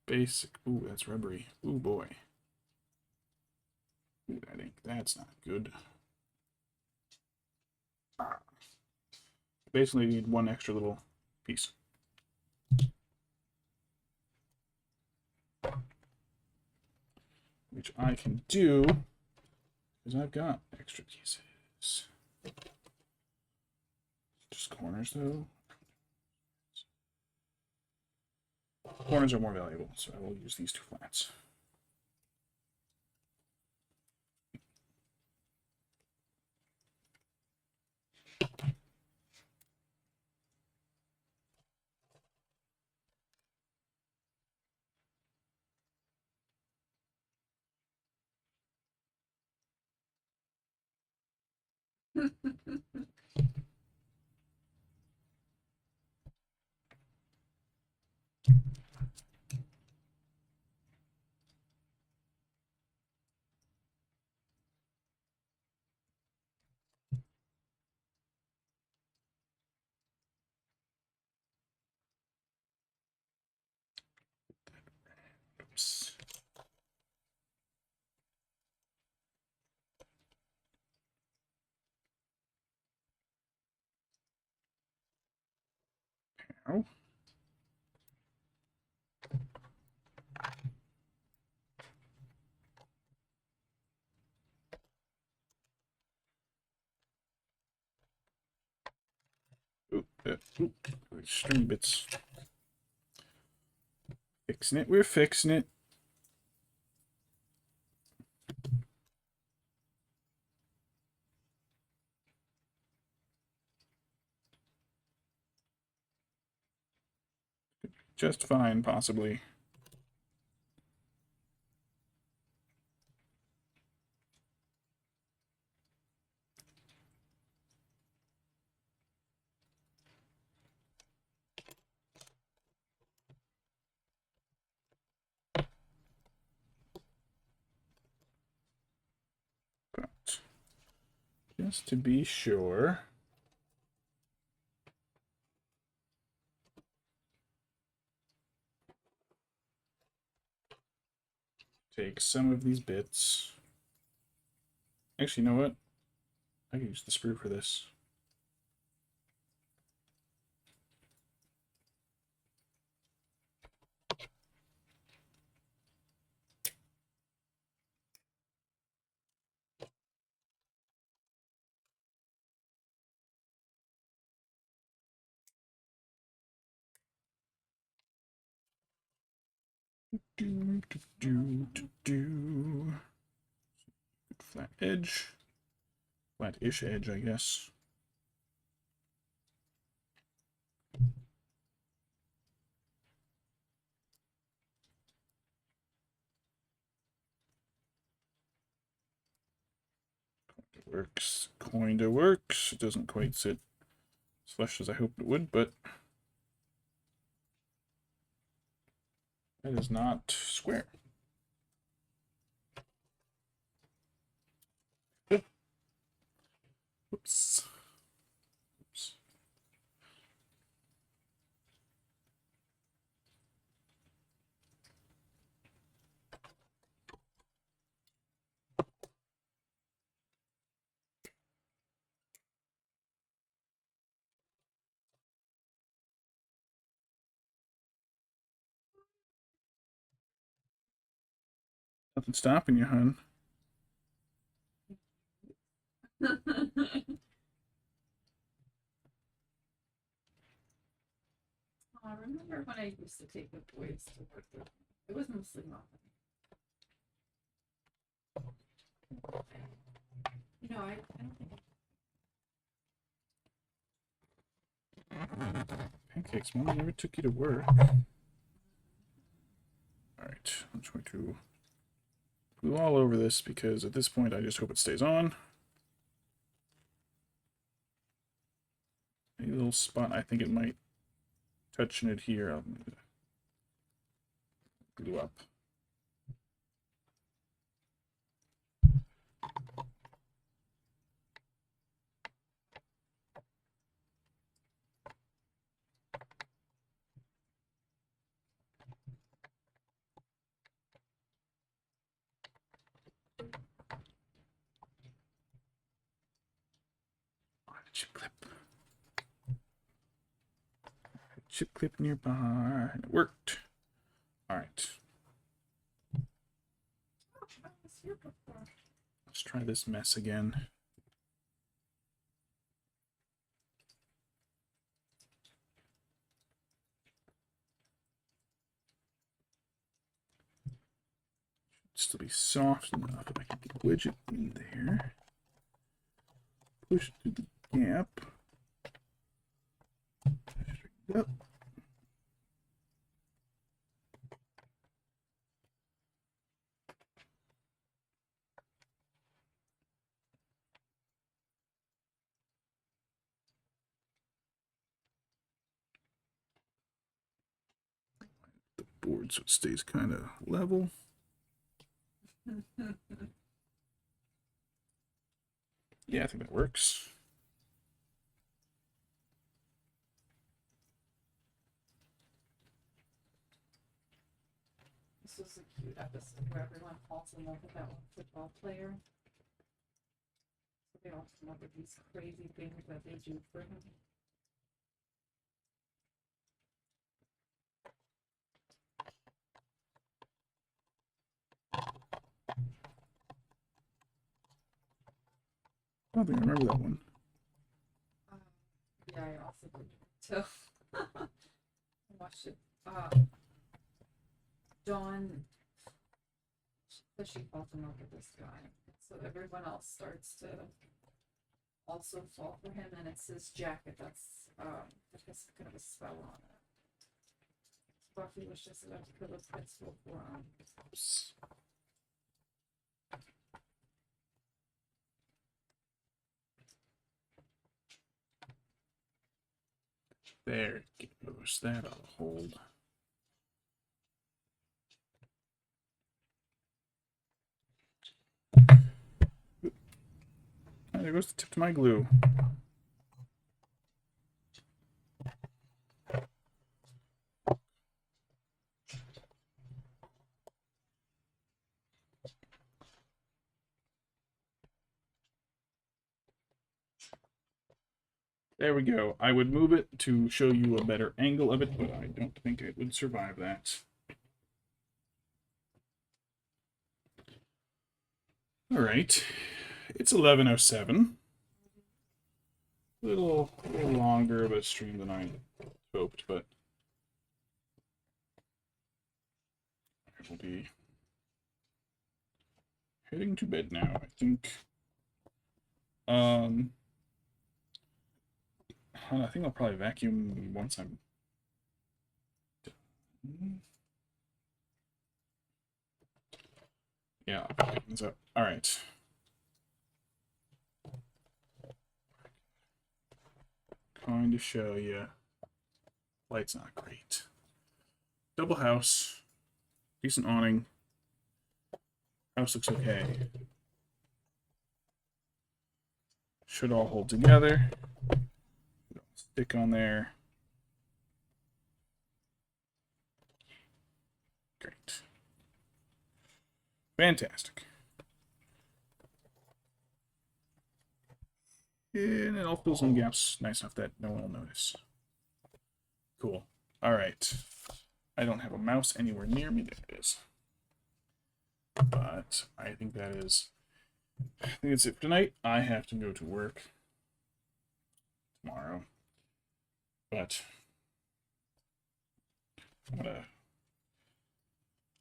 Speaker 1: Basic. Ooh, that's rubbery. Ooh, boy. Ooh, that ink. That's not good. Ah. Basically, you need one extra little piece. Which I can do because I've got extra pieces. Just corners, though. Corners are more valuable, so I will use these two flats. Oops. Ow. Ooh, string bits. Fixing it. We're fixing it. Just fine, possibly. But just to be sure. Take some of these bits. Actually, you know what? I can use the sprue for this. Do. Flat edge. Flat-ish edge, I guess. Works. Kinda works. It doesn't quite sit as flush as I hoped it would, but that is not square. Oops. Oops. Nothing stopping you, hun.
Speaker 2: I remember when I used to take the boys to work with me. It was mostly mom. You know, I don't think
Speaker 1: Pancakes, Mom never took you to work. Alright, I'm just going to glue all over this because at this point I just hope it stays on. A little spot I think it might touch and adhere. I'll glue up. Chip clip. Chip clip nearby. And it worked. Alright. Let's try this mess again. Still be soft enough that I can get widget in there. Push through the gap. Yep. The board so it stays kind of level. Yeah, I think that works.
Speaker 2: this was a cute episode where everyone falls in love with that one football player. So they all come up with these crazy things that they do for him.
Speaker 1: I don't think I remember that one.
Speaker 2: Yeah, I also did. So I watched it. Dawn says she falls in love with this guy. So everyone else starts to also fall for him, and it's his jacket that has kind of a spell on it. Buffy was just about to kill his pistol for him.
Speaker 1: There it goes. That'll hold. Oh, there goes the tip to my glue. There we go. I would move it to show you a better angle of it, but I don't think it would survive that. All right. It's 11:07. A little longer of a stream than I hoped, but I will be heading to bed now, I think. I think I'll probably vacuum once I'm done. Yeah, I'll pick things up. All right. Going to show you. Light's not great. Double house. Decent awning. House looks okay. Should all hold together. Stick on there. Great. Fantastic. And it all fills in gaps nice enough that no one will notice. Cool. All right. I don't have a mouse anywhere near me. There it is. But I think that is... I think that's it for tonight. I have to go to work tomorrow. But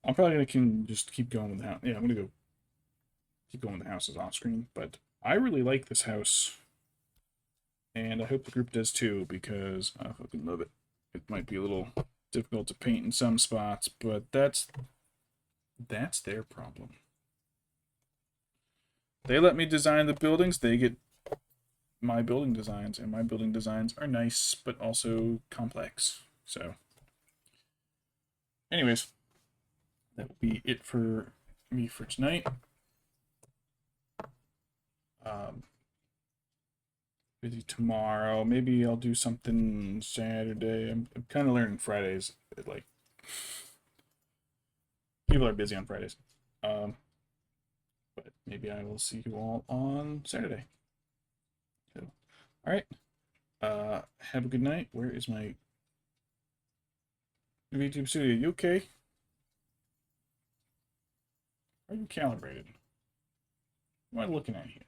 Speaker 1: I'm probably gonna just keep going with the house. Yeah, I'm gonna go keep going with the houses off screen. But I really like this house, and I hope the group does too, because I fucking love it. It might be a little difficult to paint in some spots, but that's their problem. They let me design the buildings. They get my building designs, and my building designs are nice, but also complex. So, anyways, that will be it for me for tonight. Busy tomorrow. Maybe I'll do something Saturday. I'm kind of learning Fridays. Like, people are busy on Fridays. But maybe I will see you all on Saturday. So, all right. Have a good night. Where is my VTube Studio? You okay? Are you calibrated? What am I looking at here?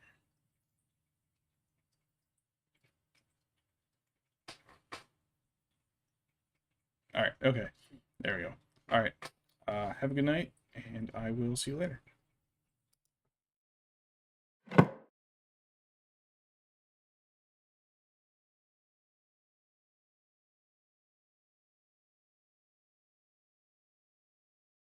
Speaker 1: All right. Okay. There we go. All right. Have a good night, and I will see you later.